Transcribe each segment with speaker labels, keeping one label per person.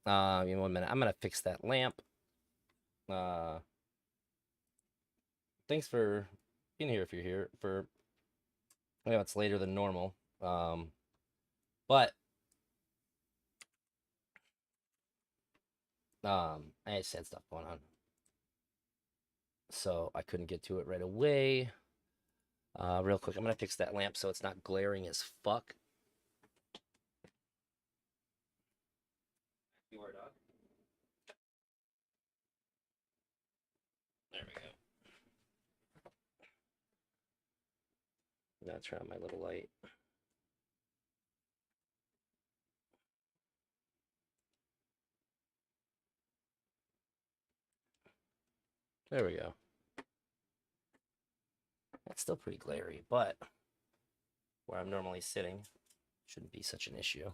Speaker 1: Give me 1 minute. I'm gonna fix that lamp. Thanks for being here if you're here. I know it's later than normal. But I just had stuff going on, so I couldn't get to it right away. Real quick, I'm gonna fix that lamp so it's not glaring as fuck. You are, dog. There we go. I'm gonna turn on my little light. There we go. It's still pretty glary, but where I'm normally sitting shouldn't be such an issue.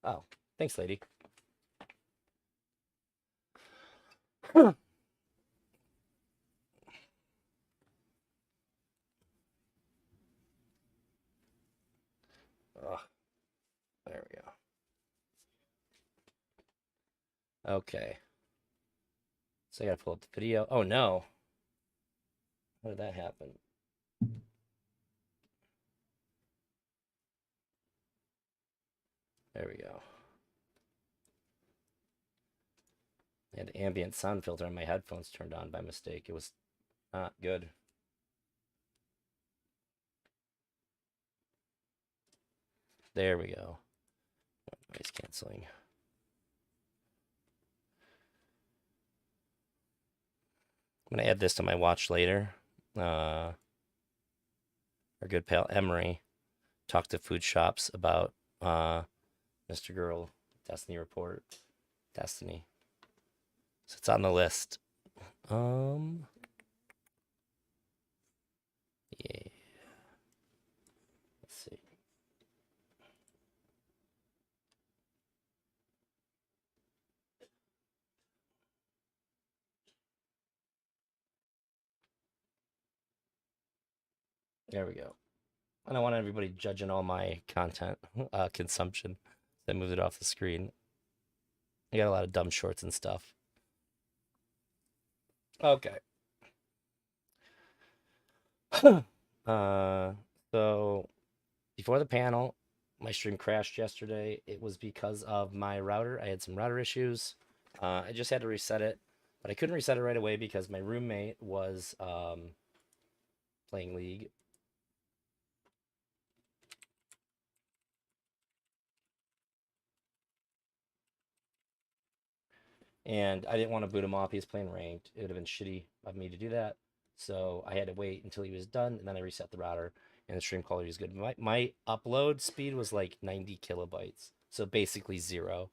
Speaker 1: Oh, thanks, lady. Oh, there we go. Okay. So I gotta pull up the video. Oh no. How did that happen? There we go. I had ambient sound filter on my headphones turned on by mistake. It was not good. There we go. Noise canceling. I'm gonna add this to my watch later. Our good pal Emery talked to food shops about Mr. Girl Destiny report. Destiny. So it's on the list. Yeah. Let's see. There we go. I don't want everybody judging all my content consumption. So I moved it off the screen. I got a lot of dumb shorts and stuff. Okay. So before the panel, my stream crashed yesterday. It was because of my router. I had some router issues. I just had to reset it, but I couldn't reset it right away because my roommate was playing League. And I didn't want to boot him off. He was playing ranked. It would have been shitty of me to do that. So I had to wait until he was done, and then I reset the router, and the stream quality was good. My upload speed was like 90 kilobytes, so basically zero.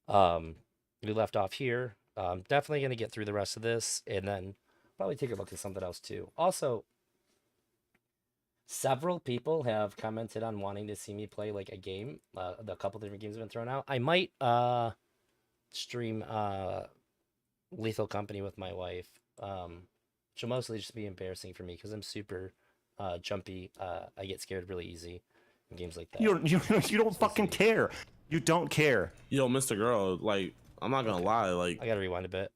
Speaker 1: We left off here. Definitely going to get through the rest of this, and then probably take a look at something else too. Also, several people have commented on wanting to see me play like a game. The couple different games have been thrown out. I might stream Lethal Company with my wife. Which will mostly just be embarrassing for me because I'm super jumpy. I get scared really easy in games like that.
Speaker 2: You don't fucking care. You don't care.
Speaker 3: Yo, Mr. Girl, like, I'm not gonna lie, like,
Speaker 1: I gotta rewind a bit.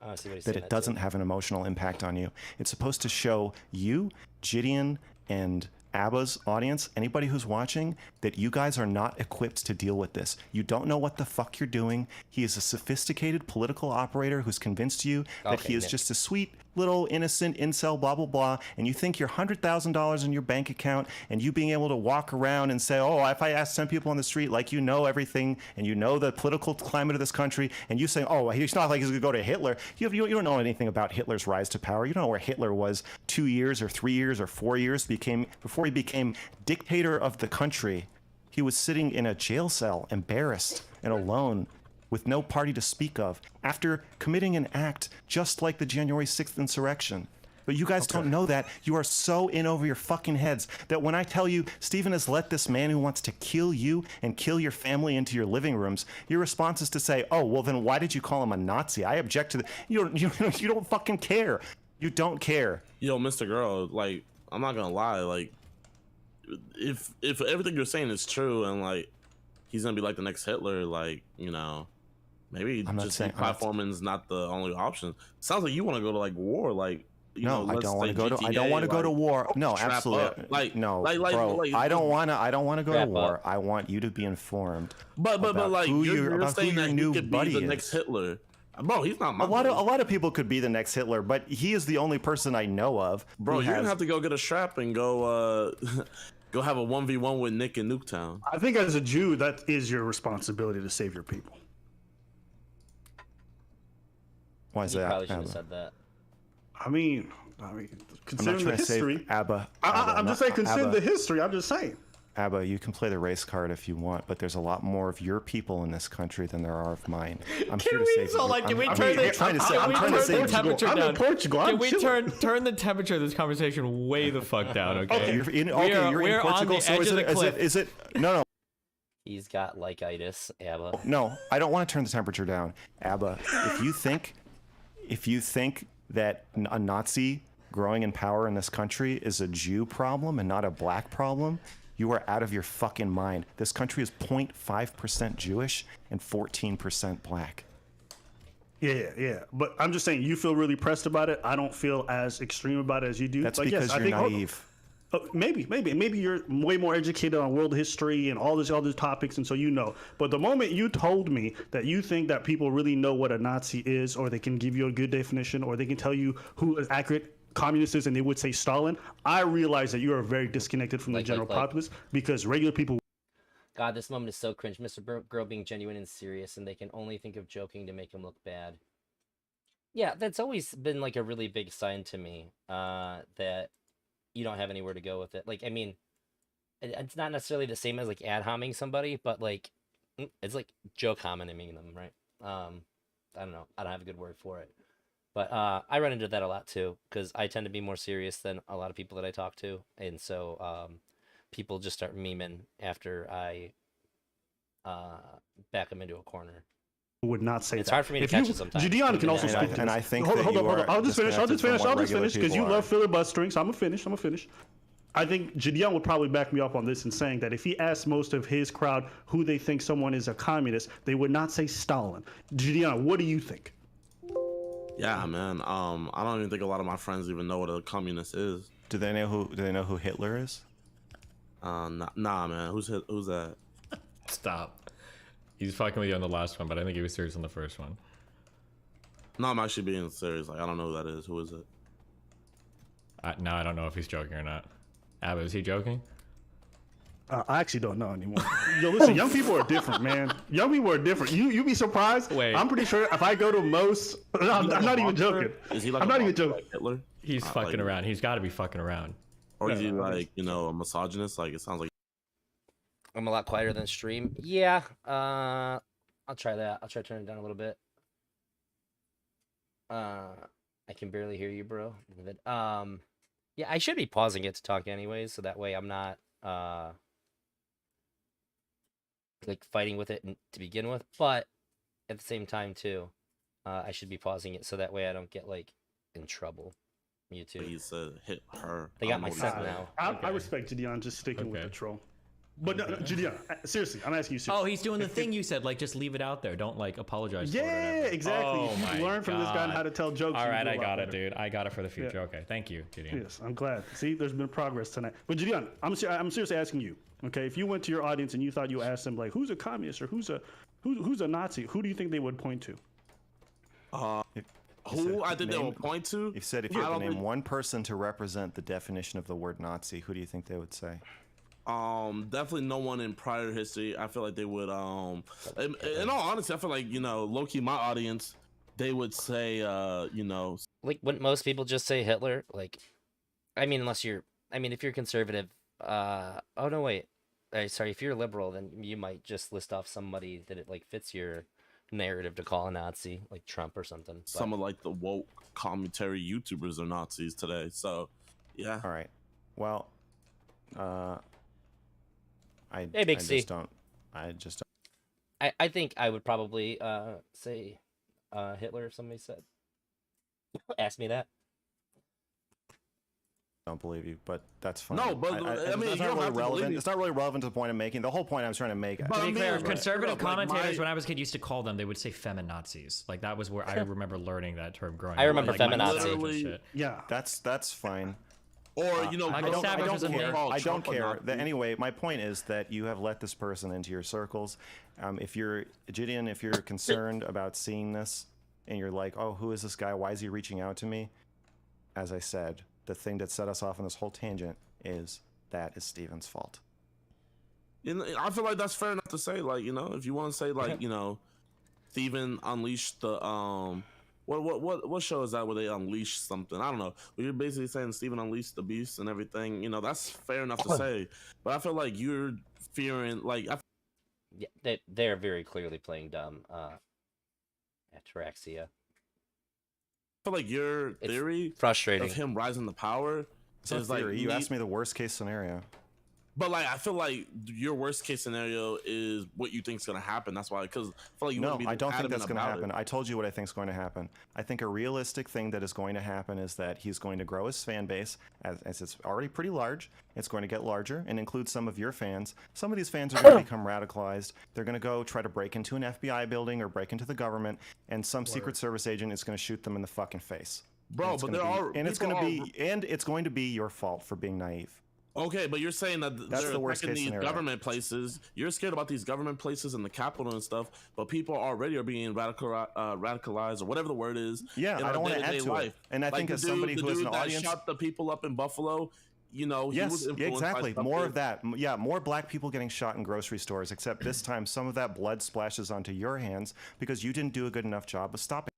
Speaker 1: I want to see what he's
Speaker 2: that
Speaker 1: saying.
Speaker 2: It doesn't
Speaker 1: too.
Speaker 2: have an emotional impact on you. It's supposed to show you, Gideon, and ABBA's audience, anybody who's watching, that you guys are not equipped to deal with this. You don't know what the fuck you're doing. He is a sophisticated political operator who's convinced you that he is just a sweet little innocent incel, blah, blah, blah, and you think your $100,000 in your bank account and you being able to walk around and say, oh, if I ask 10 people on the street, like, you know everything and you know the political climate of this country, and you say, oh, he's not like he's gonna go to Hitler. You don't know anything about Hitler's rise to power. You don't know where Hitler was 2 years or 3 years or 4 years before he became dictator of the country. He was sitting in a jail cell, embarrassed and alone, with no party to speak of, after committing an act just like the January 6th insurrection. But you guys don't know that. You are so in over your fucking heads that when I tell you Stephen has let this man who wants to kill you and kill your family into your living rooms, your response is to say, oh, well then why did you call him a Nazi? I object to the... You don't fucking care. You don't care.
Speaker 3: Yo, Mr. Girl, like, I'm not gonna lie, like, if everything you're saying is true and, like, he's gonna be like the next Hitler, like, you know, Maybe
Speaker 2: I'm not
Speaker 3: just
Speaker 2: saying- I'm not-
Speaker 3: platforming's not the only option. Sounds like you want to go to like war, like
Speaker 2: No, I
Speaker 3: let's
Speaker 2: don't want to
Speaker 3: say
Speaker 2: go to. I
Speaker 3: GTA,
Speaker 2: don't want to go to
Speaker 3: like,
Speaker 2: war. No,
Speaker 3: strap
Speaker 2: absolutely.
Speaker 3: up. Like,
Speaker 2: no,
Speaker 3: like,
Speaker 2: bro. I don't want to. I don't want to go to
Speaker 1: Strap
Speaker 2: war.
Speaker 1: up.
Speaker 2: I want you to be informed.
Speaker 3: but
Speaker 2: about
Speaker 3: like
Speaker 2: who
Speaker 3: you're
Speaker 2: about who
Speaker 3: saying
Speaker 2: your
Speaker 3: that
Speaker 2: new
Speaker 3: he could
Speaker 2: buddy
Speaker 3: be the
Speaker 2: is.
Speaker 3: next Hitler. Bro, he's not my
Speaker 2: A lot
Speaker 3: buddy.
Speaker 2: of people could be the next Hitler, but he is the only person I know of.
Speaker 3: Bro,
Speaker 2: who
Speaker 3: you're gonna
Speaker 2: has-
Speaker 3: have to go get a strap and go go have a 1v1 with Nick in Nuketown.
Speaker 4: I think as a Jew, that is your responsibility to save your people.
Speaker 2: Why is
Speaker 1: You
Speaker 2: that?
Speaker 1: probably shouldn't
Speaker 2: Abba?
Speaker 1: have said that.
Speaker 4: I mean,
Speaker 2: I'm not
Speaker 4: considering the
Speaker 2: trying to
Speaker 4: history.
Speaker 2: save Abba.
Speaker 4: I'm just saying, consider the history. I'm just saying.
Speaker 2: Abba, you can play the race card if you want, but there's a lot more of your people in this country than there are of mine. I'm here to save you.
Speaker 5: can we
Speaker 2: I'm
Speaker 5: turn
Speaker 2: here-
Speaker 5: the
Speaker 2: trying to say-
Speaker 5: can
Speaker 2: I'm
Speaker 5: we
Speaker 2: trying to
Speaker 5: turn
Speaker 2: save
Speaker 5: the
Speaker 2: you.
Speaker 5: temperature
Speaker 4: I'm
Speaker 5: down?
Speaker 4: in Portugal.
Speaker 5: Can
Speaker 4: I'm
Speaker 5: we
Speaker 4: chilling.
Speaker 5: turn the temperature of this conversation way the fuck down? Okay.
Speaker 2: You're in,
Speaker 5: We are-
Speaker 2: you're
Speaker 5: we're
Speaker 2: in
Speaker 5: on
Speaker 2: Portugal,
Speaker 5: the
Speaker 2: so
Speaker 5: edge
Speaker 2: is
Speaker 5: of
Speaker 2: it,
Speaker 5: the cliff.
Speaker 2: is it? No.
Speaker 1: He's got like-itis, Abba.
Speaker 2: No, I don't want to turn the temperature down. Abba, if you think that a Nazi growing in power in this country is a Jew problem and not a black problem, you are out of your fucking mind. This country is 0.5% Jewish and 14% black.
Speaker 4: Yeah. But I'm just saying, you feel really pressed about it. I don't feel as extreme about it as you do.
Speaker 2: That's
Speaker 4: Like,
Speaker 2: because
Speaker 4: yes,
Speaker 2: you're
Speaker 4: I think,
Speaker 2: naive.
Speaker 4: Maybe you're way more educated on world history and all these other topics, and so you know. But the moment you told me that you think that people really know what a Nazi is, or they can give you a good definition, or they can tell you who is accurate communist is, and they would say Stalin, I realize that you are very disconnected from the general populace, because regular people.
Speaker 1: God, this moment is so cringe. Mr. Girl being genuine and serious, and they can only think of joking to make him look bad. Yeah, that's always been like a really big sign to me, that you don't have anywhere to go with it. Like, I mean, it's not necessarily the same as like ad homing somebody, but like, it's like joke homing them, right? I don't know. I don't have a good word for it. But I run into that a lot too, because I tend to be more serious than a lot of people that I talk to. And so people just start memeing after I back them into a corner.
Speaker 4: Would not say
Speaker 1: It's
Speaker 4: that.
Speaker 1: hard for me to
Speaker 4: If
Speaker 1: catch
Speaker 4: you-
Speaker 1: it sometimes.
Speaker 4: Gideon can also
Speaker 2: And I-
Speaker 4: speak to
Speaker 2: and
Speaker 4: this.
Speaker 2: I think
Speaker 4: hold
Speaker 2: that
Speaker 4: on,
Speaker 2: you
Speaker 4: hold on.
Speaker 2: are
Speaker 4: I'll just finish
Speaker 2: disconnected from what regular
Speaker 4: because you
Speaker 2: people
Speaker 4: love
Speaker 2: are.
Speaker 4: filibustering. So I'm gonna finish. I think Gideon would probably back me up on this in saying that if he asked most of his crowd who they think someone is a communist, they would not say Stalin. Gideon, what do you think?
Speaker 3: Yeah, man. I don't even think a lot of my friends even know what a communist is.
Speaker 2: Do they know who Hitler is?
Speaker 3: Nah, man. Who's that?
Speaker 5: Stop. He's fucking with you on the last one, but I think he was serious on the first one.
Speaker 3: No, I'm actually being serious. Like, I don't know who that is. Who is it?
Speaker 5: Now I don't know if he's joking or not. Abba, is he joking?
Speaker 4: I actually don't know anymore. Yo, listen, young people are different, man. Young people are different. You be surprised.
Speaker 5: Wait.
Speaker 4: I'm pretty sure if I go to most, I'm not even joking.
Speaker 3: Is he like
Speaker 4: I'm
Speaker 3: a
Speaker 4: not even
Speaker 3: monster
Speaker 4: joking.
Speaker 3: like Hitler?
Speaker 5: He's fucking around. He's got to be fucking around.
Speaker 3: Or is he
Speaker 4: No,
Speaker 3: like, a misogynist? Like, it sounds like.
Speaker 1: I'm a lot quieter than stream. Yeah, I'll try that. I'll try to turn it down a little bit. I can barely hear you, bro. Yeah, I should be pausing it to talk anyways, so that way I'm not like fighting with it to begin with. But at the same time too, I should be pausing it so that way I don't get like in trouble. YouTube.
Speaker 3: He said hit her.
Speaker 1: They
Speaker 3: I
Speaker 1: got
Speaker 3: don't
Speaker 1: my
Speaker 3: know what
Speaker 1: scent
Speaker 3: he said.
Speaker 1: now.
Speaker 4: I respect Gideon just sticking with
Speaker 5: Okay.
Speaker 4: the troll. But no, Gideon, seriously, I'm asking you seriously.
Speaker 5: Oh, he's doing the thing you said, like just leave it out there. Don't like apologize. for it or
Speaker 4: Yeah,
Speaker 5: whatever.
Speaker 4: exactly.
Speaker 5: Oh,
Speaker 4: If
Speaker 5: my
Speaker 4: you learn from this guy on
Speaker 5: God.
Speaker 4: how to tell jokes.
Speaker 5: All
Speaker 4: you
Speaker 5: right,
Speaker 4: do a
Speaker 5: I
Speaker 4: lot
Speaker 5: got it,
Speaker 4: better.
Speaker 5: dude. I got it for the future. Okay, thank you, Gideon.
Speaker 4: Yes, I'm glad. See, there's been progress tonight. But Gideon, I'm seriously asking you. Okay, if you went to your audience and you thought you asked them like, who's a communist or who's a Nazi, who do you think they would point to?
Speaker 3: Who I think they
Speaker 2: name-
Speaker 3: will point to?
Speaker 2: If said if you
Speaker 3: I
Speaker 2: had to
Speaker 3: don't
Speaker 2: name
Speaker 3: think-
Speaker 2: one person to represent the definition of the word Nazi, who do you think they would say?
Speaker 3: Definitely no one in prior history. I feel like they would in all honesty, I feel like, low key my audience, they would say
Speaker 1: Like, wouldn't most people just say Hitler? Like, I mean, if you're conservative, oh no, wait, sorry, if you're liberal, then you might just list off somebody that it like fits your narrative to call a Nazi, like Trump or something. But
Speaker 3: some of like the woke commentary YouTubers are Nazis today. So yeah.
Speaker 2: All right. Well, I
Speaker 1: Hey, Big C.
Speaker 2: I just don't.
Speaker 1: I think I would probably say Hitler if somebody said asked me that.
Speaker 2: don't believe you, but that's fine.
Speaker 3: No, but I mean,
Speaker 2: it's
Speaker 3: you
Speaker 2: not
Speaker 3: don't
Speaker 2: really
Speaker 3: have to believe
Speaker 2: relevant.
Speaker 3: me.
Speaker 2: It's not really relevant to the point I'm making. The whole point I was trying to make.
Speaker 3: But
Speaker 5: To be clear,
Speaker 3: right.
Speaker 5: conservative
Speaker 3: Like,
Speaker 5: commentators,
Speaker 3: my-
Speaker 5: when I was a kid, used to call them. They would say feminazis. Like that was where I remember learning that term growing up.
Speaker 1: I remember
Speaker 5: like,
Speaker 1: feminazi.
Speaker 5: literally shit.
Speaker 4: Yeah.
Speaker 2: That's fine.
Speaker 3: Or you know,
Speaker 5: Michael
Speaker 3: girls-
Speaker 2: I
Speaker 5: Savage
Speaker 2: don't
Speaker 5: was a
Speaker 2: care.
Speaker 5: thing.
Speaker 2: I don't care.
Speaker 3: Trump or not.
Speaker 2: Anyway, my point is that you have let this person into your circles. If you're Gideon, if you're concerned about seeing this, and you're like, "Oh, who is this guy? Why is he reaching out to me?" As I said, the thing that set us off on this whole tangent is that is Steven's fault.
Speaker 3: You know, I feel like that's fair enough to say. Like, you know, if you want to say like, you know, Steven unleashed the what show is that where they unleash something? I don't know. But you're basically saying Steven unleashed the beast and everything. You know, that's fair enough to say. But I feel like you're fearing like
Speaker 1: Yeah, they're very clearly playing dumb. Ataraxia.
Speaker 3: I feel like your
Speaker 1: It's
Speaker 3: theory
Speaker 1: frustrating.
Speaker 3: of him rising to power
Speaker 2: It's not
Speaker 3: is like
Speaker 2: theory. You asked me the worst case scenario.
Speaker 3: But like, I feel like your worst case scenario is what you think is gonna happen. That's why, because I feel like you
Speaker 2: No,
Speaker 3: wouldn't be
Speaker 2: I don't think
Speaker 3: adamant
Speaker 2: that's going to
Speaker 3: about
Speaker 2: happen.
Speaker 3: it.
Speaker 2: I told you what I think is going to happen. I think a realistic thing that is going to happen is that he's going to grow his fan base, as it's already pretty large. It's going to get larger and include some of your fans. Some of these fans are going to become radicalized. They're going to go try to break into an FBI building or break into the government, and some Secret Service agent is going to shoot them in the fucking face.
Speaker 3: Bro, but there are
Speaker 2: and it's going to be your fault for being naive.
Speaker 3: Okay, but you're saying that
Speaker 2: That's
Speaker 3: they're
Speaker 2: the worst
Speaker 3: attacking
Speaker 2: case
Speaker 3: these
Speaker 2: scenario.
Speaker 3: government places. You're scared about these government places and the Capitol and stuff, but people already are being radicalized or whatever the word is.
Speaker 2: Yeah,
Speaker 3: in
Speaker 2: I
Speaker 3: our
Speaker 2: don't want to
Speaker 3: day-to-day
Speaker 2: add to
Speaker 3: life.
Speaker 2: it. And I
Speaker 3: Like
Speaker 2: think
Speaker 3: the
Speaker 2: as somebody
Speaker 3: dude-
Speaker 2: who
Speaker 3: the
Speaker 2: has an
Speaker 3: dude that
Speaker 2: audience,
Speaker 3: shot the people up in Buffalo, you know, he was
Speaker 2: yes,
Speaker 3: influenced by
Speaker 2: exactly.
Speaker 3: stuff
Speaker 2: More
Speaker 3: that-
Speaker 2: of that. Yeah, more black people getting shot in grocery stores. Except this time, some of that blood splashes onto your hands because you didn't do a good enough job of stopping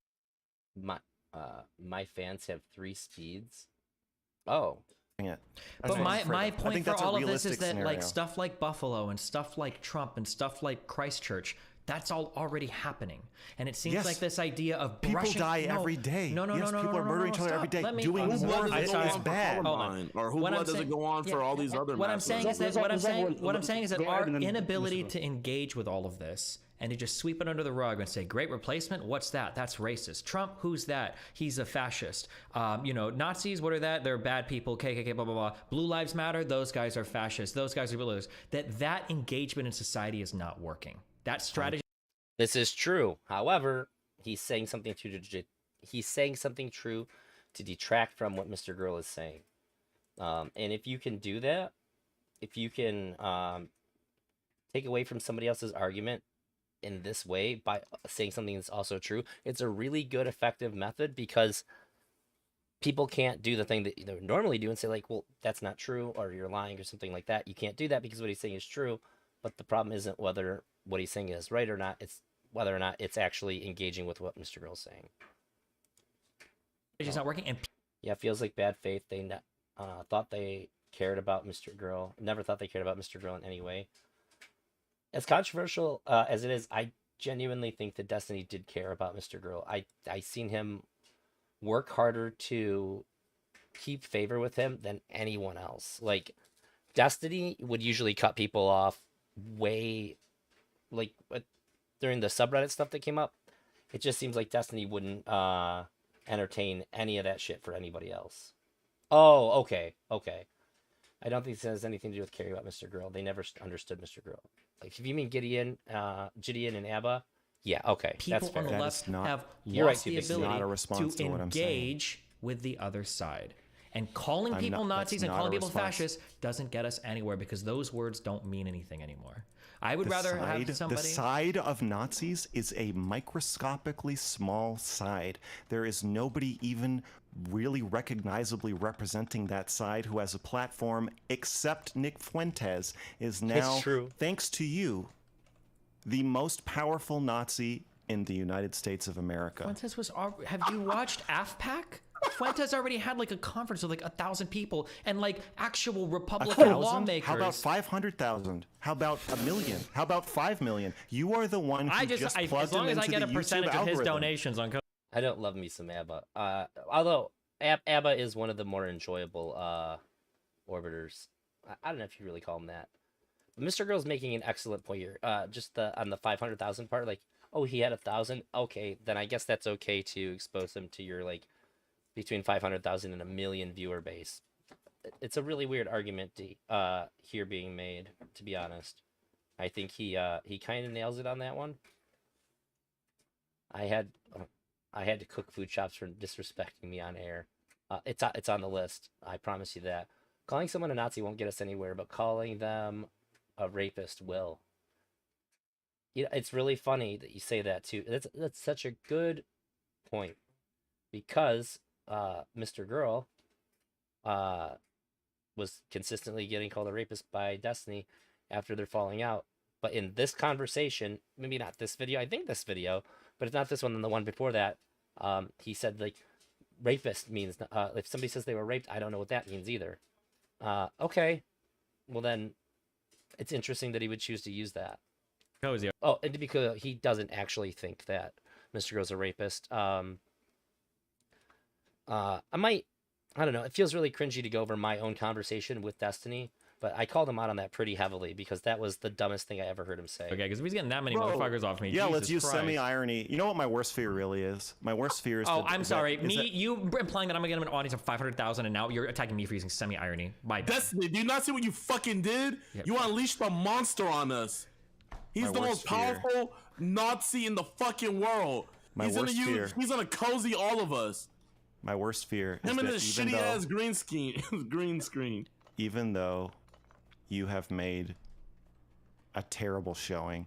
Speaker 1: My fans have 3 speeds. Oh,
Speaker 2: it.
Speaker 5: But
Speaker 2: That's what I'm
Speaker 5: my
Speaker 2: afraid of. I
Speaker 5: point
Speaker 2: think
Speaker 5: for
Speaker 2: that's a
Speaker 5: all of this is
Speaker 2: realistic
Speaker 5: that like
Speaker 2: scenario.
Speaker 5: stuff like Buffalo and stuff like Trump and stuff like Christchurch, that's all already happening. And it seems
Speaker 2: Yes.
Speaker 5: like this idea of
Speaker 2: People
Speaker 5: brushing,
Speaker 2: die
Speaker 5: no,
Speaker 2: every day.
Speaker 5: No,
Speaker 2: Yes,
Speaker 5: no,
Speaker 2: people are murdering each other every
Speaker 5: stop.
Speaker 2: day.
Speaker 5: Let me-
Speaker 2: Doing
Speaker 3: Whose
Speaker 2: more
Speaker 3: blood
Speaker 2: of
Speaker 3: does
Speaker 2: it
Speaker 3: it go
Speaker 2: is
Speaker 3: on for
Speaker 2: bad.
Speaker 3: Columbine? Or who
Speaker 5: What I'm
Speaker 3: blood does
Speaker 5: saying-
Speaker 3: it go on for
Speaker 5: yeah,
Speaker 3: all these other
Speaker 5: what I'm
Speaker 3: mass
Speaker 5: saying is
Speaker 3: murders?
Speaker 5: that what I'm saying
Speaker 4: Exactly.
Speaker 5: what I'm saying is that
Speaker 4: Go ahead
Speaker 5: our
Speaker 4: and then
Speaker 5: inability
Speaker 4: Mr.
Speaker 5: to engage with all of this and to just sweep it under the rug and say great replacement, what's that? That's racist. Trump, who's that? He's a fascist. You know, Nazis, what are that? They're bad people. KKK, blah blah blah. Blue Lives Matter, those guys are fascists. Those guys are bullies. That engagement in society is not working. That strategy
Speaker 1: this is true. However, he's saying something true to detract from what Mr. Girl is saying. And if you can do that, if you can take away from somebody else's argument in this way by saying something that's also true, it's a really good, effective method because people can't do the thing that they normally do and say like, well, that's not true, or you're lying or something like that. You can't do that because what he's saying is true. But the problem isn't whether what he's saying is right or not. It's whether or not it's actually engaging with what Mr. Girl's saying.
Speaker 5: is not working. And
Speaker 1: Yeah, it feels like bad faith. They thought they cared about Mr. Girl. Never thought they cared about Mr. Girl in any way. As controversial as it is, I genuinely think that Destiny did care about Mr. Girl. I seen him work harder to keep favor with him than anyone else. Like, Destiny would usually cut people off way, like, during the subreddit stuff that came up. It just seems like Destiny wouldn't entertain any of that shit for anybody else. Oh, okay. I don't think this has anything to do with caring about Mr. Girl. They never understood Mr. Girl. Like, if you mean Gideon and Abba, yeah, okay, that's
Speaker 5: people
Speaker 1: fair.
Speaker 5: on the
Speaker 2: That
Speaker 5: left
Speaker 2: is not-
Speaker 5: have
Speaker 1: You're right,
Speaker 5: lost
Speaker 1: too,
Speaker 5: the
Speaker 1: Big C.
Speaker 5: ability
Speaker 2: Not a response
Speaker 5: to
Speaker 2: to what I'm saying.
Speaker 5: engage with the other side. And calling
Speaker 2: I'm
Speaker 5: people
Speaker 2: not- that's
Speaker 5: Nazis and
Speaker 2: not
Speaker 5: calling
Speaker 2: a
Speaker 5: people
Speaker 2: response.
Speaker 5: fascists doesn't get us anywhere because those words don't mean anything anymore. I would rather have somebody.
Speaker 2: The side of Nazis is a microscopically small side. There is nobody even really recognizably representing that side who has a platform except Nick Fuentze is now,
Speaker 1: true.
Speaker 2: thanks to you, the most powerful Nazi in the United States of America.
Speaker 5: Fuentes was. Have you watched AFPAC? Fuentes already had like a conference with like 1,000 people and like actual Republican
Speaker 2: 1,000?
Speaker 5: lawmakers.
Speaker 2: How about 500,000? How about 1 million? How about 5 million? You are the one who just plugged
Speaker 5: as long
Speaker 2: him
Speaker 5: as I
Speaker 2: into
Speaker 5: get a
Speaker 2: the
Speaker 5: percentage
Speaker 2: YouTube
Speaker 5: of his
Speaker 2: algorithm.
Speaker 5: donations on.
Speaker 1: I don't love me some Abba. Although Abba is one of the more enjoyable orbiters. I don't know if you really call him that. But Mr. Girl's making an excellent point here. Just on the 500,000 part, like, oh, he had 1,000. Okay, then I guess that's okay to expose him to your like between 500,000 and 1 million viewer base. it's a really weird argument here being made, to be honest. I think he kind of nails it on that one. I had to cook food shops for disrespecting me on air. It's on the list. I promise you that. Calling someone a Nazi won't get us anywhere, but calling them a rapist will. It's really funny that you say that too. That's such a good point, because Mr. Girl was consistently getting called a rapist by Destiny after they're falling out. But in this conversation, maybe not this video, I think this video, but it's not this one, than the one before that, he said, like, rapist means, if somebody says they were raped, I don't know what that means either. Okay, well then, it's interesting that he would choose to use that.
Speaker 5: Cozy.
Speaker 1: Oh, and to be clear, he doesn't actually think that Mr. Girl's a rapist. I don't know, it feels really cringy to go over my own conversation with Destiny, but I called him out on that pretty heavily because that was the dumbest thing I ever heard him say.
Speaker 5: Okay, because if he's getting that many
Speaker 3: Bro.
Speaker 5: motherfuckers off me,
Speaker 2: Yeah,
Speaker 5: Jesus
Speaker 2: let's use
Speaker 5: Christ.
Speaker 2: semi-irony. You know what my worst fear really is? My worst fear is...
Speaker 5: Oh, I'm
Speaker 2: is
Speaker 5: sorry.
Speaker 2: that- is that-
Speaker 5: You implying that I'm gonna get an audience of 500,000, and now you're attacking me for using semi-irony. My bad.
Speaker 3: Destiny, do you not see what you fucking did?
Speaker 5: Yeah.
Speaker 3: You unleashed a monster on us. He's
Speaker 2: My
Speaker 3: the most
Speaker 2: worst fear.
Speaker 3: powerful Nazi in the fucking world.
Speaker 2: My
Speaker 3: He's
Speaker 2: worst fear.
Speaker 3: He's gonna cozy all of us.
Speaker 2: My worst fear is
Speaker 3: Him and
Speaker 2: that
Speaker 3: his
Speaker 2: even
Speaker 3: shitty
Speaker 2: though...
Speaker 3: ass green screen.
Speaker 2: even though you have made a terrible showing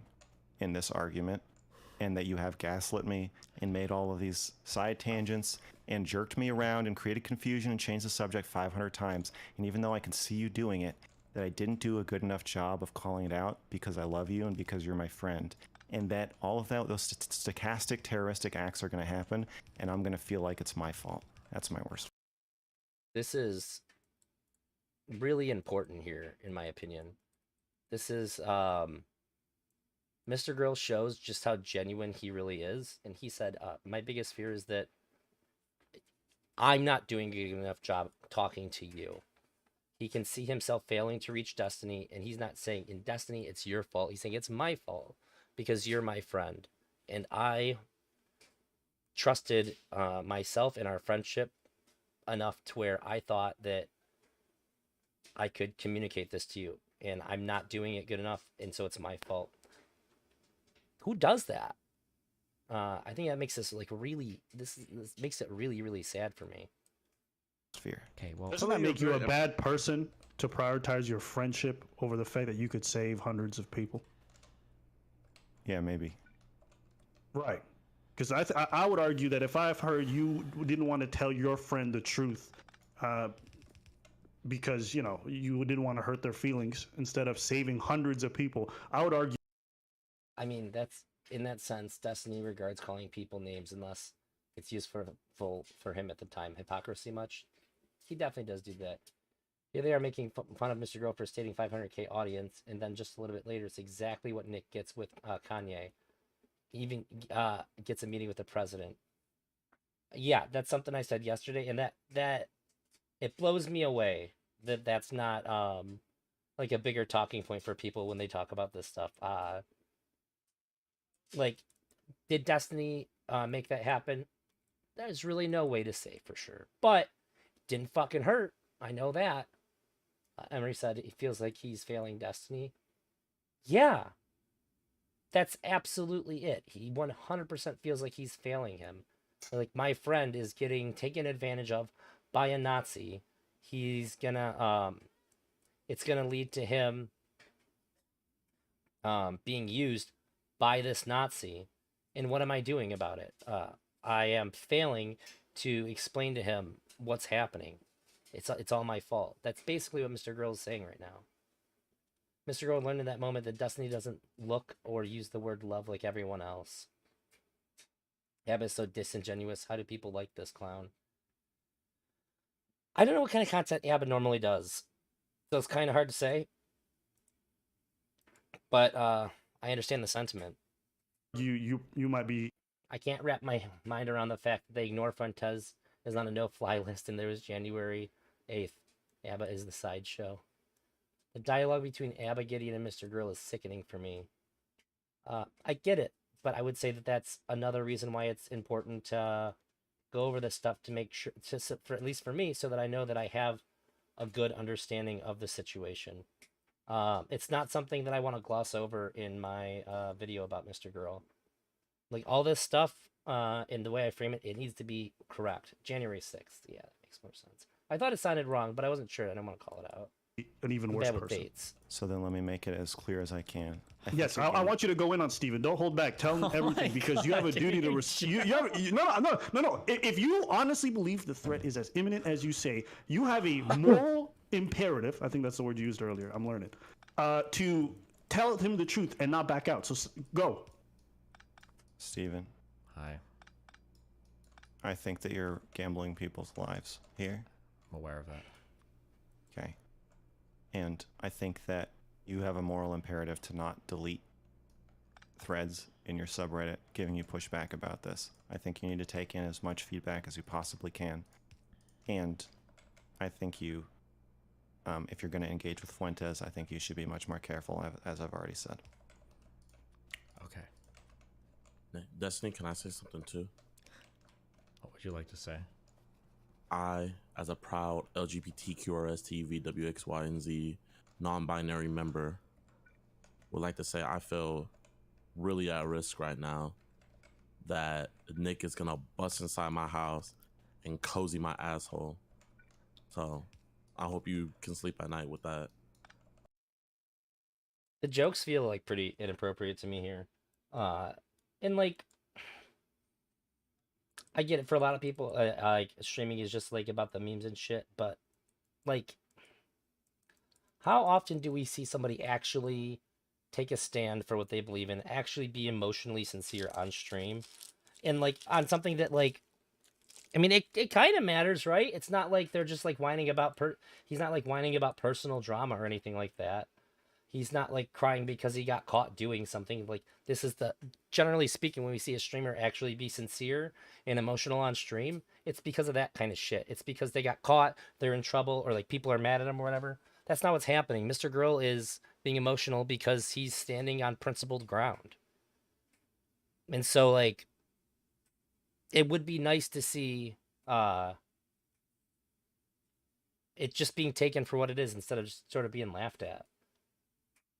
Speaker 2: in this argument, and that you have gaslit me and made all of these side tangents and jerked me around and created confusion and changed the subject 500 times, and even though I can see you doing it, that I didn't do a good enough job of calling it out because I love you and because you're my friend, and that all of that, those stochastic terroristic acts are going to happen, and I'm going to feel like it's my fault. That's my worst.
Speaker 1: This is really important here, in my opinion. This is, Mr. Girl shows just how genuine he really is. And he said, my biggest fear is that I'm not doing a good enough job talking to you. He can see himself failing to reach Destiny, and he's not saying, in Destiny, it's your fault. He's saying, it's my fault, because you're my friend. And I trusted myself and our friendship enough to where I thought that I could communicate this to you, and I'm not doing it good enough, and so it's my fault. Who does that? I think that makes this like really. This makes it really, really sad for me.
Speaker 2: Fear.
Speaker 5: Okay, well,
Speaker 4: Doesn't that make you a bad person to prioritize your friendship over the fact that you could save hundreds of people?
Speaker 2: Yeah, maybe.
Speaker 4: Right. Because I would argue that if I've heard you didn't want to tell your friend the truth, because you didn't want to hurt their feelings, instead of saving hundreds of people, I would argue.
Speaker 1: I mean, that's in that sense, Destiny regards calling people names unless it's useful for him at the time. Hypocrisy much? He definitely does do that. Here they are making fun of Mr. Girl for stating 500K audience, and then just a little bit later, it's exactly what Nick gets with Kanye. He even gets a meeting with the president. Yeah, that's something I said yesterday, and that it blows me away that that's not like a bigger talking point for people when they talk about this stuff. Like, did Destiny make that happen? There's really no way to say for sure, but didn't fucking hurt. I know that. Emery said he feels like he's failing Destiny. Yeah, that's absolutely it. He 100% feels like he's failing him. Like, my friend is getting taken advantage of by a Nazi. He's gonna, it's gonna lead to him being used by this Nazi. And what am I doing about it? I am failing to explain to him what's happening. It's all my fault. That's basically what Mr. Girl is saying right now. Mr. Girl learned in that moment that Destiny doesn't look or use the word love like everyone else. Abba is so disingenuous. How do people like this clown? I don't know what kind of content Abba normally does, so it's kind of hard to say. But I understand the sentiment.
Speaker 4: You might be.
Speaker 1: I can't wrap my mind around the fact that they ignore Fuentze is on a no-fly list, and there was January 8th. Abba is the sideshow. The dialogue between Abba, Gideon, and Mr. Girl is sickening for me. I get it, but I would say that that's another reason why it's important to go over this stuff to make sure, for at least for me, so that I know that I have a good understanding of the situation. It's not something that I want to gloss over in my video about Mr. Girl. Like all this stuff, in the way I frame it, it needs to be correct. January 6th. Yeah, that makes more sense. I thought it sounded wrong, but I wasn't sure. I didn't want to call it out.
Speaker 4: An even
Speaker 1: I'm
Speaker 4: worse
Speaker 1: bad with
Speaker 4: person.
Speaker 1: dates.
Speaker 2: So then let me make it as clear as I can.
Speaker 4: Yes, I want you to go in on Steven. Don't hold back. Tell him everything because you have a duty to. No. If you honestly believe the threat is as imminent as you say, you have a moral imperative. I think that's the word you used earlier. I'm learning. To tell him the truth and not back out. So go.
Speaker 2: Steven,
Speaker 5: Hi,
Speaker 2: I think that you're gambling people's lives here.
Speaker 5: I'm aware of that.
Speaker 2: Okay. And I think that you have a moral imperative to not delete threads in your subreddit giving you pushback about this. I think you need to take in as much feedback as you possibly can. And I think you, if you're going to engage with Fuentze, I think you should be much more careful, as I've already said.
Speaker 5: Okay.
Speaker 3: Destiny, can I say something too?
Speaker 5: What would you like to say?
Speaker 3: I, as a proud LGBTQRST and Z non-binary member, would like to say I feel really at risk right now that Nick is gonna bust inside my house and cozy my asshole. So I hope you can sleep at night with that.
Speaker 1: The jokes feel like pretty inappropriate to me here. And like, I get it for a lot of people. Like streaming is just like about the memes and shit, but like, how often do we see somebody actually take a stand for what they believe in, actually be emotionally sincere on stream, and like on something that like, I mean, it kind of matters, right? It's not like they're just like whining about he's not like whining about personal drama or anything like that. He's not like crying because he got caught doing something. Like this is generally speaking, when we see a streamer actually be sincere and emotional on stream, it's because of that kind of shit. It's because they got caught, they're in trouble, or like people are mad at him or whatever. That's not what's happening. Mr. Girl is being emotional because he's standing on principled ground. And so like, it would be nice to see it just being taken for what it is instead of just sort of being laughed at.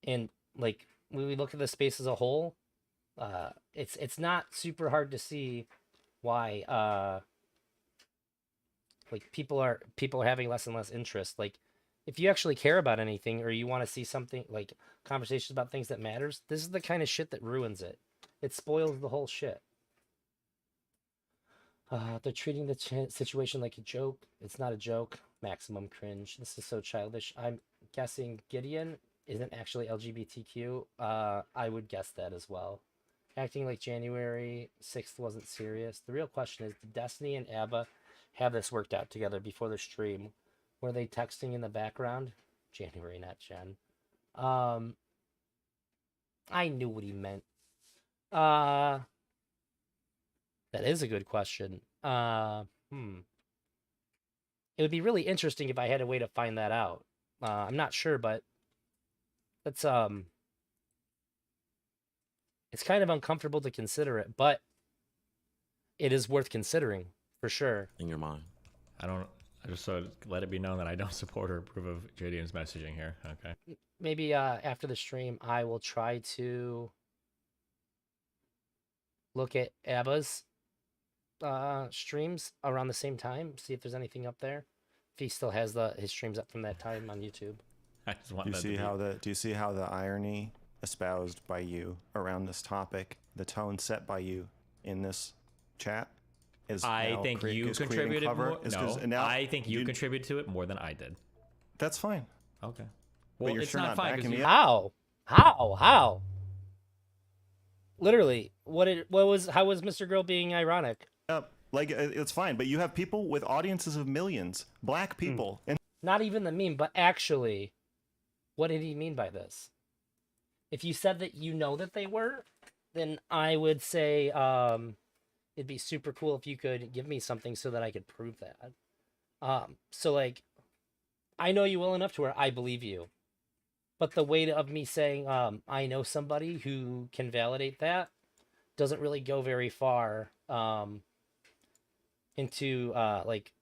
Speaker 1: And like when we look at the space as a whole, it's not super hard to see why like people are having less and less interest. Like if you actually care about anything or you want to see something like conversations about things that matters, this is the kind of shit that ruins it. It spoils the whole shit. They're treating the situation like a joke. It's not a joke. Maximum cringe. This is so childish. I'm guessing Gideon isn't actually LGBTQ. I would guess that as well. Acting like January 6th wasn't serious. The real question is, did Destiny and Abba have this worked out together before the stream? Were they texting in the background? January, not Jen. I knew what he meant. That is a good question. It would be really interesting if I had a way to find that out. I'm not sure, but that's it's kind of uncomfortable to consider it, but it is worth considering for sure.
Speaker 3: In your mind.
Speaker 5: I just so let it be known that I don't support or approve of JDN's messaging here. Okay.
Speaker 1: Maybe after the stream, I will try to look at Abba's streams around the same time, see if there's anything up there. If he still has his streams up from that time on YouTube.
Speaker 5: I just want
Speaker 2: Do you
Speaker 5: that
Speaker 2: see
Speaker 5: to be...
Speaker 2: do you see how the irony espoused by you around this topic, the tone set by you in this chat, is
Speaker 5: I think you contributed more. No, I think you contributed to it more than I did.
Speaker 2: That's fine.
Speaker 5: Okay. Well,
Speaker 2: you're
Speaker 5: it's
Speaker 2: sure
Speaker 5: not
Speaker 2: not
Speaker 5: fine
Speaker 2: backing
Speaker 5: because
Speaker 2: me
Speaker 5: you...
Speaker 1: How? Literally, how was Mr. Girl being ironic?
Speaker 2: Like it's fine, but you have people with audiences of millions, black people, and
Speaker 1: Not even the meme, but actually, what did he mean by this? If you said that you know that they were, then I would say it'd be super cool if you could give me something so that I could prove that. So like, I know you well enough to where I believe you, but the weight of me saying I know somebody who can validate that doesn't really go very far into like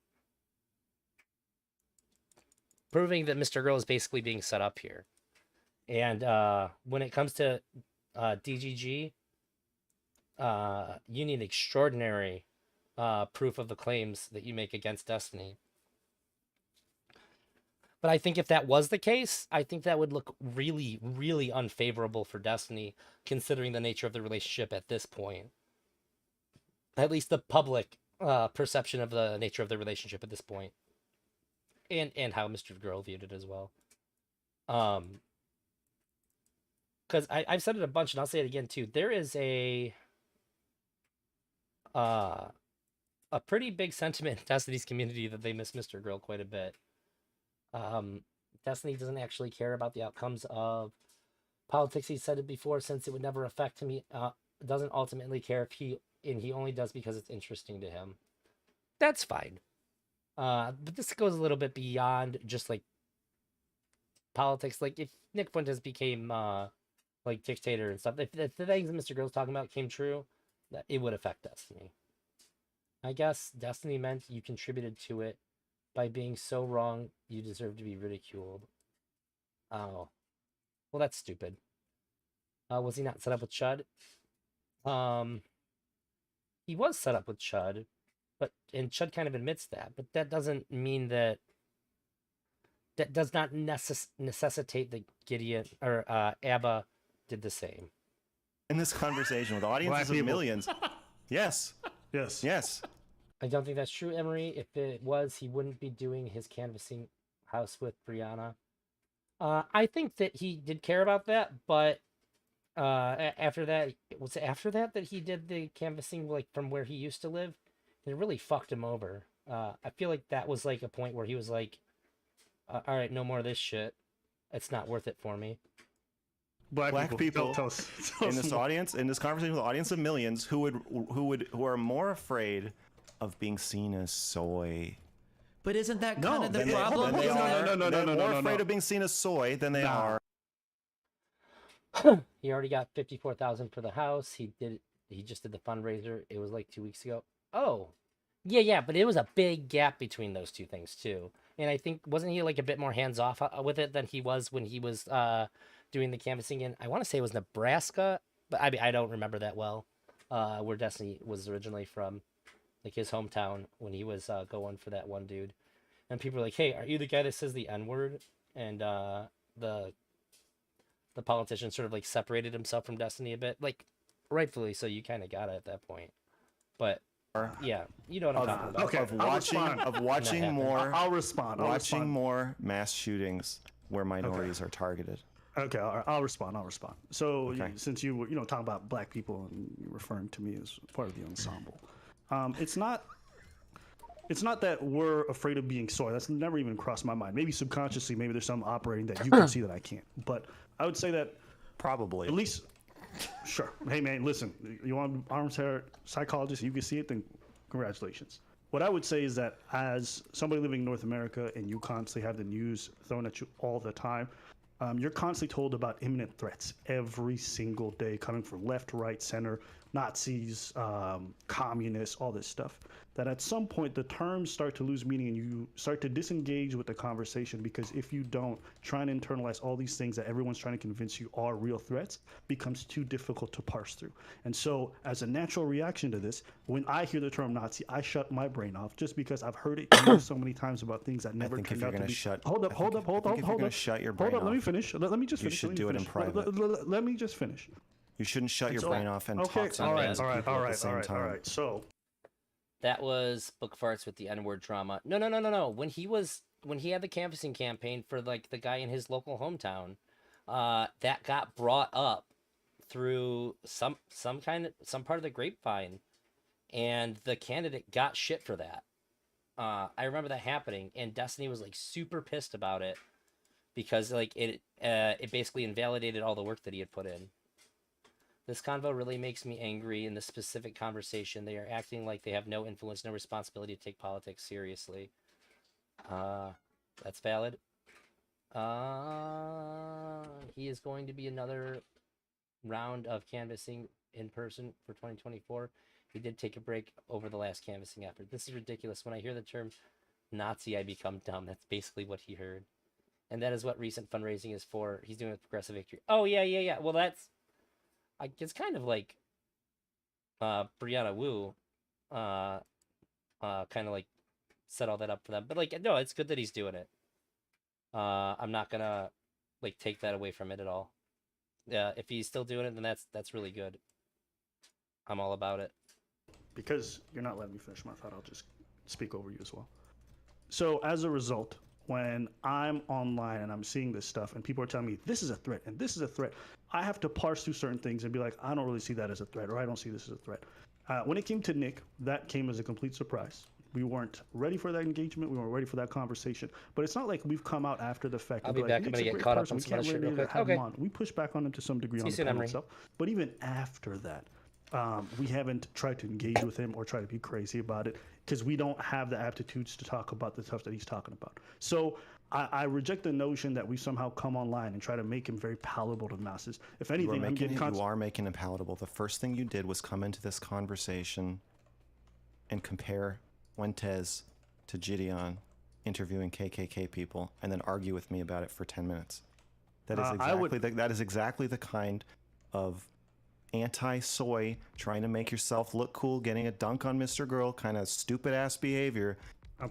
Speaker 1: proving that Mr. Girl is basically being set up here. And when it comes to DGG, you need extraordinary proof of the claims that you make against Destiny. But I think if that was the case, I think that would look really, really unfavorable for Destiny, considering the nature of the relationship at this point. At least the public perception of the nature of the relationship at this point. And how Mr. Girl viewed it as well. Because I've said it a bunch, and I'll say it again too. There is a pretty big sentiment in Destiny's community that they miss Mr. Girl quite a bit. Destiny doesn't actually care about the outcomes of politics. He said it before, since it would never affect him. He doesn't ultimately care if he only does because it's interesting to him. That's fine. But this goes a little bit beyond just like politics. Like if Nick Fuentze became like dictator and stuff, if the things that Mr. Girl's talking about came true, that it would affect Destiny. I guess Destiny meant you contributed to it by being so wrong you deserve to be ridiculed. Oh. Well, that's stupid. Was he not set up with Chud? He was set up with Chud, and Chud kind of admits that, but that doesn't mean that does not necessitate that Gideon or Abba did the same.
Speaker 2: In this conversation with audiences of millions. Yes.
Speaker 4: Yes.
Speaker 2: Yes.
Speaker 1: I don't think that's true, Emery. If it was, he wouldn't be doing his canvassing house with Brianna. I think that he did care about that, but after that, that he did the canvassing like from where he used to live, and it really fucked him over. I feel like that was like a point where he was like, all right, no more of this shit. It's not worth it for me.
Speaker 2: Black people in this audience, in this conversation with an audience of millions, who are more afraid of being seen as soy.
Speaker 5: But isn't that kind of the
Speaker 2: They're
Speaker 5: problem?
Speaker 2: more afraid of being seen as soy than they are.
Speaker 1: He already got $54,000 for the house. He just did the fundraiser. It was like 2 weeks ago. Oh, yeah, but it was a big gap between those two things too. And I think, wasn't he like a bit more hands off with it than he was when he was doing the canvassing in, I want to say it was Nebraska, but I don't remember that well. Where Destiny was originally from, like his hometown, when he was going for that one dude. And people were like, "Hey, are you the guy that says the N-word?" And the politician sort of like separated himself from Destiny a bit, like rightfully so. You kind of got it at that point, but yeah, you know what I'm talking about.
Speaker 4: Okay,
Speaker 2: of watching more.
Speaker 4: I'll respond.
Speaker 2: Watching more mass shootings where minorities are targeted.
Speaker 4: Okay, I'll respond. So, since you were, talking about black people and you're referring to me as part of the ensemble, it's not that we're afraid of being soy. That's never even crossed my mind. Maybe subconsciously, maybe there's some operating that you can see that I can't. But I would say that
Speaker 2: probably
Speaker 4: at least, sure. Hey man, listen, you want an armchair psychologist? You can see it. Then congratulations. What I would say is that as somebody living in North America and you constantly have the news thrown at you all the time, you're constantly told about imminent threats every single day coming from left, right, center, Nazis, communists, all this stuff. That at some point the terms start to lose meaning and you start to disengage with the conversation, because if you don't try and internalize all these things that everyone's trying to convince you are real threats, becomes too difficult to parse through. And so as a natural reaction to this, when I hear the term Nazi, I shut my brain off just because I've heard it used so many times about things that never turned out to be. Hold up.
Speaker 2: Shut your brain
Speaker 4: off. Let me
Speaker 2: off.
Speaker 4: finish. Let me just finish.
Speaker 2: You should do it in private.
Speaker 4: Let me just finish.
Speaker 2: You shouldn't shut your brain off and talk to
Speaker 4: all right.
Speaker 2: time.
Speaker 4: So
Speaker 1: that was Book Farts with the N-word drama. No. When he had the canvassing campaign for like the guy in his local hometown, that got brought up through some part of the grapevine, and the candidate got shit for that. I remember that happening, and Destiny was like super pissed about it because like it basically invalidated all the work that he had put in. This convo really makes me angry. In this specific conversation, they are acting like they have no influence, no responsibility to take politics seriously. That's valid. He is going to be another round of canvassing in person for 2024. He did take a break over the last canvassing effort. This is ridiculous. When I hear the term Nazi, I become dumb. That's basically what he heard. and that is what recent fundraising is for. He's doing it with Progressive Victory. Oh yeah. Well, it's kind of like Brianna Wu, kind of like set all that up for them. But like, no, it's good that he's doing it. I'm not gonna like take that away from it at all. Yeah, if he's still doing it, then that's really good. I'm all about it.
Speaker 4: Because you're not letting me finish my thought, I'll just speak over you as well. So as a result, when I'm online and I'm seeing this stuff and people are telling me this is a threat and this is a threat, I have to parse through certain things and be like, I don't really see that as a threat, or I don't see this as a threat. When it came to Nick, that came as a complete surprise. We weren't ready for that engagement. We weren't ready for that conversation. But it's not like we've come out after the fact.
Speaker 1: I'll
Speaker 4: and
Speaker 1: be
Speaker 4: like,
Speaker 1: back. I'm
Speaker 4: Nick's
Speaker 1: gonna
Speaker 4: a
Speaker 1: get
Speaker 4: great
Speaker 1: caught up
Speaker 4: person.
Speaker 1: on
Speaker 4: We
Speaker 1: some
Speaker 4: can't
Speaker 1: other shit
Speaker 4: really
Speaker 1: real quick.
Speaker 4: have
Speaker 1: Okay.
Speaker 4: him on. We push back on him to some degree
Speaker 1: See
Speaker 4: on
Speaker 1: you
Speaker 4: the
Speaker 1: soon,
Speaker 4: panel
Speaker 1: Emery.
Speaker 4: itself. But even after that, we haven't tried to engage with him or try to be crazy about it because we don't have the aptitudes to talk about the stuff that he's talking about. So I reject the notion that we somehow come online and try to make him very palatable to masses. If anything,
Speaker 2: You are making him palatable. The first thing you did was come into this conversation and compare Fuentes to Gideon interviewing KKK people and then argue with me about it for 10 minutes. That is exactly the kind of anti-soy, trying to make yourself look cool, getting a dunk on Mr. Girl, kind of stupid ass behavior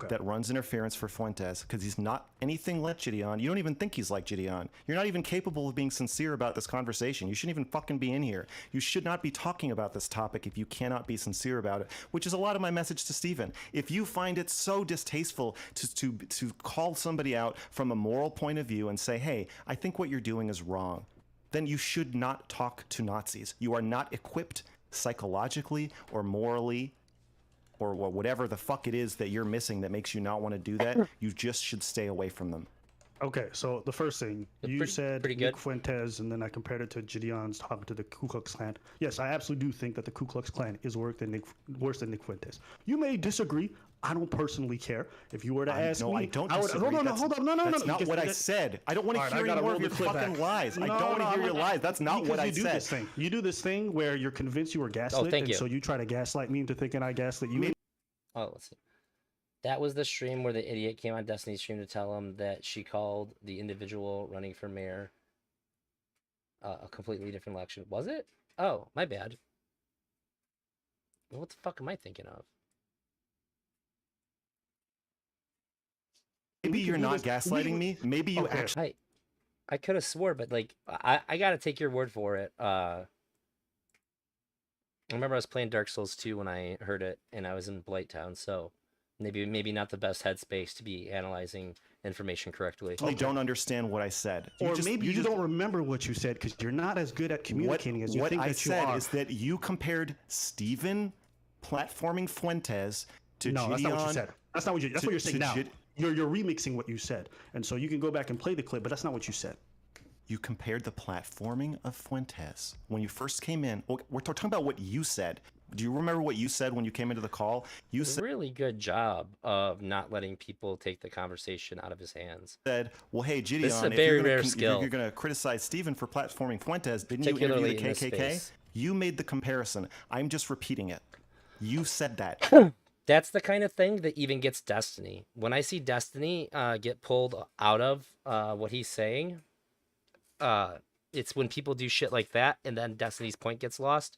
Speaker 2: that runs interference for Fuentes, because he's not anything like Gideon. You don't even think he's like Gideon. You're not even capable of being sincere about this conversation. You shouldn't even fucking be in here. You should not be talking about this topic if you cannot be sincere about it, which is a lot of my message to Steven. If you find it so distasteful to call somebody out from a moral point of view and say, hey, I think what you're doing is wrong, then you should not talk to Nazis. You are not equipped psychologically or morally or whatever the fuck it is that you're missing that makes you not want to do that. You just should stay away from them.
Speaker 4: Okay, so the first thing you said,
Speaker 1: pretty
Speaker 4: Nick
Speaker 1: good.
Speaker 4: Fuentes, and then I compared it to Gideon's talking to the Ku Klux Klan. Yes, I absolutely do think that the Ku Klux Klan is worse than Nick Fuentes. You may disagree. I don't personally care. If you were to ask me,
Speaker 2: I don't
Speaker 4: would,
Speaker 2: disagree.
Speaker 4: hold on, no.
Speaker 2: That's not what I said. I don't want to hear any more of your fucking lies. I don't want to hear your lies. That's not what I said.
Speaker 4: You do this thing where you're convinced you were gaslit,
Speaker 1: thank you.
Speaker 4: so you try to gaslight me into thinking I gaslit you.
Speaker 1: Oh, let's see. That was the stream where the idiot came on Destiny's stream to tell him that she called the individual running for mayor a completely different election. Was it? Oh, my bad. What the fuck am I thinking of?
Speaker 2: Maybe you're not gaslighting me. Maybe you actually...
Speaker 1: I could have swore, but like I gotta take your word for it. I remember I was playing Dark Souls 2 when I heard it, and I was in Blighttown, so maybe not the best headspace to be analyzing information correctly.
Speaker 2: I don't understand what I said.
Speaker 4: Or maybe you don't remember what you said because you're not as good at communicating as you think that you are.
Speaker 2: What I said is that you compared Steven platforming Fuentes to Gideon.
Speaker 4: That's not what you said. That's what you're saying now. You're remixing what you said. And so you can go back and play the clip, but that's not what you said.
Speaker 2: You compared the platforming of Fuentes when you first came in. We're talking about what you said. Do you remember what you said when you came into the call? You said,
Speaker 1: really good job of not letting people take the conversation out of his hands.
Speaker 2: Well, hey, Gideon,
Speaker 1: this is a very rare
Speaker 2: if
Speaker 1: skill.
Speaker 2: you're going to criticize Steven for platforming Fuentes, didn't you interview
Speaker 1: Particularly
Speaker 2: the
Speaker 1: in this
Speaker 2: KKK?
Speaker 1: space.
Speaker 2: You made the comparison. I'm just repeating it. You said that.
Speaker 1: That's the kind of thing that even gets Destiny. When I see Destiny get pulled out of what he's saying, it's when people do shit like that, and then Destiny's point gets lost.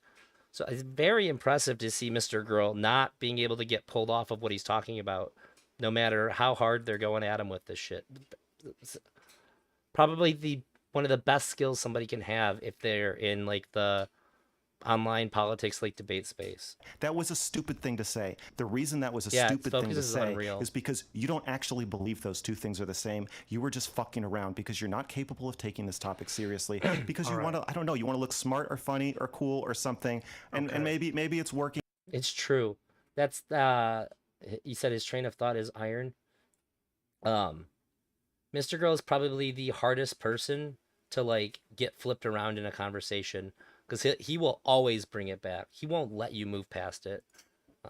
Speaker 1: So it's very impressive to see Mr. Girl not being able to get pulled off of what he's talking about, no matter how hard they're going at him with this shit. It's probably one of the best skills somebody can have if they're in like the online politics like debate space.
Speaker 2: That was a stupid thing to say. The reason that was a stupid thing to say is because you don't actually believe those two things are the same. You were just fucking around because you're not capable of taking this topic seriously because you want to, I don't know, you want to look smart or funny or cool or something, and maybe it's working.
Speaker 1: It's true. That's he said his train of thought is iron. Mr. Girl is probably the hardest person to like get flipped around in a conversation, because he will always bring it back. He won't let you move past it.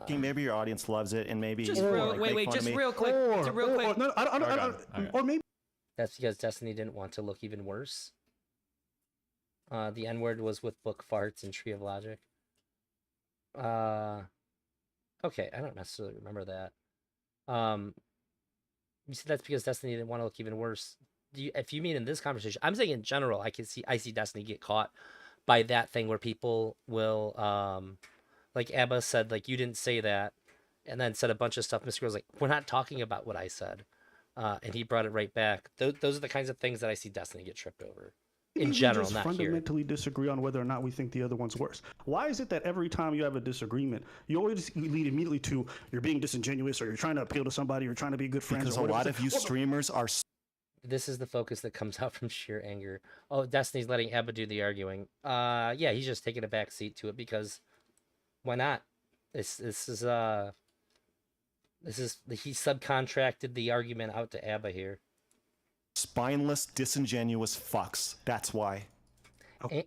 Speaker 2: Maybe your audience loves it, and maybe
Speaker 5: just real quick.
Speaker 4: Or maybe
Speaker 1: that's because Destiny didn't want to look even worse. The N-word was with book farts and Tree of Logic. Okay, I don't necessarily remember that. You said that's because Destiny didn't want to look even worse. if you mean in this conversation, I'm saying in general, I see Destiny get caught by that thing where people will, like Abba said, like, you didn't say that, and then said a bunch of stuff. Mr. Girl's like, we're not talking about what I said. And he brought it right back. Those are the kinds of things that I see Destiny get tripped over. In
Speaker 4: Maybe
Speaker 1: general,
Speaker 4: we just
Speaker 1: not here.
Speaker 4: fundamentally disagree on whether or not we think the other one's worse. Why is it that every time you have a disagreement, you always lead immediately to you're being disingenuous or you're trying to appeal to somebody, you're trying to be good friends?
Speaker 2: Because
Speaker 4: or
Speaker 2: a
Speaker 4: whatever.
Speaker 2: lot of you streamers are
Speaker 1: This is the focus that comes out from sheer anger. Oh, Destiny's letting Abba do the arguing. Yeah, he's just taking a back seat to it because why not? This is he subcontracted the argument out to Abba here.
Speaker 2: spineless, disingenuous fucks. That's why.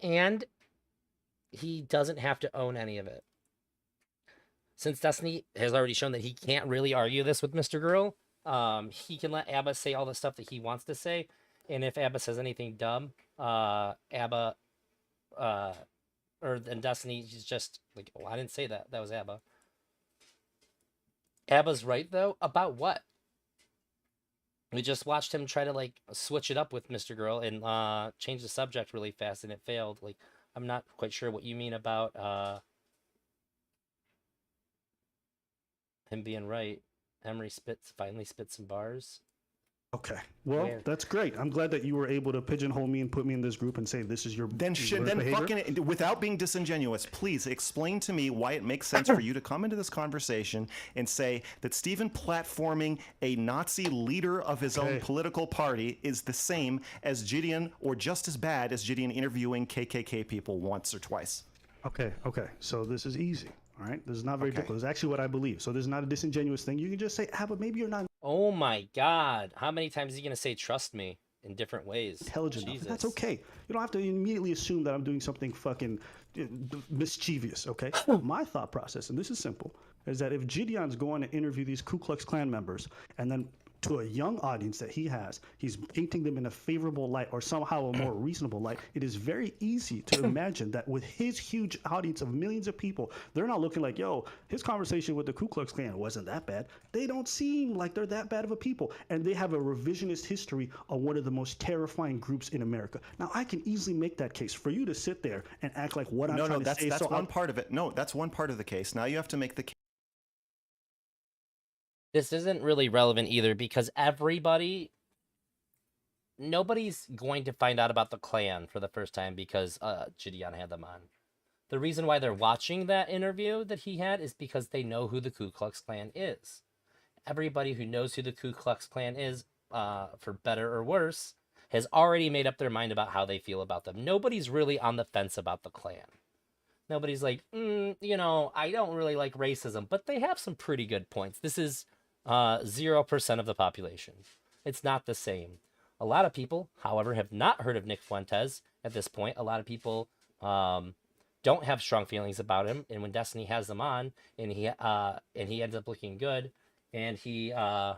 Speaker 1: And he doesn't have to own any of it. Since Destiny has already shown that he can't really argue this with Mr. Girl, he can let Abba say all the stuff that he wants to say. And if Abba says anything dumb, Abba, and Destiny is just like, oh, I didn't say that. That was Abba. Abba's right, though. About what? We just watched him try to, like, switch it up with Mr. Girl and change the subject really fast, and it failed. Like, I'm not quite sure what you mean about him being right. Emery finally spit some bars.
Speaker 4: Okay. Well,
Speaker 1: Where?
Speaker 4: that's great. I'm glad that you were able to pigeonhole me and put me in this group and say this is your
Speaker 2: Then
Speaker 4: behavior.
Speaker 2: fucking, without being disingenuous, please explain to me why it makes sense for you to come into this conversation and say that Stephen platforming a Nazi leader of his own political party is the same as Gideon, or just as bad as Gideon interviewing KKK people once or twice.
Speaker 4: Okay. So this is easy. All right. This is not very difficult. It's actually what I believe. So this is not a disingenuous thing. You can just say, but maybe you're not
Speaker 1: Oh my God. How many times is he going to say trust me in different ways?
Speaker 4: intelligent enough.
Speaker 1: Jesus.
Speaker 4: That's okay. You don't have to immediately assume that I'm doing something fucking mischievous, okay? My thought process, and this is simple, is that if Gideon's going to interview these Ku Klux Klan members and then to a young audience that he has, he's painting them in a favorable light or somehow a more reasonable light, it is very easy to imagine that with his huge audience of millions of people, they're not looking like, yo, his conversation with the Ku Klux Klan wasn't that bad. They don't seem like they're that bad of a people. And they have a revisionist history on one of the most terrifying groups in America. Now, I can easily make that case. For you to sit there and act like what I'm trying to say.
Speaker 2: That's one part of it. No, that's one part of the case. Now you have to make the case.
Speaker 1: This isn't really relevant either because nobody's going to find out about the Klan for the first time because Gideon had them on. The reason why they're watching that interview that he had is because they know who the Ku Klux Klan is. Everybody who knows who the Ku Klux Klan is, for better or worse, has already made up their mind about how they feel about them. Nobody's really on the fence about the Klan. Nobody's like, I don't really like racism, but they have some pretty good points. This is 0% of the population. It's not the same. A lot of people, however, have not heard of Nick Fuentze at this point. A lot of people don't have strong feelings about him. And when Destiny has them on, and he ends up looking good, and I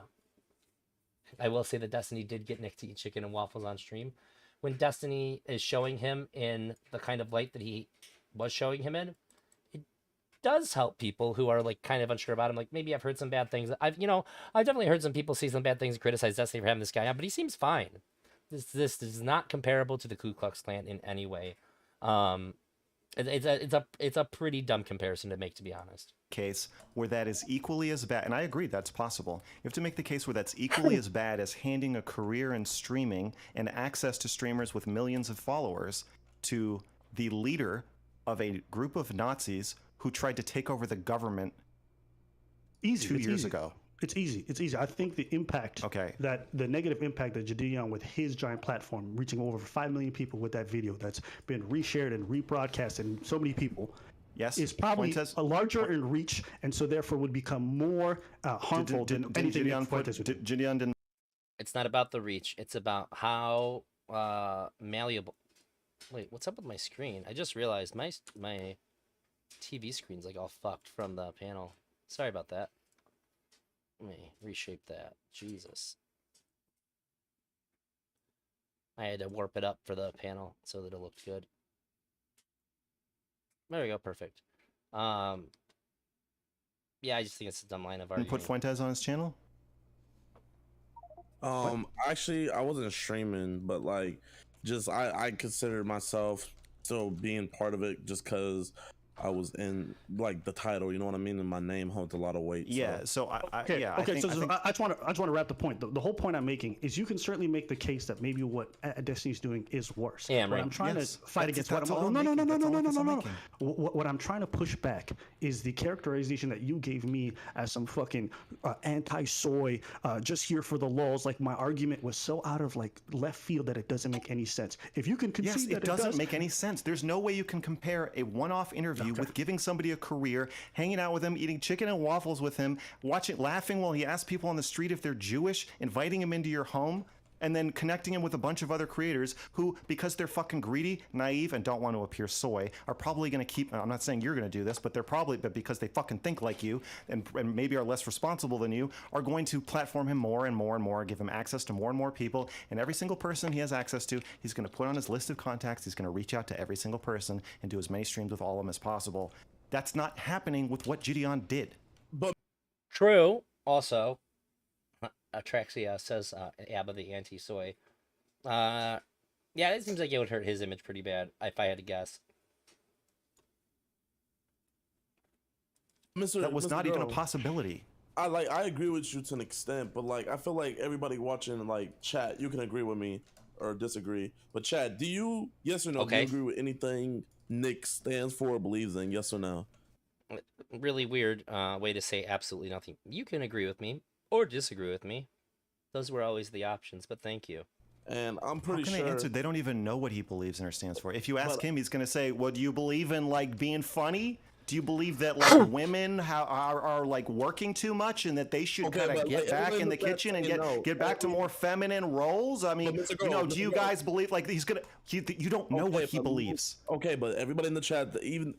Speaker 1: will say that Destiny did get Nick to eat chicken and waffles on stream. When Destiny is showing him in the kind of light that he was showing him in, does help people who are like kind of unsure about him. Like, maybe I've heard some bad things. I've definitely heard some people say some bad things and criticize Destiny for having this guy on, but he seems fine. This is not comparable to the Ku Klux Klan in any way. It's a pretty dumb comparison to make, to be honest.
Speaker 2: Case where that is equally as bad, and I agree that's possible. You have to make the case where that's equally as bad as handing a career in streaming and access to streamers with millions of followers to the leader of a group of Nazis who tried to take over the government 2 years ago.
Speaker 4: It's easy. I think the impact, that the negative impact that Gideon with his giant platform, reaching over 5 million people with that video that's been reshared and rebroadcast and so many people, is probably a larger in reach, and so therefore would become more harmful than anything
Speaker 2: Gideon didn't.
Speaker 1: It's not about the reach. It's about how malleable. Wait, what's up with my screen? I just realized my TV screen's like all fucked from the panel. Sorry about that. Let me reshape that. Jesus. I had to warp it up for the panel so that it looked good. There we go, perfect. Yeah, I just think it's a dumb line of argument.
Speaker 2: Put Fuentze on his channel?
Speaker 3: Actually, I wasn't streaming, but like, just I considered myself still being part of it just because I was in like the title. You know what I mean? And my name holds a lot of weight.
Speaker 2: Yeah.
Speaker 3: So.
Speaker 2: So
Speaker 4: Okay.
Speaker 2: I
Speaker 4: Okay.
Speaker 2: think,
Speaker 4: So I just want to wrap the point. The whole point I'm making is you can certainly make the case that maybe what Destiny's doing is worse.
Speaker 1: Yeah,
Speaker 4: What
Speaker 1: right.
Speaker 4: I'm trying
Speaker 2: Yes,
Speaker 4: to fight against.
Speaker 2: that's all I'm
Speaker 4: No, no, no,
Speaker 2: making.
Speaker 4: no, no,
Speaker 2: That's
Speaker 4: no,
Speaker 2: all
Speaker 4: no, no,
Speaker 2: I'm
Speaker 4: no.
Speaker 2: making.
Speaker 4: What I'm trying to push back is the characterization that you gave me as some fucking anti-soy, just here for the lulz. Like my argument was so out of like left field that it doesn't make any sense. If you can concede
Speaker 2: Yes,
Speaker 4: that
Speaker 2: it doesn't
Speaker 4: does,
Speaker 2: make any sense. There's no way you can compare a one-off interview with giving somebody a career, hanging out with him, eating chicken and waffles with him, laughing while he asks people on the street if they're Jewish, inviting him into your home, and then connecting him with a bunch of other creators who, because they're fucking greedy, naive, and don't want to appear soy, are probably going to keep. I'm not saying you're going to do this, but but because they fucking think like you and maybe are less responsible than you, are going to platform him more and more and more, give him access to more and more people, and every single person he has access to, he's going to put on his list of contacts. He's going to reach out to every single person and do as many streams with all of them as possible. That's not happening with what Gideon did.
Speaker 1: True. Also, Atraxia says Abba the anti-soy. Yeah, it seems like it would hurt his image pretty bad if I had to guess.
Speaker 2: That was
Speaker 3: Mr.
Speaker 2: not even a
Speaker 3: Girl,
Speaker 2: possibility.
Speaker 3: I agree with you to an extent, but like I feel like everybody watching like chat, you can agree with me or disagree. But chat, do you yes or no? Do you
Speaker 1: Okay.
Speaker 3: agree with anything Nick stands for or believes in? Yes or no?
Speaker 1: Really weird way to say absolutely nothing. You can agree with me or disagree with me. Those were always the options, but thank you.
Speaker 3: And I'm
Speaker 2: How
Speaker 3: pretty
Speaker 2: can
Speaker 3: sure
Speaker 2: they answer? They don't even know what he believes in or stands for. If you ask
Speaker 3: But-
Speaker 2: him, he's going to say, "Well, do you believe in like being funny? Do you believe that like women are like working too much and that they should
Speaker 3: Okay,
Speaker 2: kind of
Speaker 3: but,
Speaker 2: get
Speaker 3: like,
Speaker 2: back
Speaker 3: everybody
Speaker 2: in the
Speaker 3: with that
Speaker 2: kitchen and
Speaker 3: saying no.
Speaker 2: get back to more feminine roles? I mean,
Speaker 3: Mr.
Speaker 2: you
Speaker 3: Girl,
Speaker 2: know, do
Speaker 3: Mr.
Speaker 2: you
Speaker 3: Girl.
Speaker 2: guys believe like he's gonna? You don't know what he believes.
Speaker 3: Okay, but everybody in the chat, even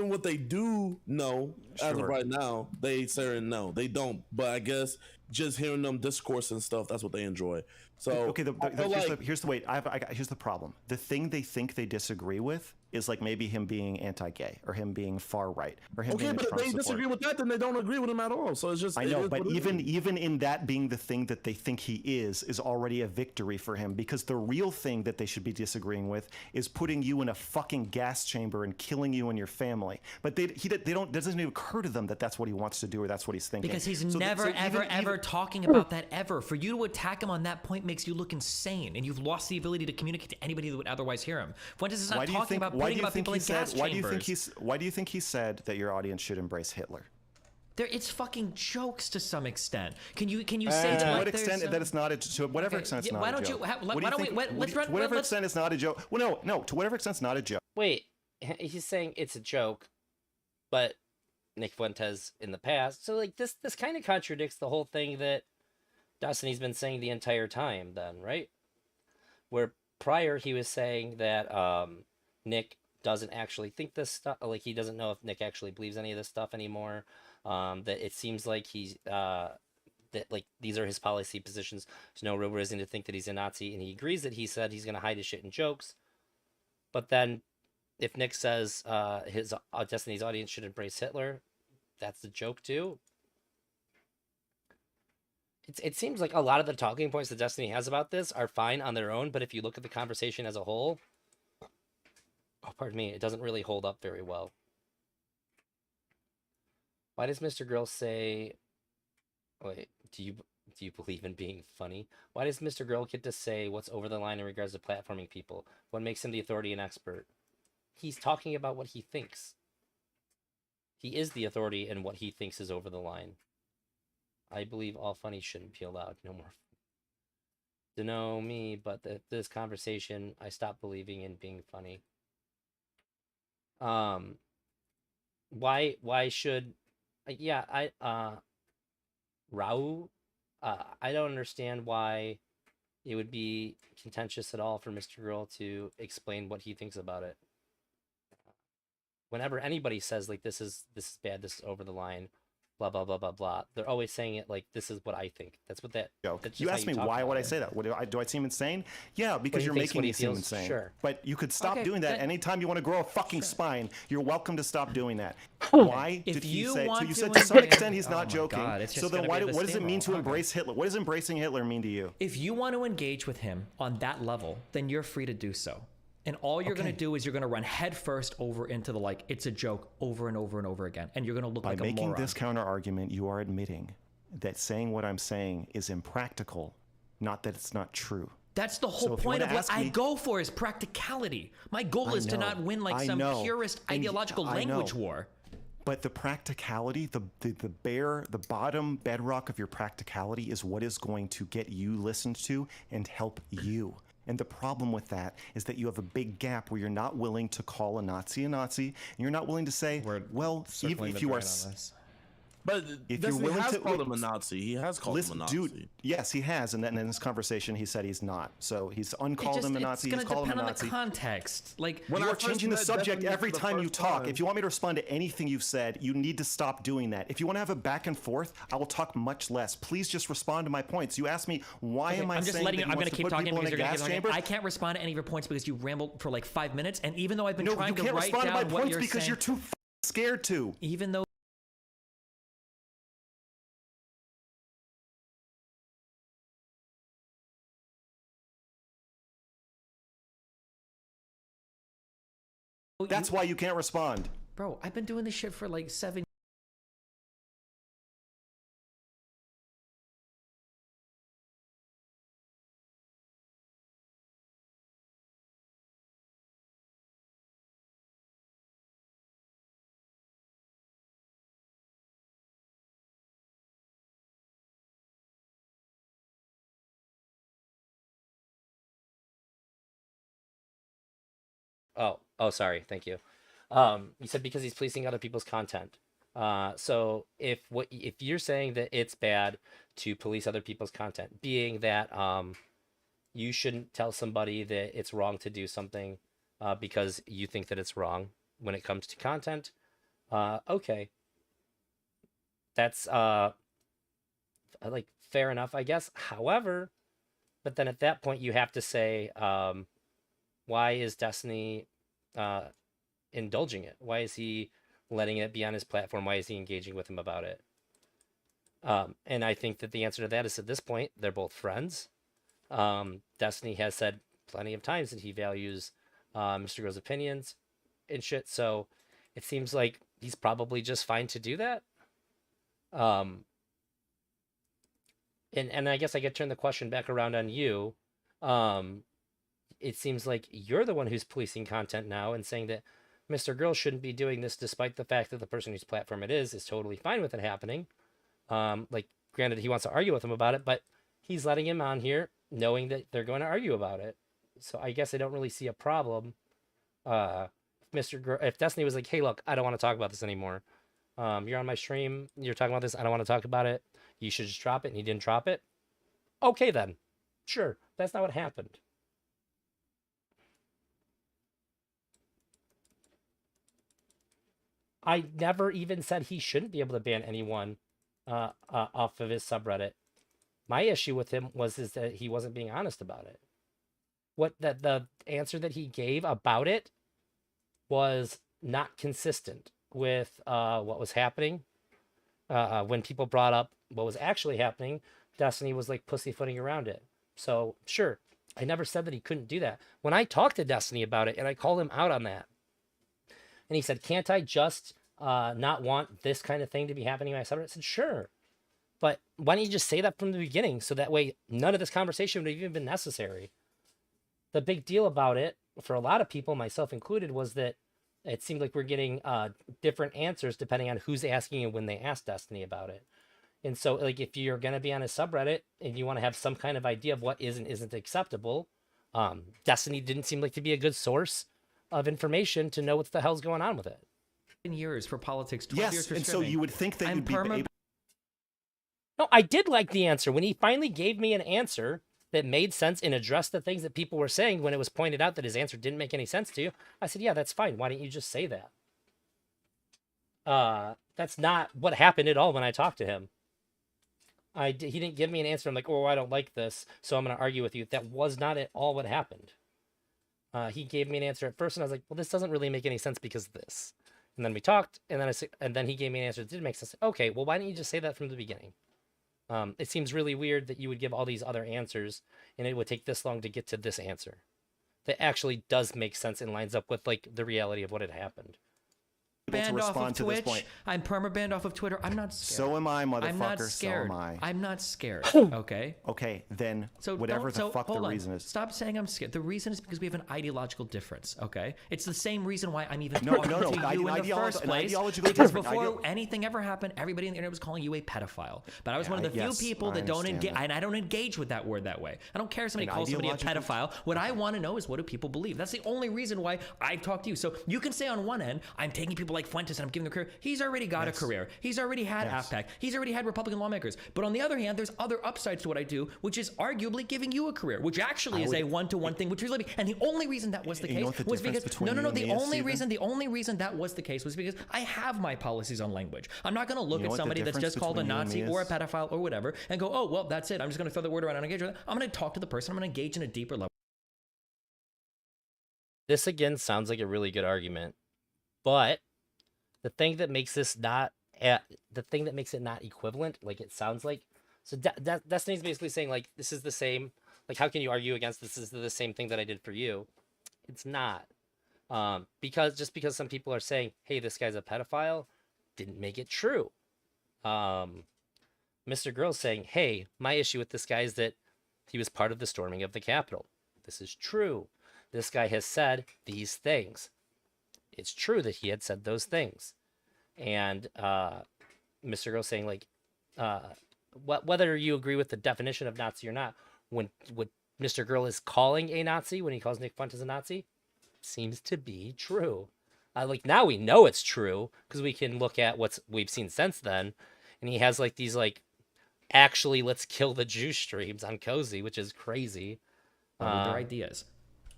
Speaker 3: what they do know as of
Speaker 2: Sure.
Speaker 3: right now, they say no, they don't. But I guess just hearing them discourse and stuff, that's what they enjoy. So
Speaker 2: Okay,
Speaker 3: I feel
Speaker 2: here's the wait. Here's the problem. The thing they think they disagree with is like maybe him being anti-gay or him being far right or him
Speaker 3: okay,
Speaker 2: being a
Speaker 3: but if
Speaker 2: Trump
Speaker 3: they
Speaker 2: supporter.
Speaker 3: disagree with that, then they don't agree with him at all. So it's just
Speaker 2: I
Speaker 3: it
Speaker 2: know,
Speaker 3: is
Speaker 2: but
Speaker 3: what it is.
Speaker 2: even in that being the thing that they think he is already a victory for him, because the real thing that they should be disagreeing with is putting you in a fucking gas chamber and killing you and your family. But they don't. It doesn't even occur to them that that's what he wants to do or that's what he's thinking.
Speaker 5: Because he's
Speaker 2: So
Speaker 5: never,
Speaker 2: even-
Speaker 5: ever talking about that ever. For you to attack him on that point makes you look insane, and you've lost the ability to communicate to anybody that would otherwise hear him. Fuentes is not talking about putting about people in gas chambers.
Speaker 2: Why do you think he said that your audience should embrace Hitler?
Speaker 5: It's fucking jokes to some extent. Can you say
Speaker 2: To
Speaker 5: like
Speaker 2: what extent
Speaker 5: there's,
Speaker 2: that it's not a to whatever
Speaker 5: okay,
Speaker 2: extent it's
Speaker 5: yeah,
Speaker 2: not
Speaker 5: why
Speaker 2: a
Speaker 5: don't
Speaker 2: joke?
Speaker 5: you-
Speaker 2: What do
Speaker 5: why don't we-
Speaker 2: think-
Speaker 5: let's
Speaker 2: to whatever
Speaker 5: let's-
Speaker 2: extent it's not a joke. Well, no. To whatever extent it's not a joke.
Speaker 1: Wait, he's saying it's a joke, but Nick Fuentes in the past. So like this kind of contradicts the whole thing that Destiny's been saying the entire time then, right? Where prior he was saying that Nick doesn't actually think this stuff, like he doesn't know if Nick actually believes any of this stuff anymore. That it seems like he's that like these are his policy positions. There's no real reason to think that he's a Nazi, and he agrees that he said he's going to hide his shit in jokes. But then, if Nick says his Destiny's audience should embrace Hitler, that's a joke too. It seems like a lot of the talking points that Destiny has about this are fine on their own, but if you look at the conversation as a whole, oh, pardon me, it doesn't really hold up very well. Why does Mr. Girl say, wait, do you believe in being funny? Why does Mr. Girl get to say what's over the line in regards to platforming people? What makes him the authority and expert? He's talking about what he thinks. He is the authority in what he thinks is over the line. I believe all funny shouldn't be allowed. No more. To know me, but this conversation, I stopped believing in being funny. Why should, yeah, Raul, I don't understand why it would be contentious at all for Mr. Girl to explain what he thinks about it. Whenever anybody says like this is bad, this is over the line, blah blah blah blah blah. They're always saying it like this is what I think. That's what that.
Speaker 2: Joke.
Speaker 1: That's just
Speaker 2: You
Speaker 1: how
Speaker 2: asked me
Speaker 1: talk
Speaker 2: why
Speaker 1: about
Speaker 2: would I
Speaker 1: it.
Speaker 2: say that? Do I seem insane? Yeah, because
Speaker 1: he
Speaker 2: you're
Speaker 1: thinks,
Speaker 2: making
Speaker 1: what he
Speaker 2: me seem
Speaker 1: feels,
Speaker 2: insane.
Speaker 1: sure.
Speaker 2: But you could stop
Speaker 5: Okay,
Speaker 2: doing that
Speaker 5: then-
Speaker 2: anytime you want to grow a fucking spine. You're welcome to stop doing that. Why
Speaker 5: If
Speaker 2: did he
Speaker 5: you
Speaker 2: say?
Speaker 5: want
Speaker 2: So you
Speaker 5: to
Speaker 2: said to some
Speaker 5: engage-
Speaker 2: extent he's
Speaker 5: Oh
Speaker 2: not
Speaker 5: my
Speaker 2: joking.
Speaker 5: God, it's
Speaker 2: So
Speaker 5: just
Speaker 2: then
Speaker 5: gonna
Speaker 2: why?
Speaker 5: be the
Speaker 2: What does it mean to
Speaker 5: steamroll. Okay.
Speaker 2: embrace Hitler? What does embracing Hitler mean to you?
Speaker 5: If you want to engage with him on that level, then you're free to do so. And all you're going to do is you're going to run headfirst over into the like, it's a joke over and over and over again. And you're going to look
Speaker 2: By
Speaker 5: like a
Speaker 2: making
Speaker 5: moron.
Speaker 2: this counter argument, you are admitting that saying what I'm saying is impractical, not that it's not true.
Speaker 5: That's the
Speaker 2: So
Speaker 5: whole
Speaker 2: if you
Speaker 5: point
Speaker 2: wanna
Speaker 5: of what
Speaker 2: ask
Speaker 5: I
Speaker 2: me-
Speaker 5: go for is practicality. My goal is to
Speaker 2: know,
Speaker 5: not win like
Speaker 2: I
Speaker 5: some
Speaker 2: know.
Speaker 5: purist
Speaker 2: And
Speaker 5: ideological
Speaker 2: I know.
Speaker 5: language war.
Speaker 2: But the practicality, the bottom bedrock of your practicality is what is going to get you listened to and help you. And the problem with that is that you have a big gap where you're not willing to call a Nazi, and you're not willing to say, well, even if you are.
Speaker 3: But
Speaker 2: If
Speaker 3: Destiny
Speaker 2: you're willing
Speaker 3: has
Speaker 2: to-
Speaker 3: called him a Nazi. He has called him a Nazi.
Speaker 2: Dude, yes, he has, and then in this conversation, he said he's not. So he's uncalled him a Nazi.
Speaker 5: It's
Speaker 2: He's
Speaker 5: going to
Speaker 2: called him
Speaker 5: depend
Speaker 2: a
Speaker 5: on the
Speaker 2: Nazi.
Speaker 5: context. Like,
Speaker 3: When
Speaker 2: You
Speaker 3: I
Speaker 2: are
Speaker 3: first
Speaker 2: changing the
Speaker 3: met
Speaker 2: subject
Speaker 3: Destiny
Speaker 2: every
Speaker 3: for the
Speaker 2: time you
Speaker 3: first
Speaker 2: talk.
Speaker 3: time-
Speaker 2: If you want me to respond to anything you've said, you need to stop doing that. If you want to have a back and forth, I will talk much less. Please just respond to my points. You asked me why am I
Speaker 5: I'm just
Speaker 2: saying
Speaker 5: letting
Speaker 2: that
Speaker 5: you.
Speaker 2: he
Speaker 5: I'm going
Speaker 2: wants
Speaker 5: to
Speaker 2: to
Speaker 5: keep
Speaker 2: put
Speaker 5: talking
Speaker 2: people
Speaker 5: because
Speaker 2: in
Speaker 5: you're
Speaker 2: a
Speaker 5: going to
Speaker 2: gas
Speaker 5: keep talking.
Speaker 2: chamber?
Speaker 5: I can't respond to any of your points because you rambled for like 5 minutes. And even though I've been
Speaker 2: No,
Speaker 5: trying
Speaker 2: you
Speaker 5: to
Speaker 2: can't
Speaker 5: write
Speaker 2: respond to my
Speaker 5: down what
Speaker 2: points
Speaker 5: you're
Speaker 2: because
Speaker 5: saying,
Speaker 2: you're too scared to.
Speaker 5: even though
Speaker 2: That's why you can't respond.
Speaker 5: bro, I've been doing this shit for like 7
Speaker 1: Oh, sorry. Thank you. You said because he's policing other people's content. So if you're saying that it's bad to police other people's content, being that you shouldn't tell somebody that it's wrong to do something because you think that it's wrong when it comes to content, okay, that's like fair enough, I guess. However, but then at that point you have to say, why is Destiny indulging it? Why is he letting it be on his platform? Why is he engaging with him about it? And I think that the answer to that is at this point, they're both friends. Destiny has said plenty of times that he values Mr. Girl's opinions and shit. So it seems like he's probably just fine to do that. And I guess I could turn the question back around on you. It seems like you're the one who's policing content now and saying that Mr. Girl shouldn't be doing this, despite the fact that the person whose platform it is totally fine with it happening. Like, granted, he wants to argue with him about it, but he's letting him on here knowing that they're going to argue about it. So I guess I don't really see a problem. If Destiny was like, hey, look, I don't want to talk about this anymore. You're on my stream. You're talking about this. I don't want to talk about it. You should just drop it. And he didn't drop it. Okay, then. Sure. That's not what happened. I never even said he shouldn't be able to ban anyone off of his subreddit. My issue with him is that he wasn't being honest about it. The answer that he gave about it was not consistent with what was happening. When people brought up what was actually happening, Destiny was like pussyfooting around it. So sure, I never said that he couldn't do that. When I talked to Destiny about it and I called him out on that, and he said, can't I just not want this kind of thing to be happening in my subreddit? I said, sure. But why don't you just say that from the beginning so that way none of this conversation would have even been necessary? The big deal about it, for a lot of people, myself included, was that it seemed like we're getting different answers depending on who's asking and when they ask Destiny about it. And so, like, if you're going to be on a subreddit and you want to have some kind of idea of what is and isn't acceptable, Destiny didn't seem like to be a good source of information to know what the hell's going on with it.
Speaker 5: years for politics, 12 years
Speaker 2: Yes,
Speaker 5: for
Speaker 2: and so
Speaker 5: streaming.
Speaker 2: you would think that
Speaker 5: I'm
Speaker 2: you'd be able.
Speaker 1: No, I did like the answer. When he finally gave me an answer that made sense and addressed the things that people were saying when it was pointed out that his answer didn't make any sense to you, I said, yeah, that's fine. Why don't you just say that? That's not what happened at all when I talked to him. He didn't give me an answer. I'm like, oh, I don't like this, so I'm going to argue with you. That was not at all what happened. He gave me an answer at first, and I was like, well, this doesn't really make any sense because of this. And then we talked, and then he gave me an answer that did make sense. Okay, well, why didn't you just say that from the beginning? It seems really weird that you would give all these other answers, and it would take this long to get to this answer. That actually does make sense and lines up with like the reality of what had happened.
Speaker 5: Banned off of
Speaker 2: respond to this
Speaker 5: Twitch.
Speaker 2: point.
Speaker 5: I'm perma-banned off of Twitter. I'm not scared.
Speaker 2: So am I, motherfucker.
Speaker 5: I'm not
Speaker 2: So
Speaker 5: scared.
Speaker 2: am I.
Speaker 5: I'm not scared. Okay.
Speaker 2: Okay, then
Speaker 5: So
Speaker 2: whatever the fuck the
Speaker 5: hold on.
Speaker 2: reason is.
Speaker 5: Stop saying I'm scared. The reason is because we have an ideological difference. Okay. It's the same reason why I'm even
Speaker 2: No,
Speaker 5: talking
Speaker 2: no, no.
Speaker 5: to you in the first
Speaker 2: An
Speaker 5: place.
Speaker 2: ideological
Speaker 5: Because
Speaker 2: difference.
Speaker 5: before anything ever happened, everybody on the internet was calling you a pedophile. But I was one of the
Speaker 2: yes,
Speaker 5: few people
Speaker 2: I
Speaker 5: that don't
Speaker 2: understand
Speaker 5: engage,
Speaker 2: that.
Speaker 5: and I don't engage with that word that way. I don't care if somebody
Speaker 2: An
Speaker 5: calls somebody a
Speaker 2: ideological-
Speaker 5: pedophile. What I want to know is what do people believe. That's the only reason why I've talked to you. So you can say on one end, I'm taking people like Fuentes and I'm giving them a career. He's already got a career. He's already had AFPAC. He's already had Republican lawmakers. But on the other hand, there's other upsides to what I do, which is arguably giving you a career, which actually is a one-to-one thing, which is living. And the only reason that was the
Speaker 2: You
Speaker 5: case
Speaker 2: know what the
Speaker 5: was
Speaker 2: difference
Speaker 5: because
Speaker 2: between you and
Speaker 5: the
Speaker 2: me is,
Speaker 5: only
Speaker 2: Steven?
Speaker 5: reason that was the case was because I have my policies on language. I'm not going to look
Speaker 2: You know
Speaker 5: at
Speaker 2: what the
Speaker 5: somebody that's
Speaker 2: difference
Speaker 5: just called a
Speaker 2: between you and
Speaker 5: Nazi
Speaker 2: me
Speaker 5: or a
Speaker 2: is?
Speaker 5: pedophile or whatever and go, oh well, that's it. I'm just going to throw the word around and engage with it. I'm going to talk to the person. I'm going to engage in a deeper level.
Speaker 1: This again sounds like a really good argument, but the thing that makes this not the thing that makes it not equivalent, like it sounds like, so Destiny's basically saying like this is the same. Like how can you argue against this is the same thing that I did for you? It's not, because some people are saying, hey, this guy's a pedophile, didn't make it true. Mr. Girl's saying, hey, my issue with this guy is that he was part of the storming of the Capitol. This is true. This guy has said these things. It's true that he had said those things. And Mr. Girl saying, like, whether you agree with the definition of Nazi or not, when what Mr. Girl is calling a Nazi, when he calls Nick Fuentze a Nazi, seems to be true. Like, now we know it's true, because we can look at what we've seen since then. And he has, like, these, like, actually, let's kill the Jew streams on Cozy, which is crazy.
Speaker 5: With their ideas.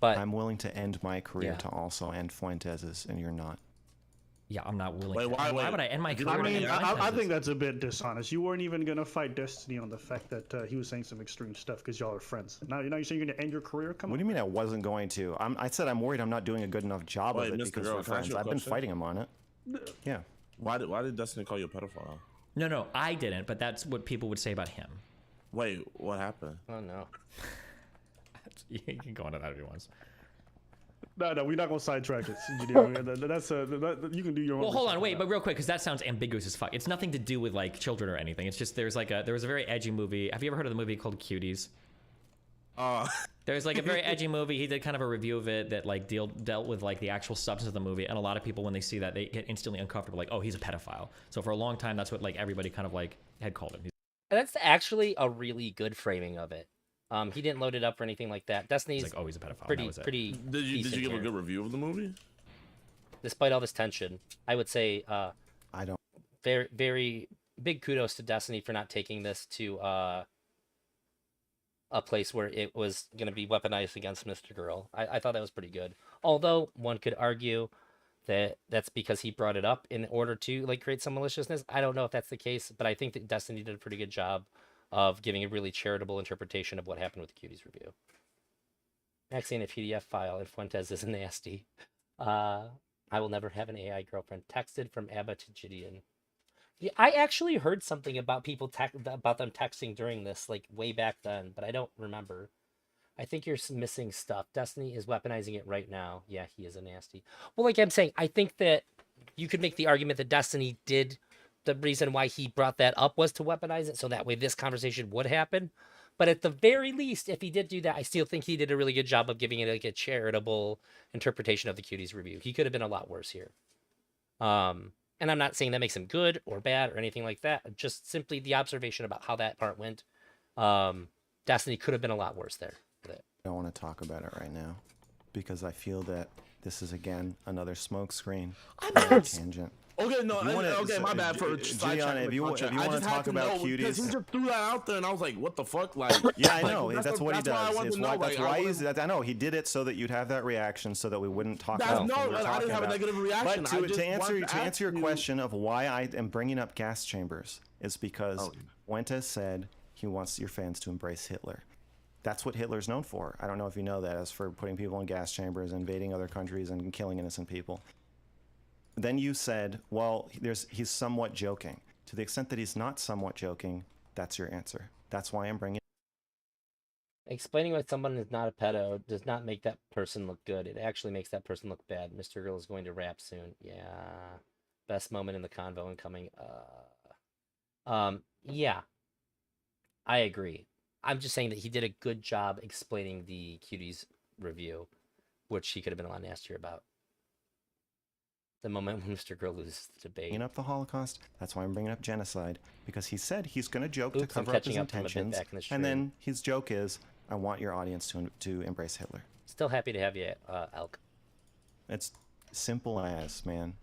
Speaker 1: But
Speaker 2: I'm willing to end my career
Speaker 1: Yeah.
Speaker 2: to also end Fuentes's, and you're not.
Speaker 5: Yeah, I'm not willing.
Speaker 3: Wait,
Speaker 5: to.
Speaker 3: why-
Speaker 5: Why
Speaker 3: wait.
Speaker 5: would I end my
Speaker 3: I
Speaker 5: career?
Speaker 4: I
Speaker 5: to
Speaker 4: mean,
Speaker 5: end
Speaker 4: I
Speaker 5: Fuentes's?
Speaker 4: think that's a bit dishonest. You weren't even gonna fight Destiny on the fact that he was saying some extreme stuff because y'all are friends. Now you're saying you're gonna end your career? Come
Speaker 2: What
Speaker 4: on.
Speaker 2: do you mean I wasn't going to? I said I'm worried I'm not doing a good enough job
Speaker 3: Wait,
Speaker 2: of it
Speaker 3: Mr.
Speaker 2: because
Speaker 3: Girl,
Speaker 2: we're
Speaker 3: can I ask
Speaker 2: friends.
Speaker 3: you a
Speaker 2: I've been
Speaker 3: question?
Speaker 2: fighting him on it. Yeah.
Speaker 3: Why did Destiny call you a pedophile?
Speaker 5: No, I didn't. But that's what people would say about him.
Speaker 3: Wait, what happened?
Speaker 1: oh no.
Speaker 5: You can go into that if you want.
Speaker 4: No, we're not gonna sidetrack it. That's you can do your own.
Speaker 5: Well, hold
Speaker 4: research
Speaker 5: on,
Speaker 4: on
Speaker 5: wait,
Speaker 4: that.
Speaker 5: but real quick, because that sounds ambiguous as fuck. It's nothing to do with like children or anything. It's just there was a very edgy movie. Have you ever heard of the movie called Cuties? There's like a very edgy movie. He did kind of a review of it that like dealt with like the actual substance of the movie, and a lot of people when they see that they get instantly uncomfortable, like, oh, he's a pedophile. So for a long time, that's what like everybody kind of like had called him.
Speaker 1: And that's actually a really good framing of it. He didn't load it up or anything like that. Destiny's
Speaker 5: He's like, oh, he's a pedophile.
Speaker 1: pretty,
Speaker 5: that was it.
Speaker 1: pretty.
Speaker 3: Did you
Speaker 1: decent
Speaker 3: give a
Speaker 1: here.
Speaker 3: good review of the movie?
Speaker 1: Despite all this tension, I would say
Speaker 2: I don't.
Speaker 1: very, very big kudos to Destiny for not taking this to a place where it was going to be weaponized against Mr. Girl. I thought that was pretty good. Although one could argue that that's because he brought it up in order to like create some maliciousness. I don't know if that's the case, but I think that Destiny did a pretty good job of giving a really charitable interpretation of what happened with the Cuties review. Maxie in a PDF file, and Fuentes is nasty. I will never have an AI girlfriend. Texted from Abba to Gideon. Yeah, I actually heard something about people about them texting during this, like way back then, but I don't remember. I think you're missing stuff. Destiny is weaponizing it right now. Yeah, he is a nasty. Well, like I'm saying, I think that you could make the argument that Destiny did. The reason why he brought that up was to weaponize it, so that way this conversation would happen. But at the very least, if he did do that, I still think he did a really good job of giving it like a charitable interpretation of the Cuties review. He could have been a lot worse here. And I'm not saying that makes him good or bad or anything like that. Just simply the observation about how that part went. Destiny could have been a lot worse there.
Speaker 2: I don't want to talk about it right now because I feel that This is again another smoke screen.
Speaker 5: I'm
Speaker 2: Tangent.
Speaker 3: Okay, no,
Speaker 2: If you wanna-
Speaker 3: okay, my bad for
Speaker 2: Giuliani, if you want to talk about
Speaker 3: because he
Speaker 2: cuties,
Speaker 3: just threw that out there, and I was like, what the fuck, like.
Speaker 2: yeah, I
Speaker 3: like,
Speaker 2: know. That's what he
Speaker 3: why I
Speaker 2: does.
Speaker 3: wanted
Speaker 2: It's
Speaker 3: to know,
Speaker 2: why, that's
Speaker 3: like,
Speaker 2: why
Speaker 3: I
Speaker 2: he's.
Speaker 3: wanted-
Speaker 2: I know he did it so that you'd have that reaction, so that we wouldn't talk
Speaker 3: That's-
Speaker 2: about.
Speaker 3: no,
Speaker 2: what we're
Speaker 3: I didn't
Speaker 2: talking
Speaker 3: have a
Speaker 2: about.
Speaker 3: negative reaction.
Speaker 2: But
Speaker 3: I
Speaker 2: to
Speaker 3: just
Speaker 2: answer
Speaker 3: wanted to
Speaker 2: answer your
Speaker 3: ask you-
Speaker 2: question of why I am bringing up gas chambers is because
Speaker 3: Oh.
Speaker 2: Fuentes said he wants your fans to embrace Hitler. That's what Hitler's known for. I don't know if you know that, as for putting people in gas chambers, invading other countries, and killing innocent people. Then you said, well, he's somewhat joking. To the extent that he's not somewhat joking, that's your answer. That's why I'm bringing.
Speaker 1: Explaining why someone is not a pedo does not make that person look good. It actually makes that person look bad. Mr. Girl is going to rap soon. Yeah. Best moment in the convo incoming. Yeah. I agree. I'm just saying that he did a good job explaining the Cuties review, which he could have been a lot nastier about. The moment when Mr. Girl loses the debate.
Speaker 2: Bringing up the Holocaust. That's why I'm bringing up genocide, because he said he's going to joke
Speaker 1: Oops,
Speaker 2: to cover
Speaker 1: I'm
Speaker 2: up his
Speaker 1: catching up from a bit
Speaker 2: intentions,
Speaker 1: back in the stream.
Speaker 2: and then his joke is, "I want your audience to embrace Hitler."
Speaker 1: Still happy to have you, Elk.
Speaker 2: It's simple as, man.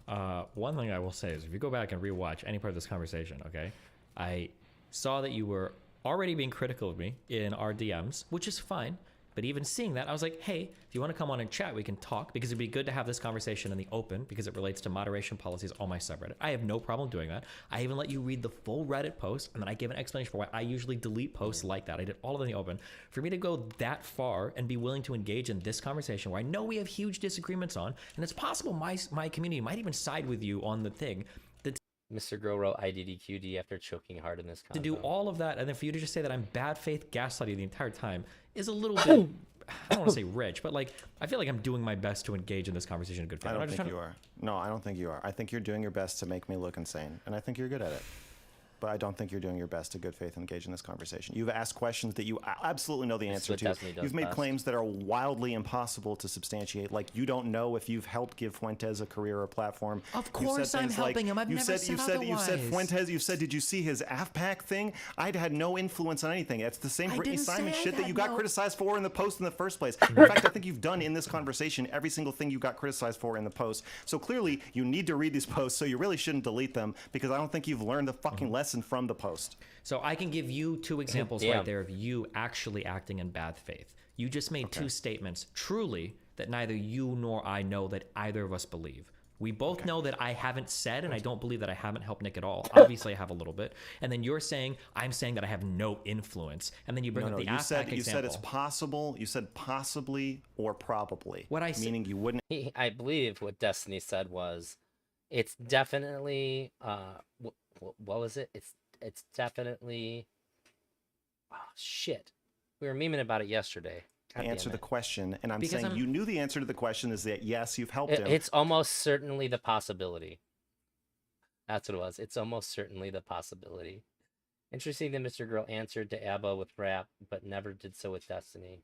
Speaker 5: One thing I will say is if you go back and rewatch any part of this conversation, okay, I saw that you were already being critical of me in our DMs, which is fine. But even seeing that, I was like, hey, if you want to come on and chat, we can talk, because it'd be good to have this conversation in the open because it relates to moderation policies on my subreddit. I have no problem doing that. I even let you read the full Reddit post, and then I give an explanation for why I usually delete posts like that. I did all of it in the open. For me to go that far and be willing to engage in this conversation where I know we have huge disagreements on, and it's possible my community might even side with you on the thing,
Speaker 1: Mr. Girl wrote IDDQD after choking hard in this convo.
Speaker 5: to do all of that, and then for you to just say that I'm bad faith gaslighting the entire time is a little bit, I don't want to say rich, but like, I feel like I'm doing my best to engage in this conversation in good faith.
Speaker 2: I don't
Speaker 5: I'm just
Speaker 2: think
Speaker 5: trying
Speaker 2: you are. No, I don't think you are. I think you're doing your best to make me look insane, and I think you're good at it. But I don't think you're doing your best to good faith engage in this conversation. You've asked questions that you absolutely know the
Speaker 1: This is
Speaker 2: answer
Speaker 1: what
Speaker 2: to.
Speaker 1: Destiny does
Speaker 2: You've made
Speaker 1: best.
Speaker 2: claims that are wildly impossible to substantiate. Like, you don't know if you've helped give Fuentes a career or platform.
Speaker 5: Of
Speaker 2: You've
Speaker 5: course
Speaker 2: said
Speaker 5: I'm
Speaker 2: things like-
Speaker 5: helping him. I've
Speaker 2: you
Speaker 5: never
Speaker 2: said, you
Speaker 5: said
Speaker 2: said you said
Speaker 5: otherwise.
Speaker 2: Fuentes. You said, did you see his AFPAC thing? I'd had no influence on anything. It's the same
Speaker 5: I
Speaker 2: Brittany
Speaker 5: didn't
Speaker 2: Simon
Speaker 5: say I
Speaker 2: shit that
Speaker 5: had
Speaker 2: you got
Speaker 5: no-
Speaker 2: criticized for in the post in the first place. In fact, I think you've done in this conversation every single thing you got criticized for in the post. So clearly, you need to read these posts. So you really shouldn't delete them, because I don't think you've learned the fucking lesson from the post.
Speaker 5: So I can give you two examples
Speaker 1: Damn.
Speaker 5: right there of you actually acting in bad faith. You just made two statements, truly, that neither you nor I know that either of us believe. We both know that I haven't said, and I don't believe that I haven't helped Nick at all. Obviously, I have a little bit. And then you're saying, I'm saying that I have no influence. And then you bring
Speaker 2: No,
Speaker 5: up the
Speaker 2: you
Speaker 5: AFPAC
Speaker 2: said
Speaker 5: example.
Speaker 2: it's possible. You said possibly or probably.
Speaker 5: What I said-
Speaker 2: meaning you wouldn't.
Speaker 1: I believe what Destiny said was, it's definitely, what was it? It's definitely, oh, shit. We were memeing about it yesterday. God damn
Speaker 2: answer the
Speaker 1: it.
Speaker 2: question, and I'm
Speaker 5: Because
Speaker 2: saying
Speaker 5: I'm-
Speaker 2: you knew the answer to the question is that yes, you've helped him.
Speaker 1: It's almost certainly the possibility. That's what it was. It's almost certainly the possibility. Interesting that Mr. Girl answered to Abba with rap, but never did so with Destiny.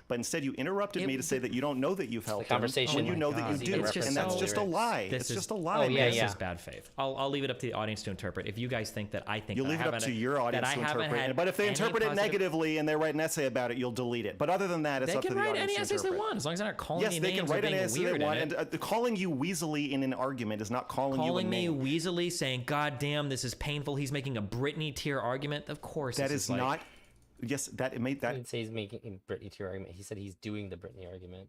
Speaker 2: But instead, you interrupted me to say that you don't know that you've helped
Speaker 1: conversation
Speaker 2: him when you
Speaker 5: Oh
Speaker 2: know
Speaker 5: my
Speaker 2: that you
Speaker 5: God.
Speaker 2: do,
Speaker 5: It's just
Speaker 2: and that's
Speaker 5: so-
Speaker 2: just a lie.
Speaker 5: This
Speaker 2: It's
Speaker 5: is-
Speaker 2: just a lie,
Speaker 1: oh, yeah,
Speaker 2: man.
Speaker 5: This
Speaker 1: yeah.
Speaker 5: is bad faith. I'll leave it up to the audience to interpret. If you guys think that I think
Speaker 2: You'll
Speaker 5: that
Speaker 2: leave
Speaker 5: I
Speaker 2: it up
Speaker 5: haven't-
Speaker 2: to your
Speaker 5: that
Speaker 2: audience
Speaker 5: I
Speaker 2: to
Speaker 5: haven't
Speaker 2: interpret
Speaker 5: had
Speaker 2: it. But if they
Speaker 5: any
Speaker 2: interpret it
Speaker 5: positive-
Speaker 2: negatively and they write an essay about it, you'll delete it. But other than that, it's
Speaker 5: They
Speaker 2: up to
Speaker 5: can
Speaker 2: the
Speaker 5: write
Speaker 2: audience
Speaker 5: any
Speaker 2: to
Speaker 5: essays they
Speaker 2: interpret.
Speaker 5: want, as long as they're not calling
Speaker 2: Yes,
Speaker 5: me
Speaker 2: they can
Speaker 5: names or
Speaker 2: write an
Speaker 5: being
Speaker 2: essay they
Speaker 5: weird in
Speaker 2: want,
Speaker 5: it.
Speaker 2: and calling you weaselly in an argument is not calling you a
Speaker 5: Calling me
Speaker 2: name.
Speaker 5: weaselly, saying, God damn, this is painful. He's making a Britney tier argument. Of course.
Speaker 2: That
Speaker 5: this
Speaker 2: is
Speaker 5: like-
Speaker 2: not. Yes, that it made
Speaker 1: He
Speaker 2: that
Speaker 1: didn't say he's making a Britney tier argument. He said he's doing the Britney argument.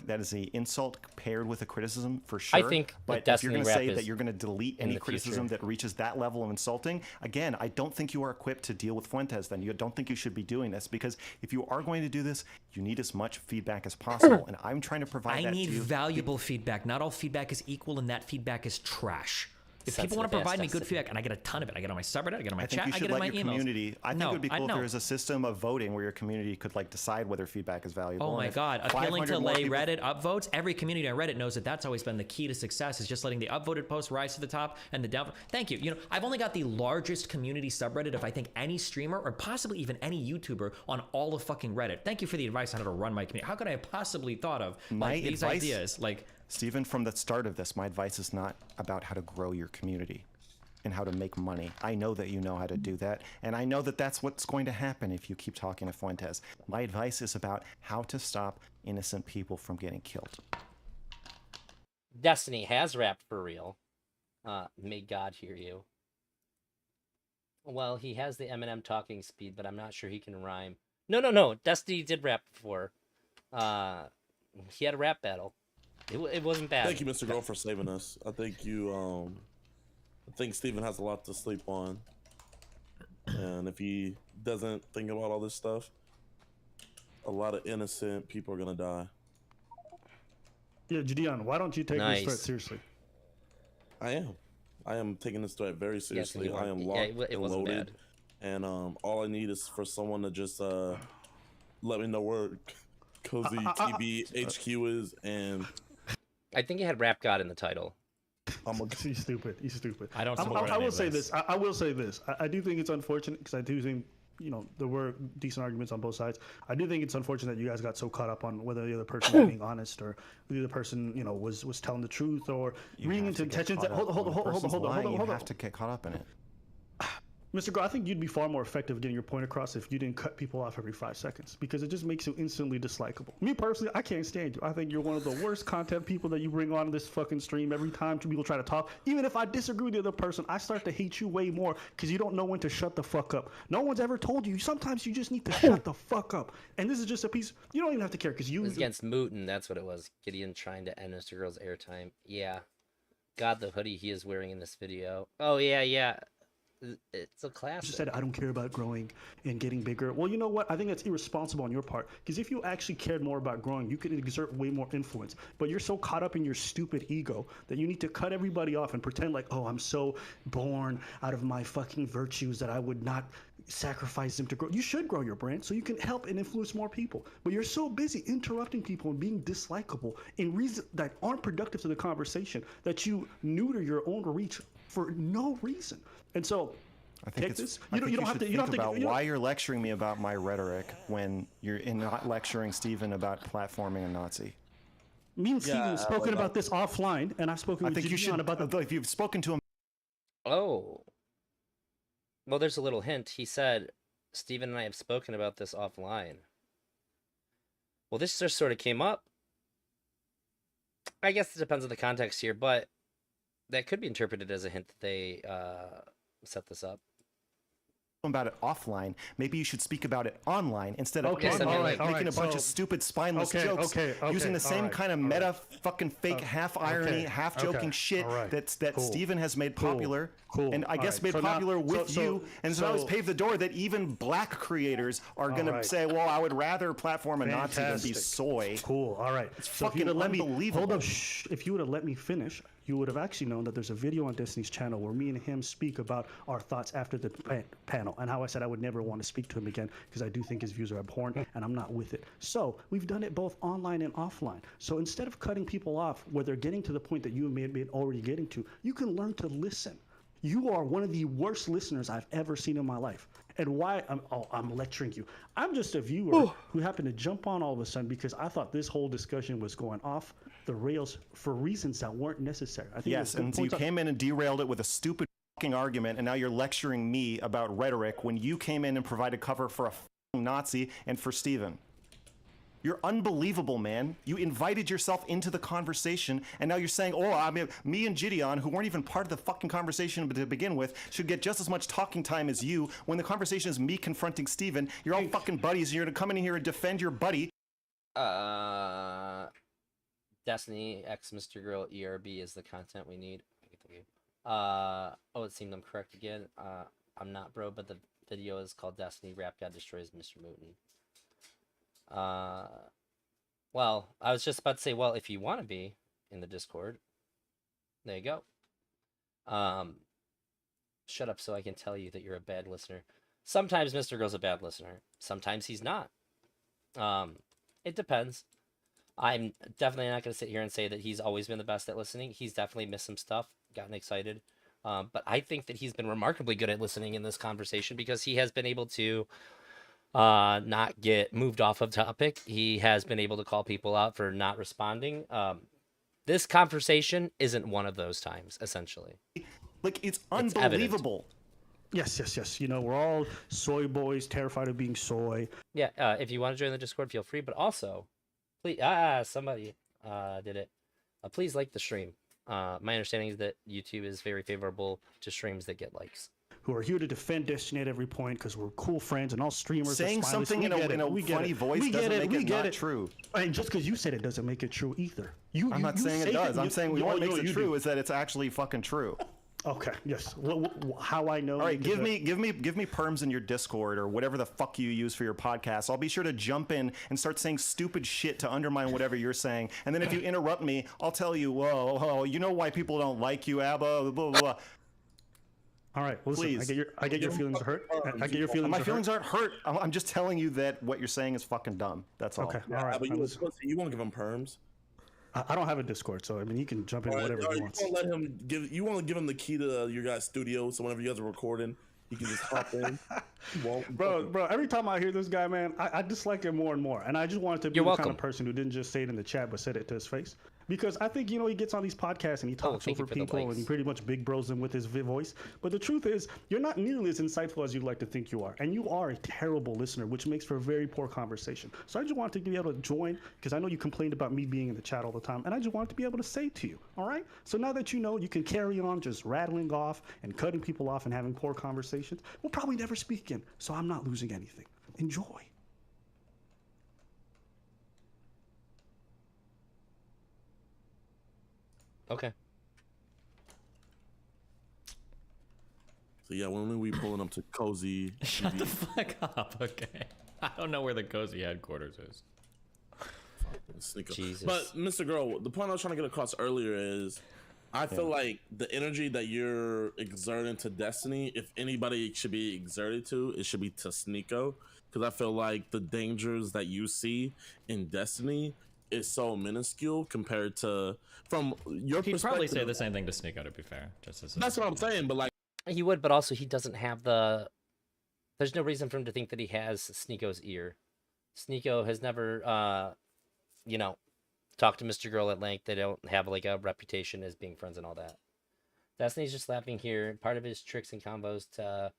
Speaker 2: that is an insult paired with a criticism for sure.
Speaker 1: think
Speaker 2: but if
Speaker 1: Destiny
Speaker 2: you're going to
Speaker 1: rap
Speaker 2: say
Speaker 1: is
Speaker 2: that you're going to delete
Speaker 1: in
Speaker 2: any
Speaker 1: the
Speaker 2: criticism
Speaker 1: future.
Speaker 2: that reaches that level of insulting, again, I don't think you are equipped to deal with Fuentes. Then you don't think you should be doing this, because if you are going to do this, you need as much feedback as possible, and I'm trying to provide
Speaker 5: I
Speaker 2: that
Speaker 5: need
Speaker 2: to you.
Speaker 5: valuable feedback. Not all feedback is equal, and that feedback is trash. If people want to
Speaker 1: Sensitive
Speaker 5: provide me
Speaker 1: ass
Speaker 5: good
Speaker 1: Destiny.
Speaker 5: feedback, and I get a ton of it, I get it on my subreddit, I get it on my
Speaker 2: I think
Speaker 5: chat,
Speaker 2: you
Speaker 5: I
Speaker 2: should
Speaker 5: get it in my
Speaker 2: let your
Speaker 5: emails.
Speaker 2: community. I think
Speaker 5: No,
Speaker 2: it would be
Speaker 5: I
Speaker 2: cool if
Speaker 5: know.
Speaker 2: there was a system of voting where your community could like decide whether feedback is valuable.
Speaker 5: Oh
Speaker 2: and
Speaker 5: my
Speaker 2: if
Speaker 5: God! Appealing
Speaker 2: 500
Speaker 5: to
Speaker 2: more
Speaker 5: lay
Speaker 2: people-
Speaker 5: Reddit upvotes. Every community on Reddit knows that that's always been the key to success, is just letting the upvoted posts rise to the top and the down. Thank you. You know, I've only got the largest community subreddit of I think any streamer or possibly even any YouTuber on all of fucking Reddit. Thank you for the advice on how to run my community. How could I have possibly thought of
Speaker 2: My
Speaker 5: these
Speaker 2: advice-
Speaker 5: ideas? Like,
Speaker 2: Stephen, from the start of this, my advice is not about how to grow your community. and how to make money. I know that you know how to do that, and I know that that's what's going to happen if you keep talking to Fuentze. My advice is about how to stop innocent people from getting killed.
Speaker 1: Destiny has rapped for real. May God hear you. Well, he has the Eminem talking speed, but I'm not sure he can rhyme. No. Destiny did rap before. He had a rap battle. It wasn't bad.
Speaker 3: Thank you, Mr. Girl, for saving us. I think I think Steven has a lot to sleep on, and if he doesn't think about all this stuff, a lot of innocent people are gonna die.
Speaker 4: Yeah, Gideon, why don't you take this threat seriously?
Speaker 3: I am taking this threat very seriously. I am locked
Speaker 1: it
Speaker 3: and
Speaker 1: wasn't
Speaker 3: loaded,
Speaker 1: bad.
Speaker 3: and all I need is for someone to just let me know where Cozy TV HQ is, and
Speaker 1: I think it had Rap God in the title.
Speaker 4: He's stupid. He's stupid.
Speaker 5: I don't.
Speaker 4: I will say this. I will say this. I do think it's unfortunate because I do think, you know, there were decent arguments on both sides. I do think it's unfortunate that you guys got so caught up on whether the other person was being honest or the other person, you know, was telling the truth or reading into intentions. Hold on.
Speaker 2: You have to get caught up in it.
Speaker 4: Mr. Girl, I think you'd be far more effective getting your point across if you didn't cut people off every 5 seconds, because it just makes you instantly dislikable. Me personally, I can't stand you. I think you're one of the worst content people that you bring on this fucking stream every time people try to talk. Even if I disagree with the other person, I start to hate you way more because you don't know when to shut the fuck up. No one's ever told you. Sometimes you just need to shut the fuck up. And this is just a piece. You don't even have to care because you.
Speaker 1: It was against Mooten. That's what it was. Gideon trying to end Mr. Girl's airtime. Yeah. God, the hoodie he is wearing in this video. Oh, yeah. It's a classic.
Speaker 4: You said, I don't care about growing and getting bigger. Well, you know what? I think that's irresponsible on your part, because if you actually cared more about growing, you could exert way more influence. But you're so caught up in your stupid ego that you need to cut everybody off and pretend like, oh, I'm so born out of my fucking virtues that I would not sacrifice them to grow. You should grow your brand so you can help and influence more people. But you're so busy interrupting people and being dislikable in reasons that aren't productive to the conversation that you neuter your own reach for no reason. And so,
Speaker 2: I think
Speaker 4: take this.
Speaker 2: You don't have to think about why you're lecturing me about my rhetoric when you're not lecturing Steven about platforming a Nazi.
Speaker 4: Me and Steven have spoken about this offline, and I've spoken with Gideon about the.
Speaker 2: If you've spoken to him.
Speaker 1: Oh. Well, there's a little hint. He said, Steven and I have spoken about this offline. Well, this just sort of came up. I guess it depends on the context here, but that could be interpreted as a hint that they set this up.
Speaker 2: About it offline, maybe you should speak about it online instead of
Speaker 1: online,
Speaker 2: making a bunch of stupid spineless jokes using the same kind of meta fucking fake half irony, half joking shit that Steven has made popular and I guess made popular with you, and so it's paved the door that even black creators are gonna say, well, I would rather platform a Nazi than be soy.
Speaker 4: Cool. All right.
Speaker 2: It's fucking unbelievable.
Speaker 4: Hold up. If you would have let me finish, you would have actually known that there's a video on Destiny's channel where me and him speak about our thoughts after the panel and how I said I would never want to speak to him again because I do think his views are abhorrent and I'm not with it. So we've done it both online and offline. So instead of cutting people off where they're getting to the point that you may be already getting to, you can learn to listen. You are one of the worst listeners I've ever seen in my life. And why I'm lecturing you. I'm just a viewer who happened to jump on all of a sudden because I thought this whole discussion was going off the rails for reasons that weren't necessary. I think
Speaker 2: yes, and you came in and derailed it with a stupid fucking argument, and now you're lecturing me about rhetoric when you came in and provided cover for a fucking Nazi and for Steven. You're unbelievable, man. You invited yourself into the conversation, and now you're saying, oh, I mean, me and Gideon, who weren't even part of the fucking conversation to begin with, should get just as much talking time as you, when the conversation is me confronting Steven. You're all fucking buddies, and you're gonna come in here and defend your buddy.
Speaker 1: Destiny X Mr. Girl ERB is the content we need. It seemed I'm correct again. I'm not, bro, but the video is called Destiny Rap God Destroys Mr. Mooten. Well, I was just about to say, well, if you want to be in the Discord, there you go. Shut up so I can tell you that you're a bad listener. Sometimes Mr. Girl's a bad listener. Sometimes he's not. It depends. I'm definitely not going to sit here and say that he's always been the best at listening. He's definitely missed some stuff, gotten excited. But I think that he's been remarkably good at listening in this conversation because he has been able to not get moved off of topic. He has been able to call people out for not responding. This conversation isn't one of those times, essentially.
Speaker 2: Like, it's
Speaker 1: evident.
Speaker 2: unbelievable.
Speaker 4: Yes. You know, we're all soy boys, terrified of being soy.
Speaker 1: Yeah, if you want to join the Discord, feel free. But also, please, somebody did it. Please like the stream. My understanding is that YouTube is very favorable to streams that get likes.
Speaker 4: Who are here to defend Destiny at every point because we're cool friends and all streamers.
Speaker 2: Saying
Speaker 4: are spineless.
Speaker 2: something in a funny voice doesn't make it not true.
Speaker 4: And just because you said it doesn't make it true either.
Speaker 2: I'm not saying it does. I'm saying what makes it true is that it's actually fucking true.
Speaker 4: Okay. Yes. How I know?
Speaker 2: All right. Give me perms in your Discord or whatever the fuck you use for your podcast. I'll be sure to jump in and start saying stupid shit to undermine whatever you're saying. And then if you interrupt me, I'll tell you, whoa, you know why people don't like you, Abba, blah, blah, blah.
Speaker 4: All right, listen,
Speaker 2: please.
Speaker 4: I get your feelings hurt. I get your feelings.
Speaker 2: My feelings aren't hurt. I'm just telling you that what you're saying is fucking dumb. That's all.
Speaker 4: Okay,
Speaker 3: Yeah,
Speaker 4: all right.
Speaker 3: but you won't give him perms.
Speaker 4: I don't have a Discord, so I mean, he can jump in whatever he wants.
Speaker 3: You want to give him the key to your guys' studio, so whenever you guys are recording, he can just hop in.
Speaker 4: Bro, every time I hear this guy, man, I dislike him more and more. And I just wanted to be the kind of person who didn't just say it in the chat, but said it to his face. Because I think, he gets on these podcasts and he talks over people and he pretty much big bros them with his voice. But the truth is, you're not nearly as insightful as you'd like to think you are. And you are a terrible listener, which makes for a very poor conversation. So I just wanted to be able to join, because I know you complained about me being in the chat all the time. And I just wanted to be able to say to you, all right? So now that you know you can carry on just rattling off and cutting people off and having poor conversations, we'll probably never speak again. So I'm not losing anything. Enjoy.
Speaker 1: Okay.
Speaker 3: So yeah, when we pulling up to Cozy.
Speaker 5: Shut the fuck up, okay? I don't know where the Cozy headquarters is.
Speaker 1: Jesus.
Speaker 3: But Mr. Girl, the point I was trying to get across earlier is, I feel like the energy that you're exerting to Destiny, if anybody should be exerted to, it should be to Sneeko, because I feel like the dangers that you see in Destiny is so minuscule compared to from your perspective.
Speaker 5: He'd probably say the same thing to Sneeko, to be fair.
Speaker 3: That's what I'm saying, but like
Speaker 1: He would, but also he doesn't have the. There's no reason for him to think that he has Sneeko's ear. Sneeko has never, talked to Mr. Girl at length. They don't have like a reputation as being friends and all that. Destiny's just laughing here. Part of his tricks and combos to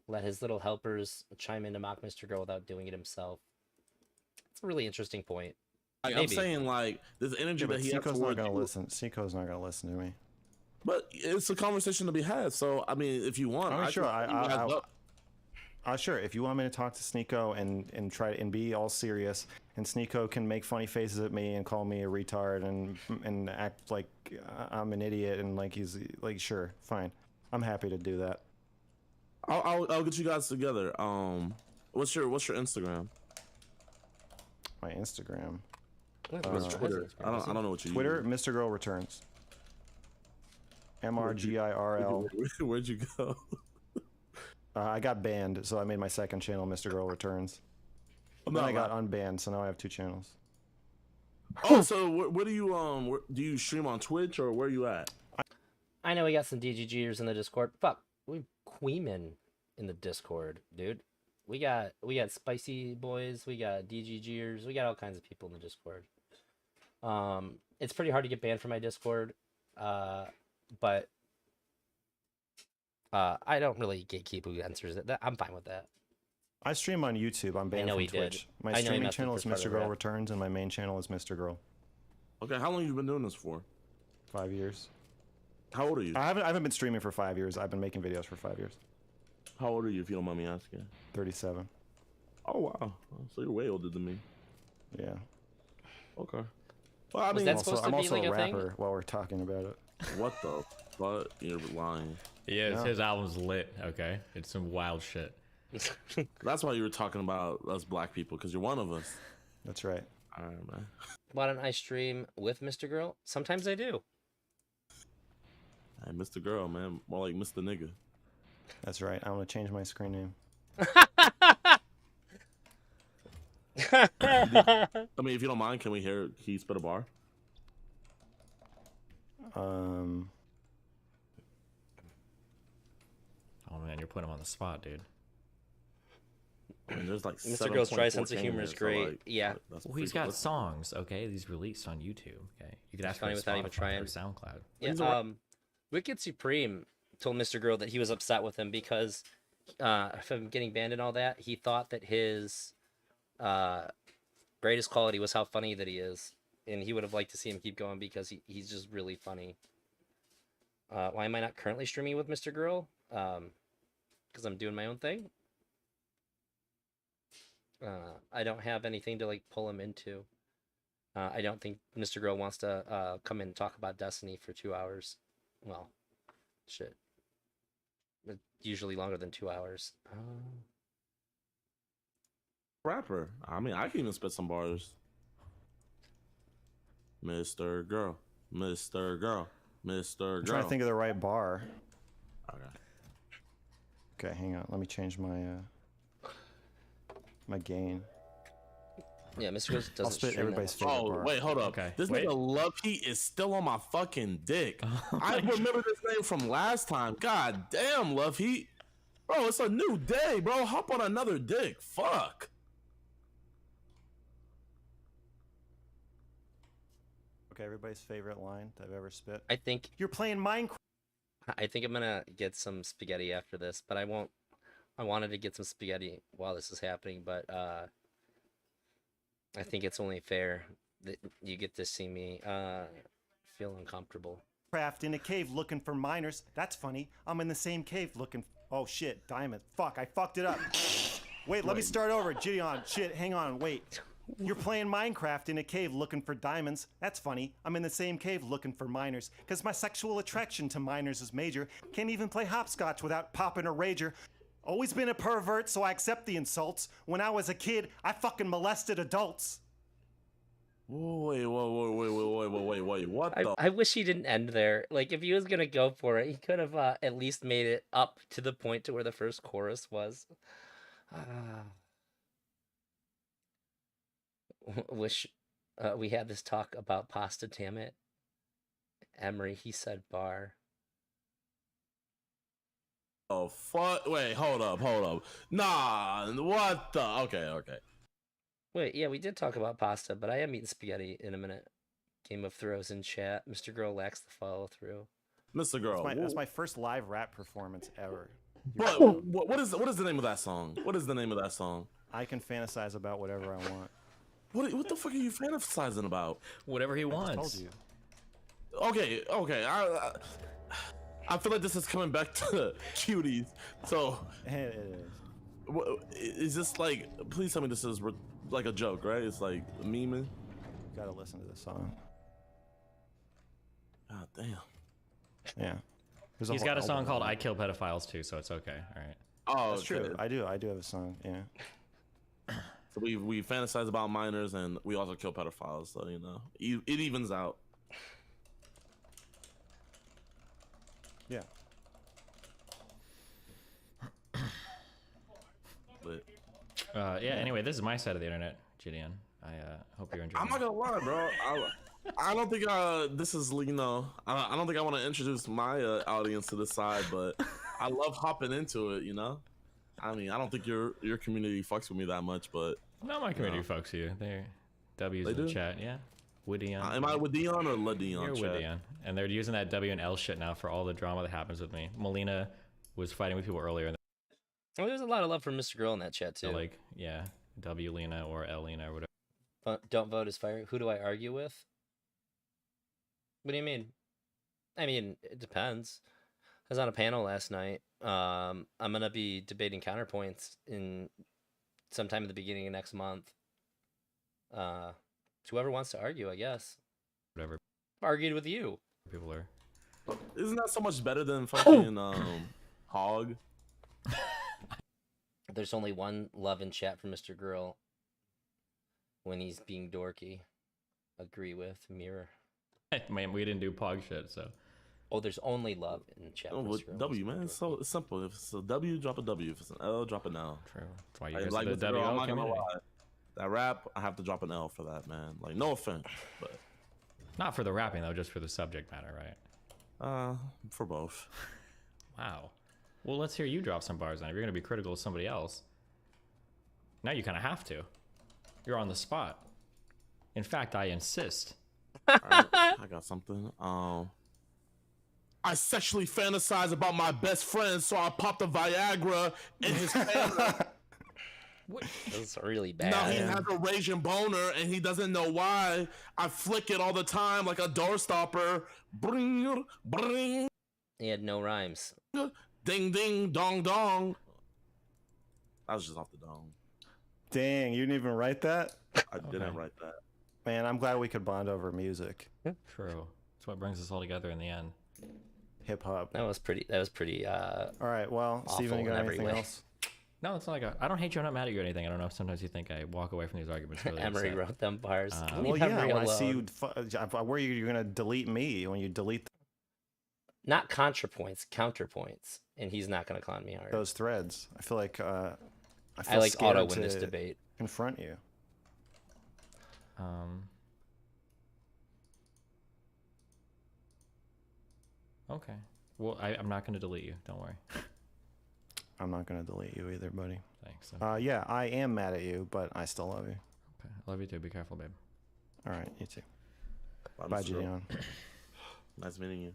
Speaker 1: let his little helpers chime in to mock Mr. Girl without doing it himself. It's a really interesting point.
Speaker 3: I'm saying, like, this energy that he has
Speaker 2: Sneeko's not gonna listen. Sneeko's not gonna listen to me.
Speaker 3: But it's a conversation to be had. So I mean, if you want,
Speaker 2: sure. If you want me to talk to Sneeko and try and be all serious, and Sneeko can make funny faces at me and call me a retard and act like I'm an idiot and like he's like, sure, fine, I'm happy to do that.
Speaker 3: I'll get you guys together. What's your Instagram?
Speaker 2: My Instagram.
Speaker 3: Twitter. I don't know what you
Speaker 2: Twitter.
Speaker 3: use.
Speaker 2: Mr. Girl Returns. mrgirl.
Speaker 3: Where'd you go?
Speaker 2: I got banned, so I made my second channel, Mr. Girl Returns. Then I got unbanned, so now I have 2 channels.
Speaker 3: Oh, so where do you do you stream on Twitch or where are you at?
Speaker 1: I know we got some DGGers in the Discord. Fuck, we Queeman in the Discord, dude. We got spicy boys, we got DGGers, we got all kinds of people in the Discord. It's pretty hard to get banned from my Discord, but I don't really gatekeep who answers it. I'm fine with that.
Speaker 2: I stream on YouTube. I'm banned from Twitch. My streaming channel is Mr. Girl Returns, and my main channel is Mr. Girl.
Speaker 3: Okay, how long have you been doing this for?
Speaker 2: 5 years.
Speaker 3: How old are you?
Speaker 2: I haven't been streaming for 5 years. I've been making videos for 5 years.
Speaker 3: How old are you, if you don't mind me asking?
Speaker 2: 37.
Speaker 3: Oh wow, so you're way older than me.
Speaker 2: Yeah.
Speaker 3: Okay. Well, I mean,
Speaker 2: I'm also a rapper while we're talking about it.
Speaker 3: What the fuck? You're lying.
Speaker 5: Yeah, his album's lit, okay? It's some wild shit.
Speaker 3: That's why you were talking about us black people, because you're one of us.
Speaker 2: That's right.
Speaker 3: All right, man.
Speaker 1: Why don't I stream with Mr. Girl? Sometimes I do.
Speaker 3: Hey, Mr. Girl, man. More like Mr. Nigga.
Speaker 2: That's right. I want to change my screen name.
Speaker 3: I mean, if you don't mind, can we hear he spit a bar?
Speaker 5: Oh man, you're putting him on the spot, dude.
Speaker 3: I mean, there's like
Speaker 1: Mr. Girl's dry sense of humor is great.
Speaker 3: So like,
Speaker 1: yeah.
Speaker 5: Well, he's got songs, okay? These released on YouTube, okay? You could ask for
Speaker 1: without even trying.
Speaker 5: or SoundCloud.
Speaker 1: Yeah. Wicked Supreme told Mr. Girl that he was upset with him because of him getting banned and all that. He thought that his greatest quality was how funny that he is, and he would have liked to see him keep going because he's just really funny. Why am I not currently streaming with Mr. Girl? Because I'm doing my own thing. I don't have anything to like pull him into. I don't think Mr. Girl wants to come in and talk about Destiny for 2 hours. Well, shit. But usually longer than 2 hours.
Speaker 3: Rapper. I mean, I can even spit some bars. Mr. Girl, Mr. Girl, Mr. Girl.
Speaker 2: I'm trying to think of the right bar.
Speaker 3: Okay.
Speaker 2: Okay, hang on. Let me change my my gain.
Speaker 1: Yeah, Mr. Girl doesn't
Speaker 2: I'll spit
Speaker 1: stream
Speaker 2: everybody's
Speaker 1: that much.
Speaker 2: favorite bar.
Speaker 3: Wait, hold up.
Speaker 5: Okay.
Speaker 3: This
Speaker 5: Wait.
Speaker 3: nigga Love Heat is still on my fucking dick. I remember this name from last time. God damn, Love Heat. Bro, it's a new day, bro. Hop on another dick. Fuck.
Speaker 2: Okay, everybody's favorite line that I've ever spit.
Speaker 1: I think
Speaker 2: You're playing Minecraft.
Speaker 1: I'm gonna get some spaghetti after this, but I won't. I wanted to get some spaghetti while this is happening, but I think it's only fair that you get to see me feel uncomfortable.
Speaker 2: In a cave looking for miners. That's funny. I'm in the same cave looking. Oh shit, diamond. Fuck, I fucked it up. Wait, let me start over. Gideon, shit, hang on, wait. You're playing Minecraft in a cave looking for diamonds. That's funny. I'm in the same cave looking for miners. Cause my sexual attraction to miners is major. Can't even play hopscotch without popping a rager. Always been a pervert, so I accept the insults. When I was a kid, I fucking molested adults.
Speaker 3: Wait, what the?
Speaker 1: I wish he didn't end there. Like, if he was gonna go for it, he could have at least made it up to the point to where the first chorus was. Wish we had this talk about pasta, damn it. Emery, he said bar.
Speaker 3: Oh, fuck. Wait, hold up. Nah, what the? Okay.
Speaker 1: Wait, yeah, we did talk about pasta, but I am eating spaghetti in a minute. Game of Thrones in chat. Mr. Girl lacks the follow through.
Speaker 3: Mr. Girl.
Speaker 2: That's my first live rap performance ever.
Speaker 3: What is the name of that song? What is the name of that song?
Speaker 2: I can fantasize about whatever I want.
Speaker 3: What the fuck are you fantasizing about?
Speaker 5: Whatever he
Speaker 2: I
Speaker 5: wants.
Speaker 2: told you.
Speaker 3: Okay. I feel like this is coming back to cuties. So,
Speaker 2: It is.
Speaker 3: is this like? Please tell me this is like a joke, right? It's like memeing.
Speaker 2: You gotta listen to this song.
Speaker 3: God damn.
Speaker 2: Yeah.
Speaker 5: He's got a song called "I Kill Pedophiles" too, so it's okay. All right.
Speaker 3: Oh,
Speaker 2: That's true. I do have a song. Yeah.
Speaker 3: So we fantasize about minors and we also kill pedophiles. So it evens out.
Speaker 2: Yeah.
Speaker 3: But
Speaker 5: Yeah. Anyway, this is my side of the internet, Gideon. I hope you're enjoying.
Speaker 3: I'm not gonna lie, bro. I don't think this is I don't think I want to introduce my audience to this side, but I love hopping into it. I mean, I don't think your community fucks with me that much, but
Speaker 5: No, my community fucks you. They're W's
Speaker 3: They
Speaker 5: in the
Speaker 3: do?
Speaker 5: chat. Yeah. With Dion.
Speaker 3: am I with Dion or La Dion?
Speaker 5: You're with
Speaker 3: chat?
Speaker 5: Dion. And they're using that W and L shit now for all the drama that happens with me. Melina was fighting with people earlier. And
Speaker 1: Oh, there's a lot of love from Mr. Girl in that chat, too.
Speaker 5: they're like, yeah, W Lena or L Lena or whatever.
Speaker 1: Don't vote as fire. Who do I argue with? What do you mean? I mean, it depends. I was on a panel last night. I'm gonna be debating counterpoints in sometime at the beginning of next month. Whoever wants to argue, I guess.
Speaker 5: Whatever
Speaker 1: I've argued with you.
Speaker 5: people are.
Speaker 3: Isn't that so much better than fucking Hog?
Speaker 1: There's only one love in chat for Mr. Girl when he's being dorky. Agree with Mirror.
Speaker 5: Man, we didn't do pog shit, so.
Speaker 1: Oh, there's only love in chat.
Speaker 3: Oh,
Speaker 1: for
Speaker 3: with
Speaker 1: Mr. Girl.
Speaker 3: W, man. It's simple. If it's a W, drop a W. If it's an L, drop an L.
Speaker 5: True. That's why you
Speaker 3: I
Speaker 5: guys
Speaker 3: like
Speaker 5: are
Speaker 3: Mr.
Speaker 5: the
Speaker 3: Girl, I'm
Speaker 5: WL
Speaker 3: not gonna
Speaker 5: community.
Speaker 3: lie. That rap, I have to drop an L for that, man. Like, no offense, but
Speaker 5: Not for the rapping though, just for the subject matter, right?
Speaker 3: for both.
Speaker 5: Wow. Well, let's hear you drop some bars then. If you're gonna be critical of somebody else, now you kind of have to. You're on the spot. In fact, I insist.
Speaker 3: All right, I got something. I sexually fantasize about my best friend, so I popped a Viagra in his family.
Speaker 1: This is really bad.
Speaker 3: Now he has a raging boner and he doesn't know why. I flick it all the time like a door stopper. Bring, bring,
Speaker 1: He had no rhymes.
Speaker 3: ding, ding, dong, dong. I was just off the dong.
Speaker 2: Dang, you didn't even write that?
Speaker 3: I didn't write that.
Speaker 2: Man, I'm glad we could bond over music.
Speaker 5: True. That's what brings us all together in the end.
Speaker 2: Hip hop.
Speaker 1: That was pretty.
Speaker 2: All right, well, Steven, you
Speaker 1: awful
Speaker 2: got
Speaker 1: in every
Speaker 2: anything
Speaker 1: way.
Speaker 2: else?
Speaker 5: No, it's not like I don't hate you. I'm not mad at you or anything. I don't know if sometimes you think I walk away from these arguments really
Speaker 1: Emery
Speaker 5: upset.
Speaker 1: wrote them bars.
Speaker 2: Well,
Speaker 1: Leave
Speaker 2: yeah,
Speaker 1: Emery
Speaker 2: when I see
Speaker 1: alone.
Speaker 2: you, where you're going to delete me when you delete
Speaker 1: Not contrapoints, counterpoints, and he's not going to clown me hard.
Speaker 2: those threads. I feel like I
Speaker 1: I like
Speaker 2: scared
Speaker 1: auto win this
Speaker 2: to
Speaker 1: debate.
Speaker 2: confront you.
Speaker 5: Okay. Well, I'm not going to delete you. Don't worry.
Speaker 2: I'm not going to delete you either, buddy.
Speaker 5: Thanks.
Speaker 2: Yeah, I am mad at you, but I still love you.
Speaker 5: Okay. I love you too. Be careful, babe.
Speaker 2: All right, you too.
Speaker 3: Bye,
Speaker 2: Bye,
Speaker 3: Mr. Earl.
Speaker 2: Gideon.
Speaker 3: Nice meeting you.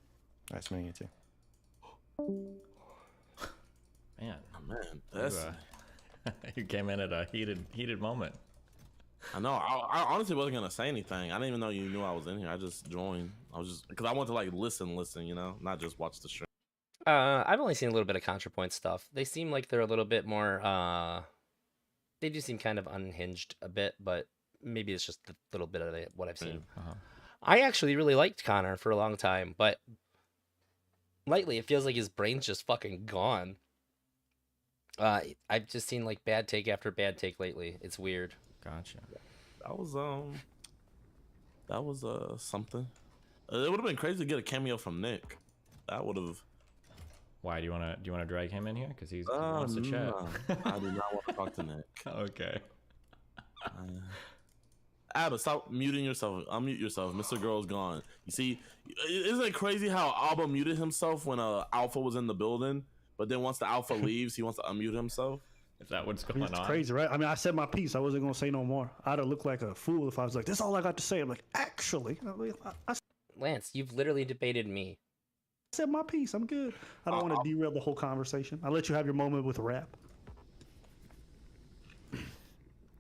Speaker 2: Nice meeting you too.
Speaker 5: Man,
Speaker 3: Oh, man, that's.
Speaker 5: you came in at a heated moment.
Speaker 3: I know. I honestly wasn't gonna say anything. I didn't even know you knew I was in here. I just joined. I was just because I wanted to like listen, you know, not just watch the stream.
Speaker 1: I've only seen a little bit of ContraPoint stuff. They seem like they're a little bit more. They do seem kind of unhinged a bit, but maybe it's just a little bit of what I've seen.
Speaker 5: Uh-huh.
Speaker 1: I actually really liked Connor for a long time, but lately it feels like his brain's just fucking gone. I've just seen like bad take after bad take lately. It's weird.
Speaker 5: Gotcha.
Speaker 3: That was something. It would have been crazy to get a cameo from Nick. That would have.
Speaker 5: Why do you want to drag him in here? Because he wants to chat.
Speaker 3: No. I do not want to talk to Nick.
Speaker 5: Okay.
Speaker 3: Abba, stop muting yourself. Unmute yourself. Mr. Girl's gone. You see, isn't it crazy how Abba muted himself when Alpha was in the building, but then once the Alpha leaves, he wants to unmute himself?
Speaker 5: Is that what's going
Speaker 4: It's
Speaker 5: on?
Speaker 4: crazy, right? I mean, I said my piece. I wasn't gonna say no more. I'd have looked like a fool if I was like, "This is all I got to say." I'm like, actually, I
Speaker 1: Lance, you've literally debated me.
Speaker 4: said my piece. I'm good. I don't want to derail the whole conversation. I'll let you have your moment with rap.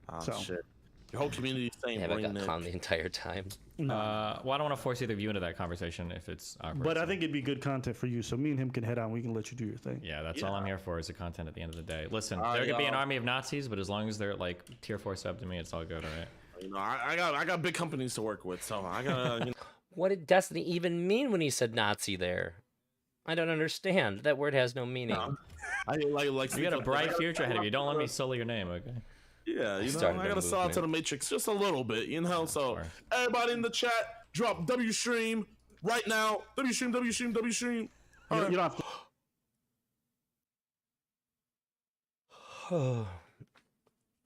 Speaker 3: Oh,
Speaker 4: So.
Speaker 3: shit. Your whole community is saying
Speaker 1: Have I
Speaker 3: bring
Speaker 1: got
Speaker 3: Nick.
Speaker 1: calm the entire time?
Speaker 5: Well, I don't want to force either of you into that conversation if it's awkward.
Speaker 4: But I
Speaker 5: so-
Speaker 4: think it'd be good content for you. So me and him can head out. And we can let you do your thing.
Speaker 5: Yeah, that's all I'm here for is the content at the end of the day. Listen,
Speaker 3: All
Speaker 5: there
Speaker 3: right,
Speaker 5: could be an
Speaker 3: y'all.
Speaker 5: army of Nazis, but as long as they're like tier 4 sub to me, it's all good, all right?
Speaker 3: You know, I got big companies to work with, so I gotta. You know,
Speaker 1: What did Destiny even mean when he said Nazi there? I don't understand. That word has no meaning.
Speaker 3: I like.
Speaker 5: You got a bright future ahead of you. Don't let me sully your name, okay?
Speaker 3: Yeah, you know,
Speaker 1: Started
Speaker 3: I
Speaker 1: a
Speaker 3: gotta sell out to the
Speaker 1: movement.
Speaker 3: Matrix just a little bit, you know. So
Speaker 5: sure.
Speaker 3: everybody in the chat, drop W stream right now. W stream, W stream, W stream.
Speaker 4: You don't have to.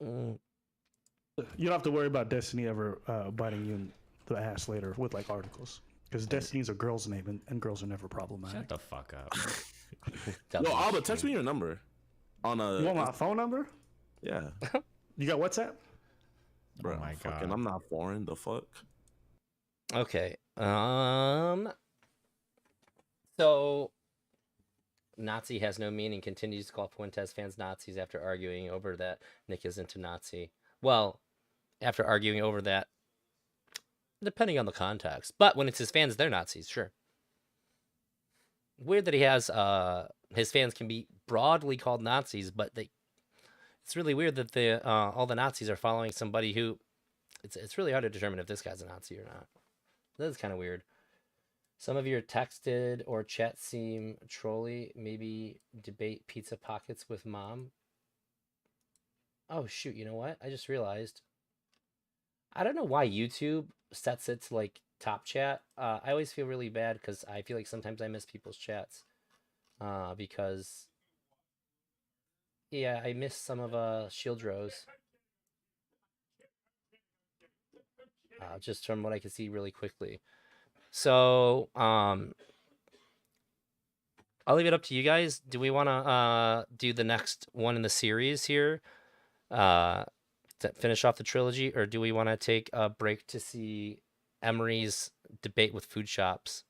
Speaker 1: Mm.
Speaker 4: You don't have to worry about Destiny ever biting you in the ass later with like articles, because Destiny's a girl's name and girls are never problematic.
Speaker 5: Shut the fuck up.
Speaker 3: Yo, Alba, text me your number. On
Speaker 4: You want
Speaker 3: a
Speaker 4: my phone number?
Speaker 3: yeah,
Speaker 4: You got WhatsApp?
Speaker 3: bro.
Speaker 5: my
Speaker 3: fucking,
Speaker 5: God.
Speaker 3: I'm not foreign. The fuck.
Speaker 1: Okay. So Nazi has no meaning. Continues to call Fuentes fans Nazis after arguing over that Nick is into Nazi. Well, after arguing over that, depending on the context. But when it's his fans, they're Nazis, sure. Weird that he has his fans can be broadly called Nazis, but it's really weird that the all the Nazis are following somebody who it's really hard to determine if this guy's a Nazi or not. That is kind of weird. Some of your texted or chat seem trolly. Maybe debate pizza pockets with mom. Oh shoot, you know what? I just realized. I don't know why YouTube sets it to like top chat. I always feel really bad because I feel like sometimes I miss people's chats. Because yeah, I miss some of Shield Rose. Just from what I can see really quickly. So, I'll leave it up to you guys. Do we want to do the next one in the series here to finish off the trilogy, or do we want to take a break to see Emery's debate with food shops?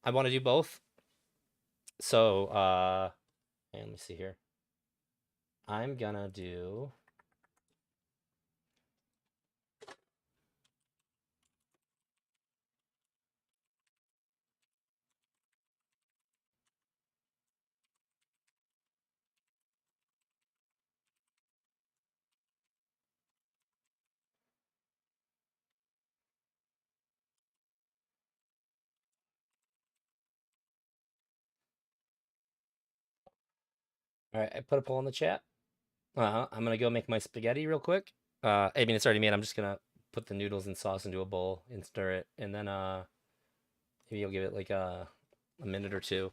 Speaker 1: I want to do both. So, and let me see here. I'm gonna do. All right, I put a poll in the chat. I'm gonna go make my spaghetti real quick. I mean, it's already made. I'm just gonna put the noodles and sauce into a bowl and stir it, and then maybe you'll give it like a minute or two.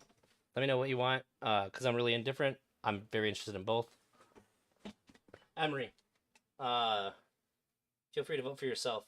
Speaker 1: Let me know what you want, because I'm really indifferent. I'm very interested in both. Emery, feel free to vote for yourself.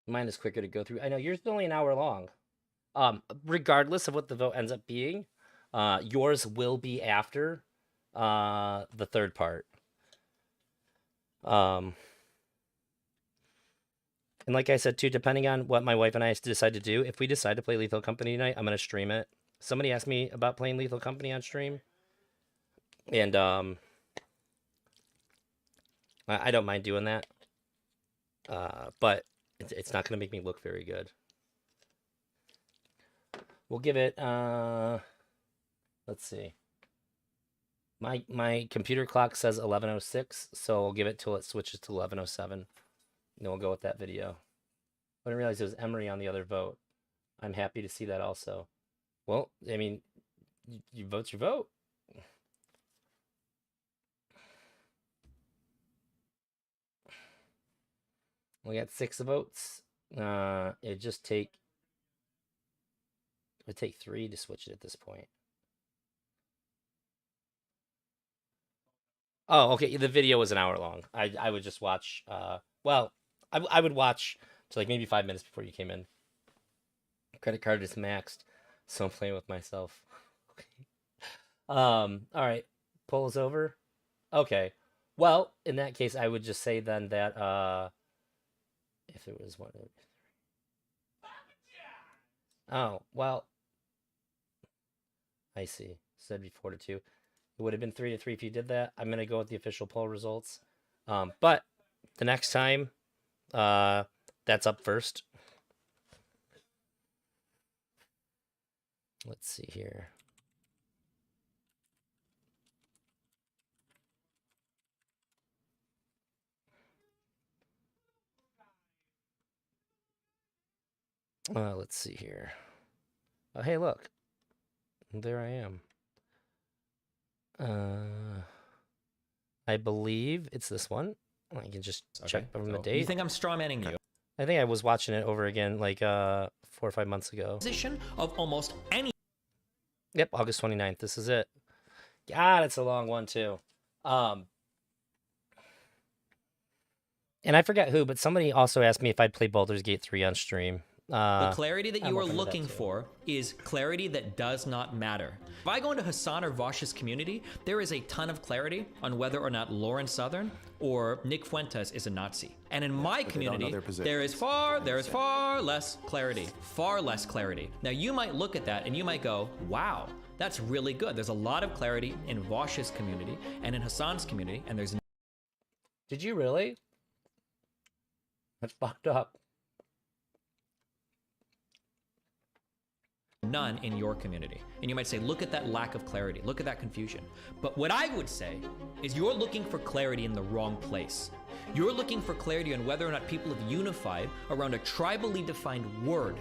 Speaker 1: Mine is quicker to go through. I know yours is only an hour long. Regardless of what the vote ends up being, yours will be after the third part. And like I said too, depending on what my wife and I decide to do, if we decide to play Lethal Company tonight, I'm gonna stream it. Somebody asked me about playing Lethal Company on stream, and I don't mind doing that. But it's not gonna make me look very good. We'll give it let's see. My computer clock says 11:06, so we'll give it till it switches to 11:07. And then we'll go with that video. I didn't realize it was Emery on the other vote. I'm happy to see that also. Well, I mean, you vote's your vote. We got 6 votes. It'd take 3 to switch it at this point. Oh, okay. The video was an hour long. I would just watch. Well, I would watch to like maybe 5 minutes before you came in. Credit card is maxed, so I'm playing with myself. Okay. All right. Poll is over. Okay. Well, in that case, I would just say then that if there was one. Oh well. I see. Said be 4-2. It would have been 3-3 if you did that. I'm gonna go with the official poll results. But the next time, that's up first. Let's see here. Let's see here. Oh, hey, look. There I am. I believe it's this one. I can just check from the date.
Speaker 5: You think I'm strawmanning you?
Speaker 1: I think I was watching it over again like 4 or 5 months ago.
Speaker 5: Position of almost any.
Speaker 1: Yep, August 29th. This is it. God, it's a long one too. And I forget who, but somebody also asked me if I'd play Baldur's Gate 3 on stream.
Speaker 5: The clarity that you are
Speaker 1: open to that
Speaker 5: looking
Speaker 1: too.
Speaker 5: for is clarity that does not matter. If I go into Hassan or Vosh's community, there is a ton of clarity on whether or not Lauren Southern or Nick Fuentze is a Nazi. And in my community, there is far less clarity. Far less clarity. Now you might look at that and you might go, wow, that's really good. There's a lot of clarity in Vosh's community and in Hassan's community, and there's
Speaker 1: Did you really? That's fucked up.
Speaker 5: none in your community. And you might say, look at that lack of clarity, look at that confusion. But what I would say is you're looking for clarity in the wrong place. You're looking for clarity on whether or not people have unified around a tribally defined word.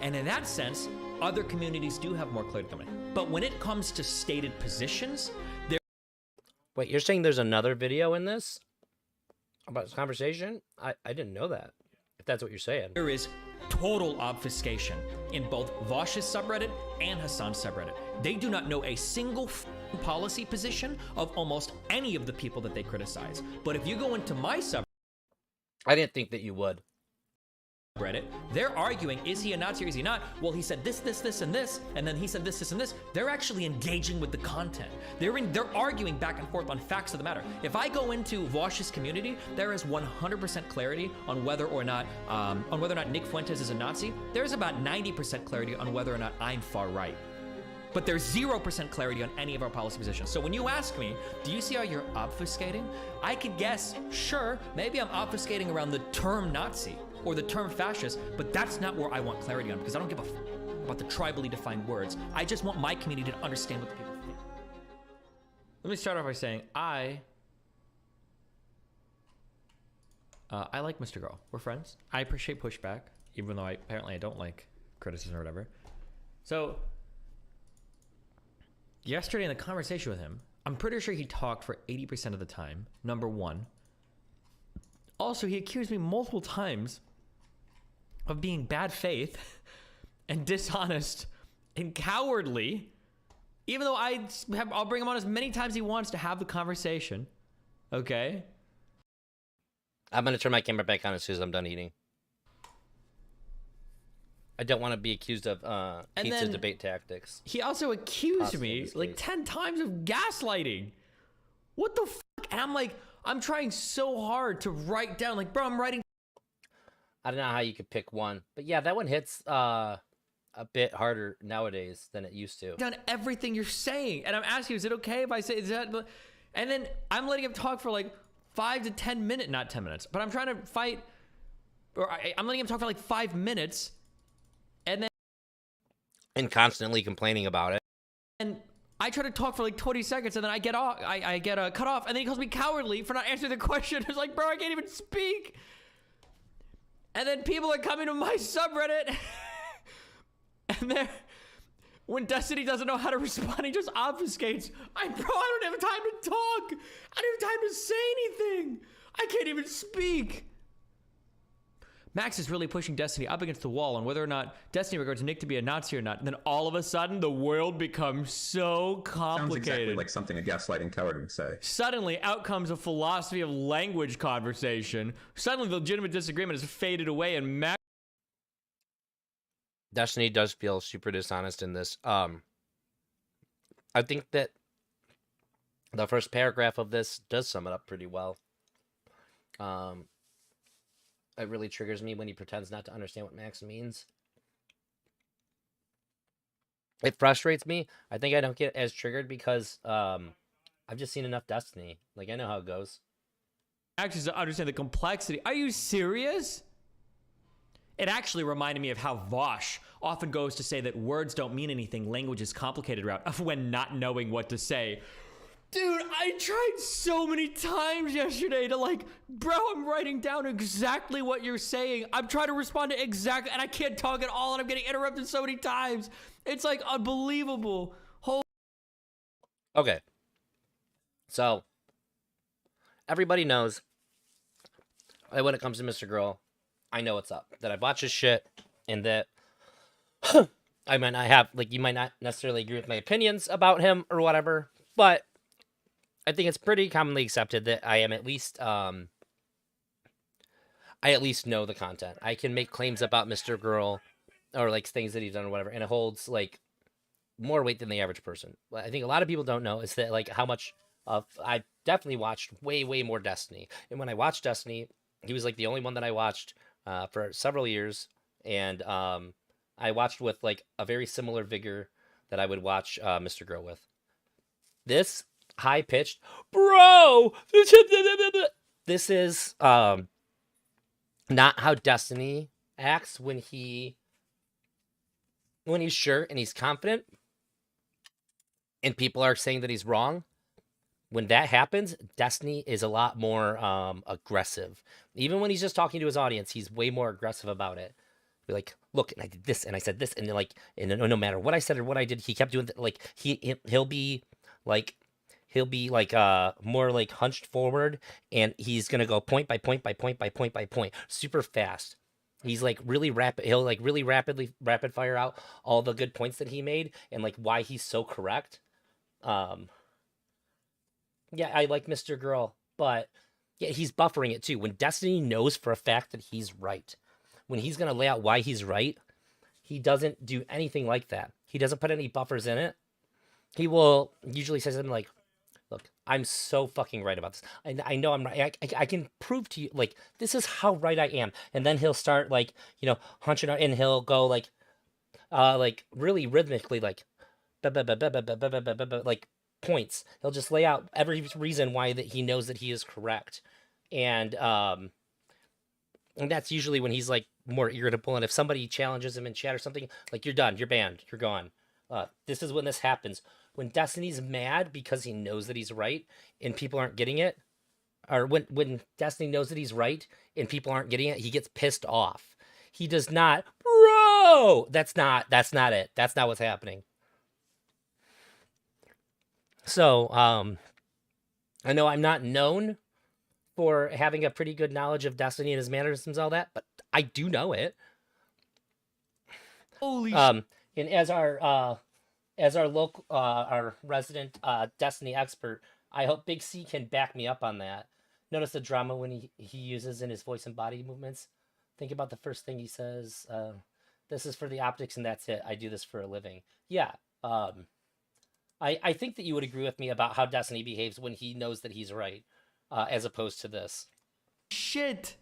Speaker 5: And in that sense, other communities do have more clarity than me. But when it comes to stated positions,
Speaker 1: Wait, you're saying there's another video in this about this conversation? I didn't know that, if that's what you're saying.
Speaker 5: there is total obfuscation in both Vosh's subreddit and Hassan's subreddit. They do not know a single policy position of almost any of the people that they criticize. But if you go into my subreddit,
Speaker 1: I didn't think that you would.
Speaker 5: they're arguing, is he a Nazi or is he not? Well, he said this, and this, and then he said this, and this. They're actually engaging with the content. They're arguing back and forth on facts of the matter. If I go into Vosh's community, there is 100% clarity on whether or not Nick Fuentze is a Nazi. There's about 90% clarity on whether or not I'm far right. But there's 0% clarity on any of our policy positions. So when you ask me, do you see how you're obfuscating? I could guess, sure, maybe I'm obfuscating around the term Nazi or the term fascist, but that's not where I want clarity on, because I don't give a about the tribally defined words. I just want my community to understand what the people think. Let me start off by saying I like Mr. Girl. We're friends. I appreciate pushback, even though apparently I don't like criticism or whatever. So yesterday in the conversation with him, I'm pretty sure he talked for 80% of the time, number one. Also, he accused me multiple times of being bad faith and dishonest and cowardly, even though I'll bring him on as many times as he wants to have the conversation. Okay?
Speaker 1: I'm going to turn my camera back on as soon as I'm done eating. I don't want to be accused of pizza debate tactics.
Speaker 5: He also accused
Speaker 1: Possibly
Speaker 5: me
Speaker 1: in this
Speaker 5: like
Speaker 1: case.
Speaker 5: 10 times of gaslighting. What the fuck? And I'm like, I'm trying so hard to write down, like, bro, I'm writing
Speaker 1: I don't know how you could pick one. But yeah, that one hits a bit harder nowadays than it used to.
Speaker 5: down everything you're saying. And I'm asking you, is it okay if I say, is that, and then I'm letting him talk for like 5 to 10 minutes, not 10 minutes, but I'm trying to fight, or I'm letting him talk for like 5 minutes.
Speaker 1: And constantly complaining about it.
Speaker 5: And I try to talk for like 20 seconds, and then I get off. I get cut off, and then he calls me cowardly for not answering the question. It's like, bro, I can't even speak. And then people are coming to my subreddit, and when Destiny doesn't know how to respond, he just obfuscates. I don't have time to talk. I don't have time to say anything. I can't even speak. Max is really pushing Destiny up against the wall on whether or not Destiny regards Nick to be a Nazi or not. And then all of a sudden, the world becomes so complicated.
Speaker 6: Sounds exactly like something a gaslighting coward would say.
Speaker 5: Suddenly, out comes a philosophy of language conversation. Suddenly, the legitimate disagreement has faded away, and Max...
Speaker 1: Destiny does feel super dishonest in this. I think that the first paragraph of this does sum it up pretty well. It really triggers me when he pretends not to understand what Max means. It frustrates me. I think I don't get as triggered because I've just seen enough Destiny. Like, I know how it goes.
Speaker 5: Max is to understand the complexity. Are you serious? It actually reminded me of how Vosh often goes to say that words don't mean anything, language is complicated route of when not knowing what to say. Dude, I tried so many times yesterday to like, bro, I'm writing down exactly what you're saying. I'm trying to respond to exactly, and I can't talk at all, and I'm getting interrupted so many times. It's like unbelievable.
Speaker 1: Okay. So, everybody knows that when it comes to Mr. Girl, I know what's up. That I've watched his shit, and that I might not have, like, you might not necessarily agree with my opinions about him or whatever, but I think it's pretty commonly accepted that I am at least, I at least know the content. I can make claims about Mr. Girl, or, like, things that he's done or whatever, and it holds, like, more weight than the average person. What I think a lot of people don't know is that, like, how much of, I definitely watched way, way more Destiny. And when I watched Destiny, he was, like, the only one that I watched for several years, and I watched with, like, a very similar vigor that I would watch Mr. Girl with. This high-pitched, bro, this is not how Destiny acts when he when he's sure and he's confident and people are saying that he's wrong, when that happens, Destiny is a lot more aggressive. Even when he's just talking to his audience, he's way more aggressive about it. Be like, look, and I did this and I said this, and then, like, and no matter what I said or what I did, he kept doing like he'll be like more like hunched forward, and he's gonna go point by point by point by point by point, super fast. He's like really rapid. He'll like really rapid fire out all the good points that he made and like why he's so correct. Yeah, I like Mr. Girl, but yeah, he's buffering it too. When Destiny knows for a fact that he's right, when he's gonna lay out why he's right, he doesn't do anything like that. He doesn't put any buffers in it. He will usually say something like, look, I'm so fucking right about this. I know I'm right. I can prove to you, like, this is how right I am. And then he'll start, like, hunching out, and he'll go, like really rhythmically, like, like, points. He'll just lay out every reason why that he knows that he is correct. And that's usually when he's, like, more irritable. And if somebody challenges him in chat or something, like, you're done, you're banned, you're gone. This is when this happens. When Destiny's mad because he knows that he's right and people aren't getting it, or when Destiny knows that he's right and people aren't getting it, he gets pissed off. He does not, bro. That's not it. That's not what's happening. So, I know I'm not known for having a pretty good knowledge of Destiny and his mannerisms and all that, but I do know it.
Speaker 5: Holy
Speaker 1: and as our local, our resident Destiny expert, I hope Big C can back me up on that. Notice the drama when he uses in his voice and body movements. Think about the first thing he says. This is for the optics and that's it. I do this for a living. Yeah. I think that you would agree with me about how Destiny behaves when he knows that he's right, as opposed to this.
Speaker 5: shit.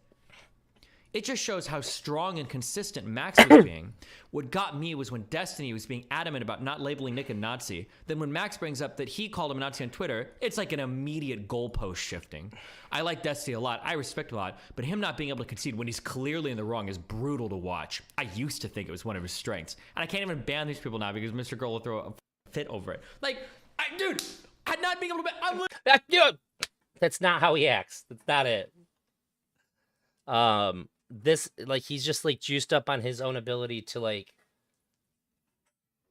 Speaker 5: It just shows how strong and consistent Max was being. What got me was when Destiny was being adamant about not labeling Nick a Nazi. Then when Max brings up that he called him a Nazi on Twitter, it's like an immediate goalpost shifting. I like Destiny a lot. I respect him a lot. But him not being able to concede when he's clearly in the wrong is brutal to watch. I used to think it was one of his strengths. And I can't even ban these people now because Mr. Girl will throw a fit over it. Like, dude, I'm not being able to ban.
Speaker 1: That's not how he acts. That's not it. This, like, he's just, like, juiced up on his own ability to, like,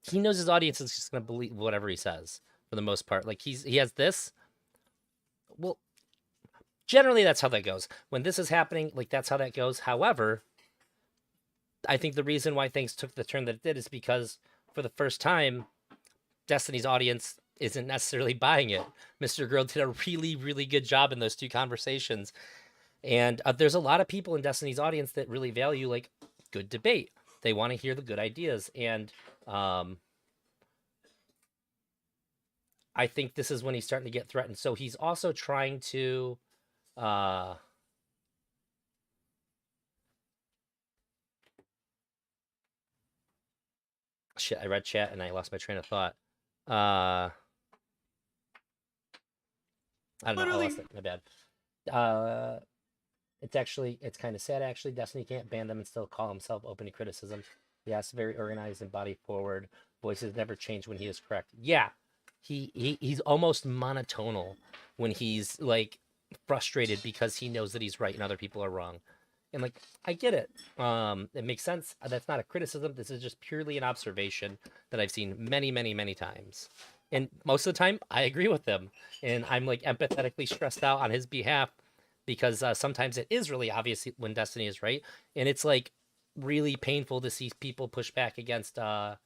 Speaker 1: he knows his audience is just gonna believe whatever he says for the most part. Like, he has this. Well, generally that's how that goes. When this is happening, like, that's how that goes. However, I think the reason why things took the turn that it did is because for the first time, Destiny's audience isn't necessarily buying it. Mr. Girl did a really, really good job in those two conversations. And there's a lot of people in Destiny's audience that really value, like, good debate. They want to hear the good ideas. And I think this is when he's starting to get threatened. So he's also trying to... Shit, I read chat and I lost my train of thought. I don't know. I lost it. My bad. It's kind of sad, actually. Destiny can't ban them and still call himself open to criticism. Yes, very organized and body forward. Voices never change when he is correct. Yeah, he's almost monotonal when he's, like, frustrated because he knows that he's right and other people are wrong. And, like, I get it. It makes sense. That's not a criticism. This is just purely an observation that I've seen many, many, many times. And most of the time, I agree with him. And I'm, like, empathetically stressed out on his behalf because sometimes it is really obvious when Destiny is right. And it's, like, really painful to see people push back against, like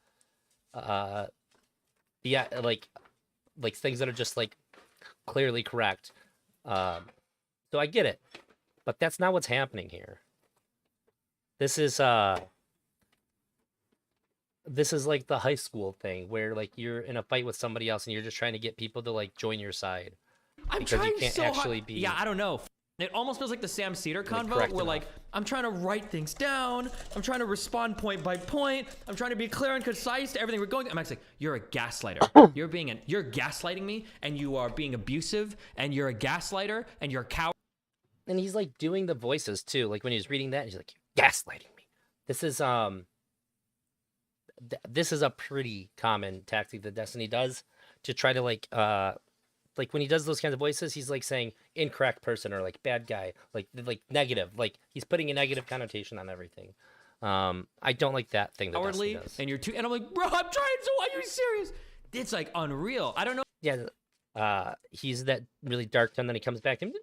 Speaker 1: things that are just, like, clearly correct. So I get it. But that's not what's happening here. This is like the high school thing where, like, you're in a fight with somebody else and you're just trying to get people to, like, join your side.
Speaker 5: I'm
Speaker 1: because
Speaker 5: trying
Speaker 1: you can't
Speaker 5: so
Speaker 1: actually
Speaker 5: hard.
Speaker 1: be...
Speaker 5: Yeah, I don't know. It almost feels like the Sam Cedar convo
Speaker 1: correct
Speaker 5: where,
Speaker 1: enough.
Speaker 5: like, I'm trying to write things down. I'm trying to respond point by point. I'm trying to be clear and concise to everything we're going. I'm actually like, you're a gaslighter. You're gaslighting me, and you are being abusive, and you're a gaslighter, and you're a coward.
Speaker 1: And he's, like, doing the voices too. Like, when he was reading that, he's like, gaslighting me. This is this is a pretty common tactic that Destiny does to try to like when he does those kinds of voices, he's like saying incorrect person or like bad guy, like negative, like he's putting a negative connotation on everything. I don't like that thing that Destiny
Speaker 5: Cowardly,
Speaker 1: does.
Speaker 5: and you're too. And I'm like, bro, I'm trying. So are you serious? It's like unreal. I don't know.
Speaker 1: Yeah, he's that really dark tone. Then he comes back and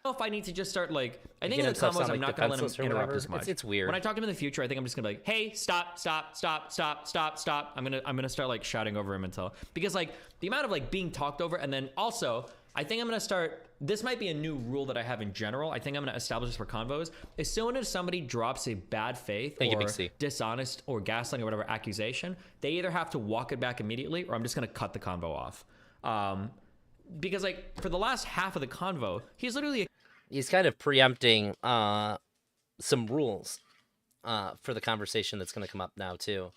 Speaker 5: If I need to just start like, I think
Speaker 1: making
Speaker 5: in the
Speaker 1: himself
Speaker 5: combos
Speaker 1: sound
Speaker 5: I'm
Speaker 1: like
Speaker 5: not gonna let him
Speaker 1: defenseless or
Speaker 5: interrupt
Speaker 1: whatever.
Speaker 5: as much.
Speaker 1: It's weird.
Speaker 5: When I talk to him in the future, I think I'm just gonna be like, hey, stop. I'm gonna start like shouting over him until, because like the amount of like being talked over, and then also I think I'm gonna start. This might be a new rule that I have in general. I think I'm gonna establish this for convos. As soon as somebody drops a bad faith
Speaker 1: Thank you,
Speaker 5: or
Speaker 1: Big C.
Speaker 5: dishonest or gaslighting or whatever accusation, they either have to walk it back immediately, or I'm just gonna cut the convo off. Because like for the last half of the convo, he's literally
Speaker 1: He's kind of preempting some rules for the conversation that's going to come up now too.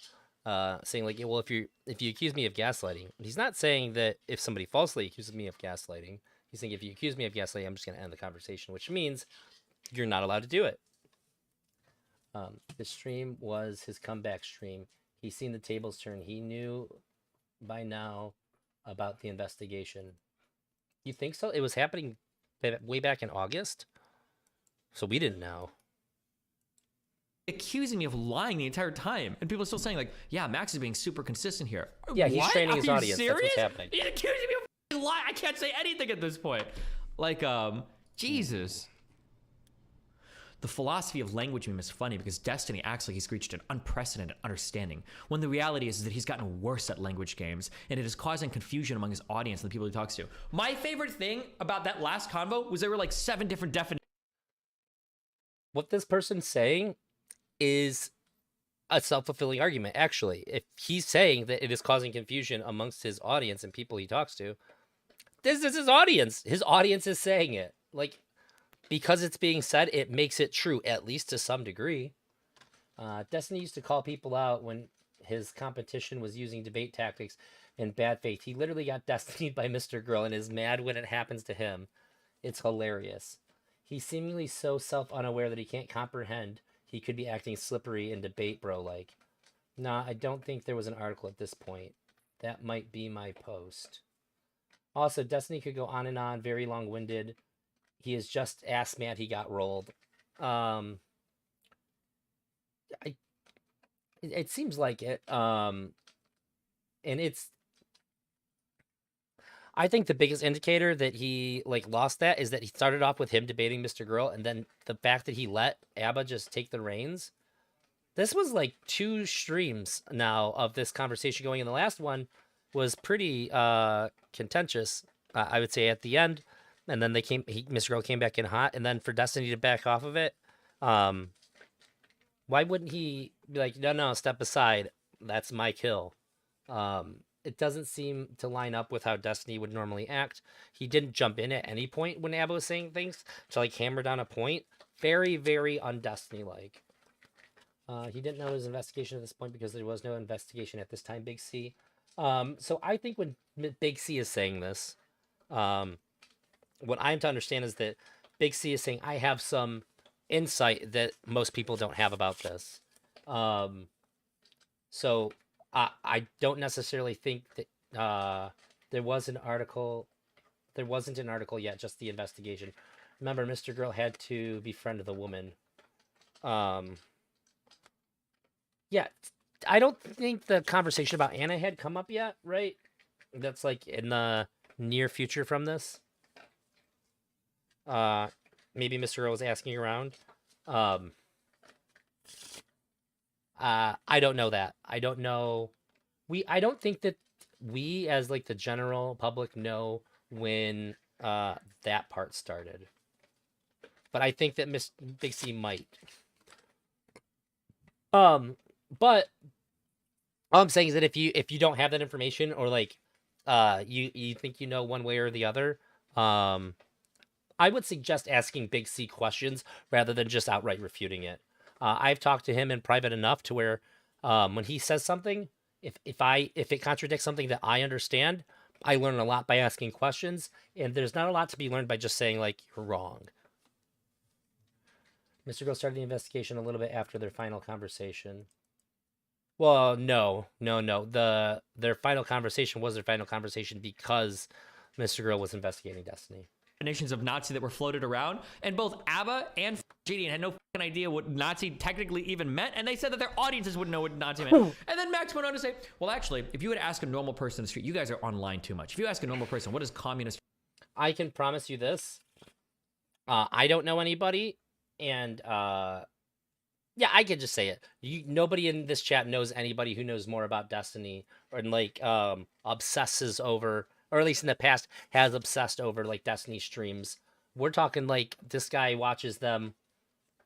Speaker 1: Saying like, well, if you accuse me of gaslighting, he's not saying that if somebody falsely accuses me of gaslighting. He's saying if you accuse me of gaslighting, I'm just going to end the conversation, which means you're not allowed to do it. The stream was his comeback stream. He's seen the tables turn. He knew by now about the investigation. You think so? It was happening way back in August, so we didn't know.
Speaker 5: accusing me of lying the entire time, and people are still saying like, yeah, Max is being super consistent here.
Speaker 1: Yeah, he's
Speaker 5: What?
Speaker 1: training
Speaker 5: Are
Speaker 1: his
Speaker 5: you
Speaker 1: audience.
Speaker 5: Serious?
Speaker 1: That's what's happening.
Speaker 5: He's accusing me of lying. I can't say anything at this point. Like, Jesus. The philosophy of language meme is funny because Destiny acts like he's reached an unprecedented understanding, when the reality is that he's gotten worse at language games, and it is causing confusion among his audience and the people he talks to. My favorite thing about that last convo was there were like 7 different definitions.
Speaker 1: What this person's saying is a self-fulfilling argument, actually. If he's saying that it is causing confusion amongst his audience and people he talks to, this is his audience. His audience is saying it. Like, because it's being said, it makes it true, at least to some degree. Destiny used to call people out when his competition was using debate tactics in bad faith. He literally got destinied by Mr. Girl and is mad when it happens to him. It's hilarious. He's seemingly so self-unaware that he can't comprehend he could be acting slippery in debate, bro-like. Nah, I don't think there was an article at this point. That might be my post. Also, Destiny could go on and on, very long-winded. He is just ass mad he got rolled. It seems like it. And it's... I think the biggest indicator that he lost that is that he started off with him debating Mr. Girl, and then the fact that he let Abba just take the reins. This was like 2 streams now of this conversation going, and the last one was pretty contentious, I would say, at the end. And then Mr. Girl came back in hot, and then for Destiny to back off of it, why wouldn't he be like, no, step aside, that's my kill? It doesn't seem to line up with how Destiny would normally act. He didn't jump in at any point when Abba was saying things to hammer down a point. Very, very un-Destiny-like. He didn't know his investigation at this point because there was no investigation at this time, Big C. So I think when Big C is saying this, what I'm to understand is that Big C is saying, I have some insight that most people don't have about this. So I don't necessarily think that there was an article. There wasn't an article yet, just the investigation. Remember, Mr. Girl had to befriend the woman. Yeah, I don't think the conversation about Anna had come up yet, right? That's in the near future from this. Maybe Mr. Girl was asking around. I don't know that. I don't know. I don't think that we as the general public know when that part started. But I think that Miss Big C might. But all I'm saying is that if you don't have that information, or you think you know one way or the other, I would suggest asking Big C questions rather than just outright refuting it. I've talked to him in private enough to where when he says something, if it contradicts something that I understand, I learn a lot by asking questions, and there's not a lot to be learned by just saying you're wrong. Mr. Girl started the investigation a little bit after their final conversation. Well, no. Their final conversation was their final conversation because Mr. Girl was investigating Destiny.
Speaker 5: Definitions of Nazi that were floated around, and both ABBA and Gideon had no fucking idea what Nazi technically even meant, and they said that their audiences wouldn't know what Nazi meant. And then Max went on to say, well, actually, if you would ask a normal person in the street, you guys are online too much. If you ask a normal person, what is communist?
Speaker 1: I can promise you this. I don't know anybody, and yeah, I can just say it. Nobody in this chat knows anybody who knows more about Destiny or like obsesses over, or at least in the past has obsessed over like Destiny streams. We're talking like this guy watches them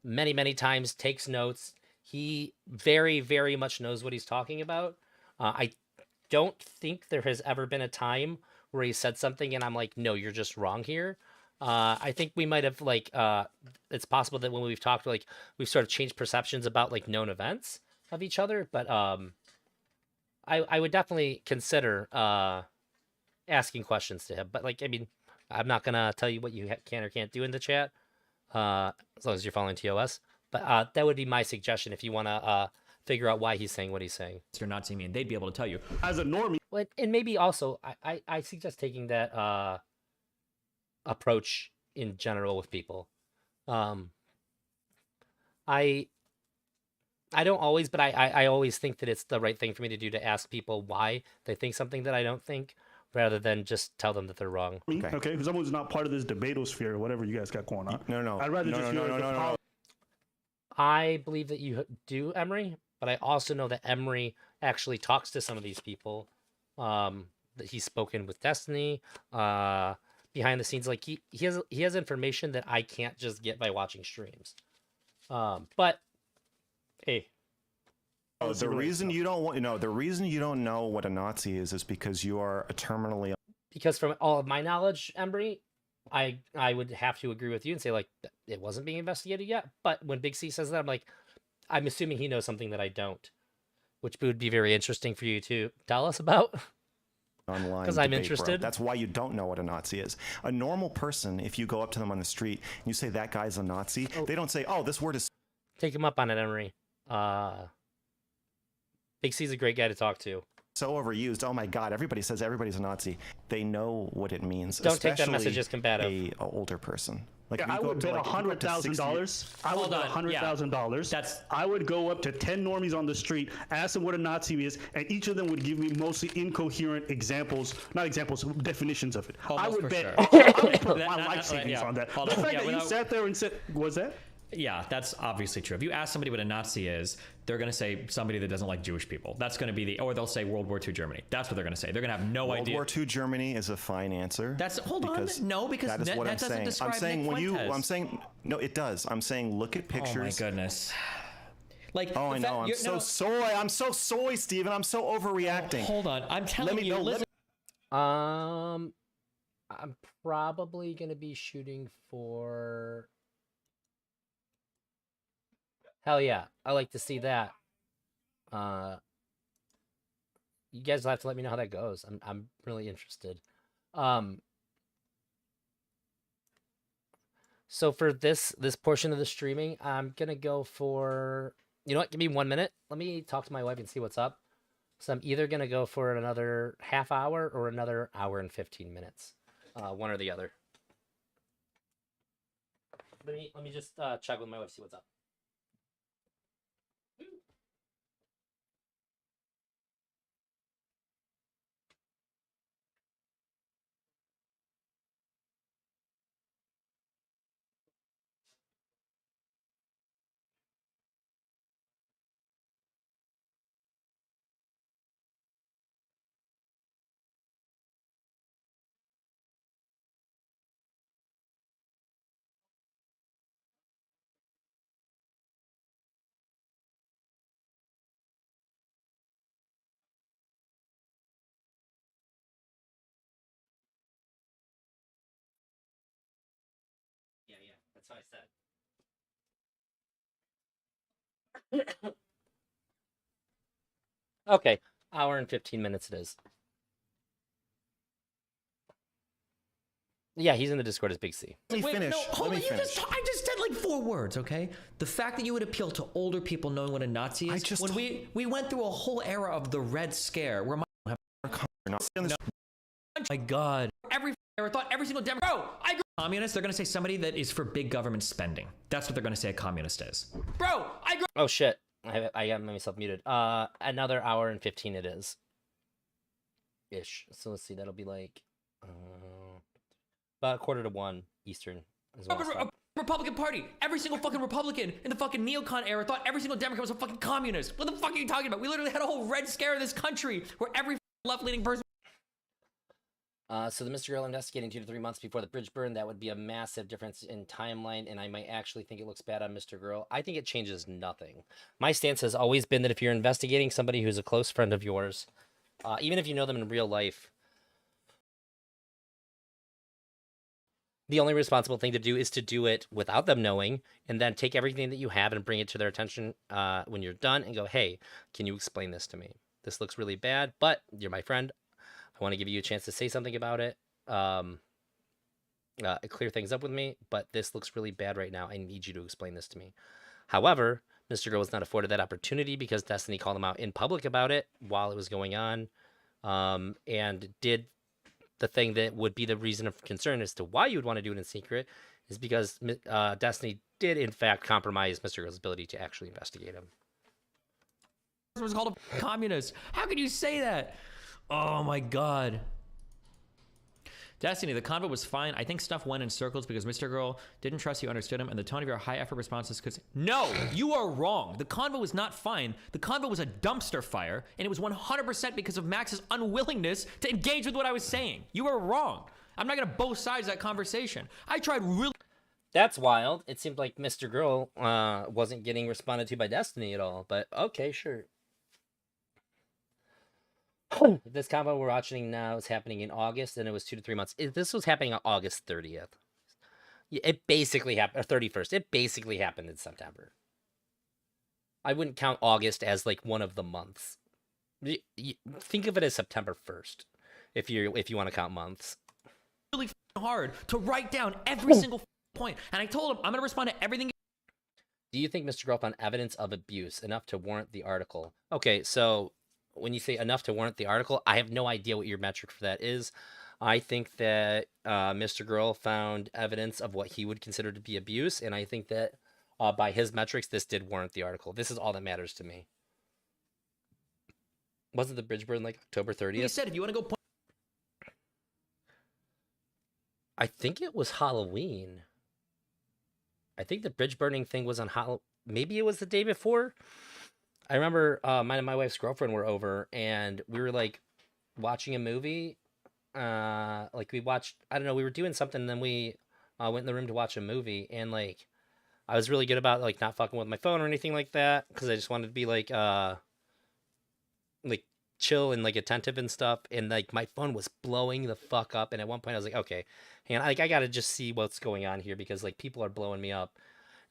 Speaker 1: many times, takes notes. He very, very much knows what he's talking about. I don't think there has ever been a time where he said something and I'm like, no, you're just wrong here. I think we might have like, it's possible that when we've talked, like we've sort of changed perceptions about like known events of each other. But I would definitely consider asking questions to him. But like, I mean, I'm not going to tell you what you can or can't do in the chat, as long as you're following TOS. But that would be my suggestion if you want to figure out why he's saying what he's saying.
Speaker 5: You're not seeing me, and they'd be able to tell you.
Speaker 4: As a normie.
Speaker 1: Well, and maybe also, I suggest taking that approach in general with people. I don't always, but I always think that it's the right thing for me to do to ask people why they think something that I don't think, rather than just tell them that they're wrong.
Speaker 4: Okay, because someone's not part of this debatosphere or whatever you guys got going on.
Speaker 2: No.
Speaker 4: I'd rather just hear
Speaker 2: No.
Speaker 1: I believe that you do, Emery, but I also know that Emery actually talks to some of these people. That he's spoken with Destiny, behind the scenes. Like he has information that I can't just get by watching streams. But hey.
Speaker 2: The reason you don't know what a Nazi is because you are a terminally.
Speaker 1: Because from all of my knowledge, Embry, I would have to agree with you and say like it wasn't being investigated yet. But when Big C says that, I'm like, I'm assuming he knows something that I don't, which would be very interesting for you to tell us about.
Speaker 2: Online
Speaker 1: because I'm
Speaker 2: debate,
Speaker 1: interested.
Speaker 2: Bro. That's why you don't know what a Nazi is. A normal person, if you go up to them on the street and you say that guy's a Nazi, they don't say, "Oh, this word is."
Speaker 1: Take him up on it, Emery. Big C's a great guy to talk to.
Speaker 2: So overused. Oh my God! Everybody says everybody's a Nazi. They know what it means.
Speaker 1: Don't take that message as combative.
Speaker 2: A older person. Like
Speaker 4: I would bet $100,000. I would bet $100,000.
Speaker 5: That's.
Speaker 4: I would go up to 10 normies on the street, ask them what a Nazi is, and each of them would give me mostly incoherent examples, not examples, definitions of it.
Speaker 5: Almost
Speaker 4: I would
Speaker 5: for
Speaker 4: bet.
Speaker 5: sure.
Speaker 4: I would put my life savings on that.
Speaker 5: Hold
Speaker 4: The
Speaker 5: on.
Speaker 4: fact
Speaker 5: Yeah,
Speaker 4: that you
Speaker 5: without-
Speaker 4: sat there and said, "Was that?"
Speaker 5: Yeah, that's obviously true. If you ask somebody what a Nazi is, they're going to say somebody that doesn't like Jewish people. That's going to be or they'll say World War II Germany. That's what they're going to say. They're going to have no
Speaker 2: World
Speaker 5: idea.
Speaker 2: War II Germany is a fine answer.
Speaker 5: Hold on. No, because
Speaker 2: that is what I'm
Speaker 5: doesn't
Speaker 2: saying.
Speaker 5: describe
Speaker 2: I'm saying
Speaker 5: Nick
Speaker 2: when you.
Speaker 5: Fuentze.
Speaker 2: I'm saying no, it does. I'm saying look at pictures.
Speaker 5: Oh my goodness. Like,
Speaker 2: Oh, I know. I'm so soy. I'm so soy, Steven. I'm so overreacting.
Speaker 5: Hold on. I'm telling you. Listen.
Speaker 1: I'm probably gonna be shooting for. Hell yeah, I like to see that. You guys will have to let me know how that goes. I'm really interested. So for this portion of the streaming, I'm gonna go for. You know what? Give me 1 minute. Let me talk to my wife and see what's up. So I'm either gonna go for another half hour or another hour and 15 minutes. One or the other. Let me just check with my wife, see what's up. Yeah, that's what I said. Okay, hour and 15 minutes it is. Yeah, he's in the Discord as Big C.
Speaker 2: Let me finish.
Speaker 5: No, hold
Speaker 2: Let
Speaker 5: on.
Speaker 2: me finish.
Speaker 5: I just said like 4 words, okay? The fact that you would appeal to older people knowing what a Nazi is. When we went through a whole era of the Red Scare, where oh my God, I thought every single Democrat. Bro, I agree. Communist. They're gonna say somebody that is for big government spending. That's what they're gonna say a communist is. Bro, I agree.
Speaker 1: Oh shit! I got myself muted. Another hour and 15 it is. Ish. So let's see. That'll be like about 1:45 Eastern. Is when I'll stop.
Speaker 5: Republican Party. Every single fucking Republican in the fucking neocon era thought every single Democrat was a fucking communist. What the fuck are you talking about? We literally had a whole Red Scare in this country where every left-leaning person.
Speaker 1: So the Mr. Girl investigating 2 to 3 months before the bridge burn, that would be a massive difference in timeline, and I might actually think it looks bad on Mr. Girl. I think it changes nothing. My stance has always been that if you're investigating somebody who's a close friend of yours, even if you know them in real life, the only responsible thing to do is to do it without them knowing, and then take everything that you have and bring it to their attention when you're done and go, hey, can you explain this to me? This looks really bad, but you're my friend. I want to give you a chance to say something about it, clear things up with me, but this looks really bad right now. I need you to explain this to me. However, Mr. Girl was not afforded that opportunity because Destiny called him out in public about it while it was going on, and did the thing that would be the reason of concern as to why you would want to do it in secret is because Destiny did, in fact, compromise Mr. Girl's ability to actually investigate him.
Speaker 5: It was called a communist. How could you say that? Oh my God. Destiny, the convo was fine. I think stuff went in circles because Mr. Girl didn't trust you understood him, and the tone of your high effort responses could... No, you are wrong. The convo was not fine. The convo was a dumpster fire, and it was 100% because of Max's unwillingness to engage with what I was saying. You are wrong. I'm not going to both sides of that conversation. I tried really...
Speaker 1: This wild. It seemed like Mr. Girl wasn't getting responded to by Destiny at all, but okay, sure. This combo we're watching now is happening in August, and it was 2 to 3 months. This was happening on August 30th. It basically happened, or 31st. It basically happened in September. I wouldn't count August as like one of the months. Think of it as September 1st, if you want to count months.
Speaker 5: Really hard to write down every single point, and I told him I'm going to respond to everything.
Speaker 1: Do you think Mr. Girl found evidence of abuse enough to warrant the article? Okay, so when you say enough to warrant the article, I have no idea what your metric for that is. I think that Mr. Girl found evidence of what he would consider to be abuse, and I think that by his metrics, this did warrant the article. This is all that matters to me. Wasn't the bridge burn like October 30th?
Speaker 5: You said if you want to go...
Speaker 1: I think it was Halloween. I think the bridge burning thing was on Halloween. Maybe it was the day before. I remember mine and my wife's girlfriend were over, and we were like watching a movie. Like we watched, I don't know, we were doing something, and then we went in the room to watch a movie, and like I was really good about like not fucking with my phone or anything like that because I just wanted to be like chill and like attentive and stuff, and like my phone was blowing the fuck up, and at one point I was like, okay, and like I gotta just see what's going on here because like people are blowing me up.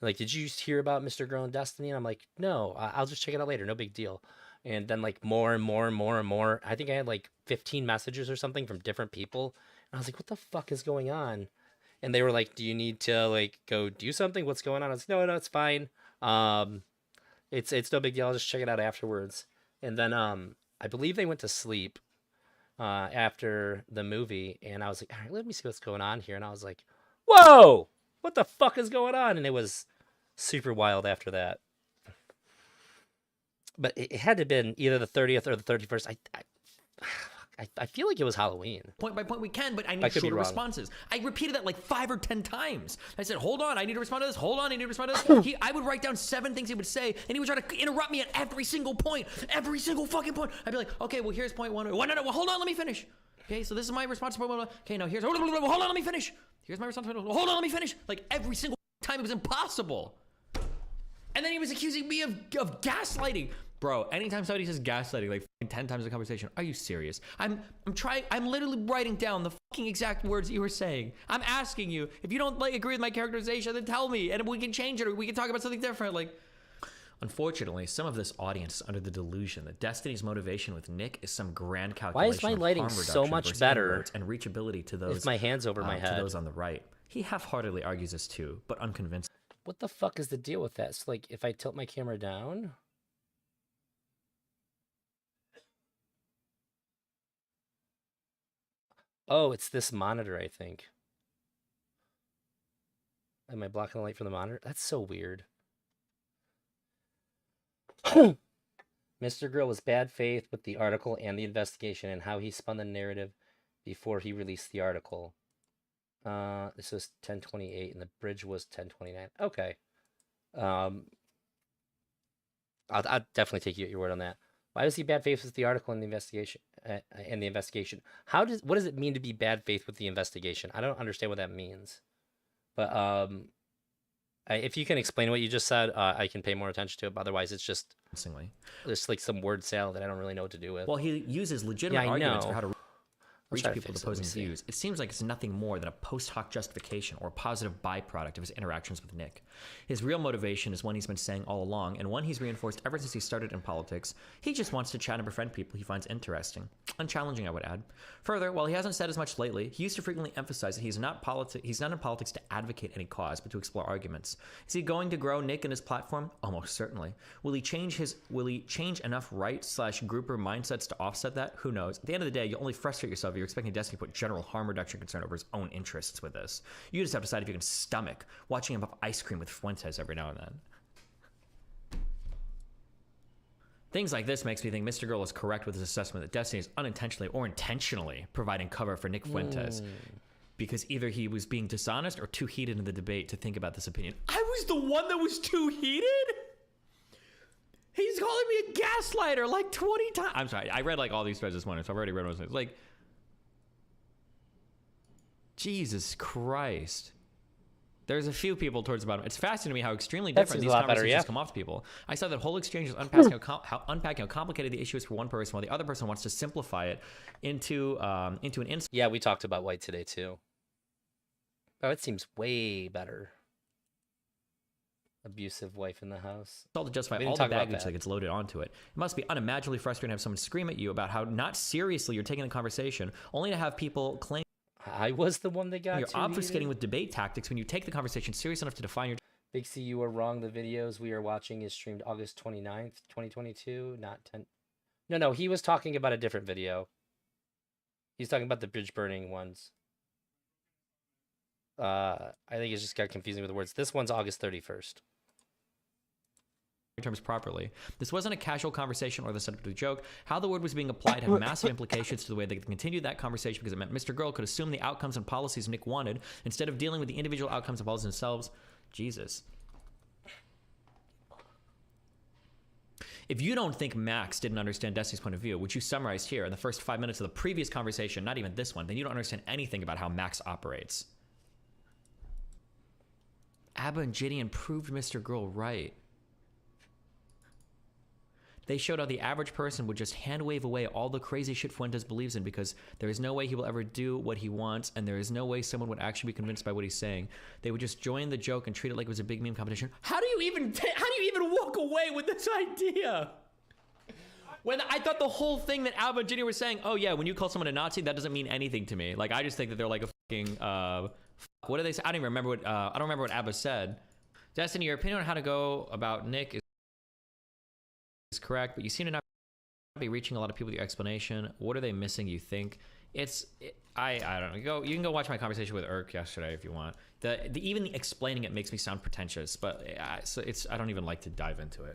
Speaker 1: Like, did you hear about Mr. Girl and Destiny? And I'm like, no, I'll just check it out later. No big deal. And then like more and more and more and more. I think I had like 15 messages or something from different people. And I was like, what the fuck is going on? And they were like, do you need to like go do something? What's going on? I was like, no, it's fine. It's no big deal. I'll just check it out afterwards. And then I believe they went to sleep after the movie. And I was like, all right, let me see what's going on here. And I was like, whoa, what the fuck is going on? And it was super wild after that. But it had to have been either the 30th or the 31st. I feel like it was Halloween.
Speaker 5: Point by point we can, but I need shorter responses. I repeated that like 5 or 10 times. I said, hold on, I need to respond to this. Hold on, I need to respond to this. I would write down 7 things he would say, and he would try to interrupt me at every single point. Every single fucking point. I'd be like, okay, well, here's point 1. Well, no, hold on, let me finish. Okay, so this is my response to point 1. Okay, now here's, hold on, let me finish. Here's my response to point 1. Hold on, let me finish. Like every single time, it was impossible. And then he was accusing me of gaslighting. Bro, anytime somebody says gaslighting like 10 times in the conversation, are you serious? I'm literally writing down the fucking exact words that you were saying. I'm asking you, if you don't like agree with my characterization, then tell me, and we can change it, or we can talk about something different. Like, unfortunately, some of this audience is under the delusion that Destiny's motivation with Nick is some grand calculation.
Speaker 1: Why is my lighting so much better
Speaker 5: and reachability to those
Speaker 1: if my hand's over my head
Speaker 5: to those on the right? He half-heartedly argues this too, but unconvinced.
Speaker 1: What the fuck is the deal with that? So, like, if I tilt my camera down... Oh, it's this monitor, I think. Am I blocking the light from the monitor? That's so weird. Mr. Grill was bad faith with the article and the investigation and how he spun the narrative before he released the article. This was 10:28 and the bridge was 10:29. Okay. I'll definitely take you at your word on that. Why was he bad faith with the article and the investigation? What does it mean to be bad faith with the investigation? I don't understand what that means. But if you can explain what you just said, I can pay more attention to it. But otherwise, it's just like some word salad that I don't really know what to do with.
Speaker 5: Well, he uses legitimate
Speaker 1: Yeah, I
Speaker 5: arguments
Speaker 1: know.
Speaker 5: for how to reach
Speaker 1: try to
Speaker 5: people
Speaker 1: fix
Speaker 5: with
Speaker 1: it. Let me
Speaker 5: opposing
Speaker 1: see.
Speaker 5: views. It seems like it's nothing more than a post hoc justification or a positive byproduct of his interactions with Nick. His real motivation is one he's been saying all along, and one he's reinforced ever since he started in politics. He just wants to chat and befriend people he finds interesting. Unchallenging, I would add. Further, while he hasn't said as much lately, he used to frequently emphasize that he's not in politics to advocate any cause, but to explore arguments. Is he going to grow Nick and his platform? Almost certainly. Will he change enough right/grouper mindsets to offset that? Who knows? At the end of the day, you only frustrate yourself if you're expecting Destiny to put general harm reduction concern over his own interests with this. You just have to decide if you can stomach watching him have ice cream with Fuentze every now and then. Things like this makes me think Mr. Girl is correct with his assessment that Destiny is unintentionally or intentionally providing cover for Nick Fuentze. Because either he was being dishonest or too heated in the debate to think about this opinion. I was the one that was too heated? He's calling me a gaslighter like 20 times. I'm sorry, I read like all these threads this morning, so I've already read most of it. Like, Jesus Christ. There's a few people towards the bottom. It's fascinating to me how extremely different
Speaker 1: seems
Speaker 5: these
Speaker 1: a lot better,
Speaker 5: conversations
Speaker 1: yeah.
Speaker 5: come off to people. I saw that whole exchange was unpacking how complicated the issue is for one person, while the other person wants to simplify it into an insult
Speaker 1: Yeah, we talked about White today too. Oh, it seems way better. Abusive wife in the house.
Speaker 5: to justify
Speaker 1: We didn't
Speaker 5: all the
Speaker 1: talk about
Speaker 5: baggage
Speaker 1: that.
Speaker 5: that gets loaded onto it. It must be unimaginably frustrating to have someone scream at you about how not seriously you're taking the conversation, only to have people claim
Speaker 1: I was the one that got
Speaker 5: you're
Speaker 1: too
Speaker 5: obfuscating
Speaker 1: heated.
Speaker 5: with debate tactics when you take the conversation serious enough to define your
Speaker 1: Big C, you are wrong. The videos we are watching is streamed August 29th, 2022, not 10. No, he was talking about a different video. He's talking about the bridge burning ones. I think it just got confusing with the words. This one's August 31st.
Speaker 5: terms properly. This wasn't a casual conversation or the subject of a joke. How the word was being applied had massive implications to the way they continued that conversation, because it meant Mr. Girl could assume the outcomes and policies Nick wanted instead of dealing with the individual outcomes and policies themselves. Jesus. If you don't think Max didn't understand Destiny's point of view, which you summarized here in the first 5 minutes of the previous conversation, not even this one, then you don't understand anything about how Max operates. Abba and Gideon proved Mr. Girl right. They showed how the average person would just hand wave away all the crazy shit Fuentze believes in, because there is no way he will ever do what he wants, and there is no way someone would actually be convinced by what he's saying. They would just join the joke and treat it like it was a big meme competition. How do you even walk away with this idea? When I thought the whole thing that Alba and Gideon were saying, oh yeah, when you call someone a Nazi, that doesn't mean anything to me. Like, I just think that they're like a fucking what do they say? I don't even remember what I don't remember what Abba said. Destiny, your opinion on how to go about Nick is correct, but you seem to not be reaching a lot of people with your explanation. What are they missing, you think? I don't know. You can go watch my conversation with Irk yesterday if you want. Even explaining it makes me sound pretentious, but I don't even like to dive into it.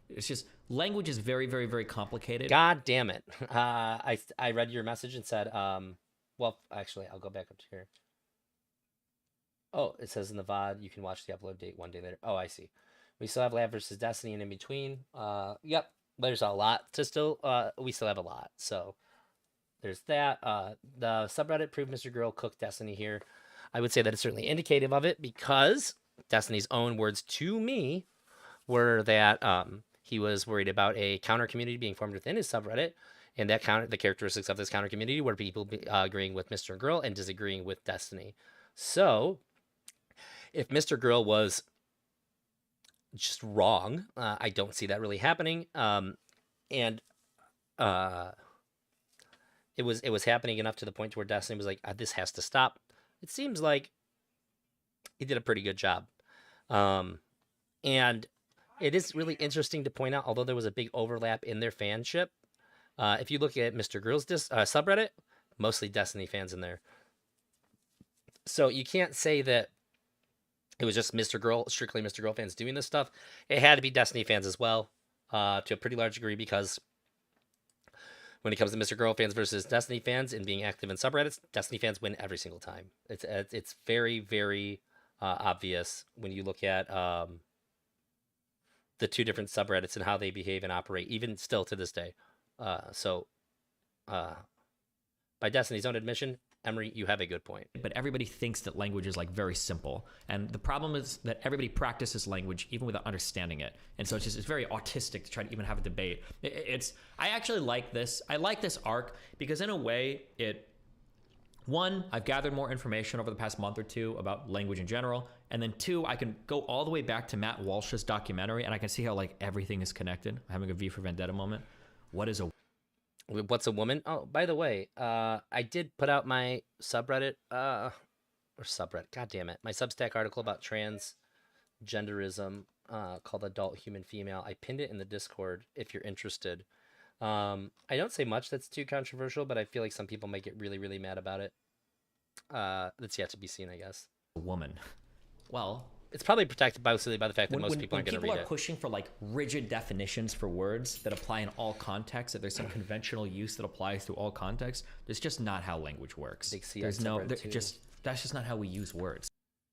Speaker 5: It's just, language is very, very, very complicated.
Speaker 1: God damn it. I read your message and said, well, actually, I'll go back up to here. Oh, it says in the VOD, you can watch the upload date one day later. Oh, I see. We still have Lab versus Destiny and in between. Yep. there's a lot to still. We still have a lot. So there's that. The subreddit Prove Mr. Girl cooked Destiny here. I would say that it's certainly indicative of it because Destiny's own words to me were that he was worried about a counter community being formed within his subreddit, and that the characteristics of this counter community were people agreeing with Mr. Girl and disagreeing with Destiny. So, if Mr. Girl was just wrong, I don't see that really happening, and it was happening enough to the point where Destiny was like, "This has to stop." It seems like he did a pretty good job, and it is really interesting to point out, although there was a big overlap in their fanship, if you look at Mr. Girl's subreddit, mostly Destiny fans in there. So you can't say that it was just Mr. Girl, strictly Mr. Girl fans doing this stuff. It had to be Destiny fans as well, to a pretty large degree, because when it comes to Mr. Girl fans versus Destiny fans and being active in subreddits, Destiny fans win every single time. It's very, very obvious when you look at the two different subreddits and how they behave and operate, even still to this day. So, by Destiny's own admission, Emery, you have a good point.
Speaker 5: But everybody thinks that language is like very simple. And the problem is that everybody practices language even without understanding it. And so it's very autistic to try to even have a debate. I actually like this. I like this arc because in a way one, I've gathered more information over the past month or two about language in general. And then two, I can go all the way back to Matt Walsh's documentary and I can see how like everything is connected. I'm having a V for Vendetta moment. What's a woman?
Speaker 1: Oh, by the way, I did put out my subreddit, or subreddit, god damn it, my Substack article about transgenderism, called Adult Human Female. I pinned it in the Discord if you're interested. I don't say much that's too controversial, but I feel like some people might get really, really mad about it. That's yet to be seen, I guess.
Speaker 5: A woman. Well,
Speaker 1: it's probably protected mostly by the fact that most people aren't going to read it.
Speaker 5: When people are pushing for like rigid definitions for words that apply in all contexts, that there's some conventional use that applies to all contexts, that's just not how language works. That's just not how we use words.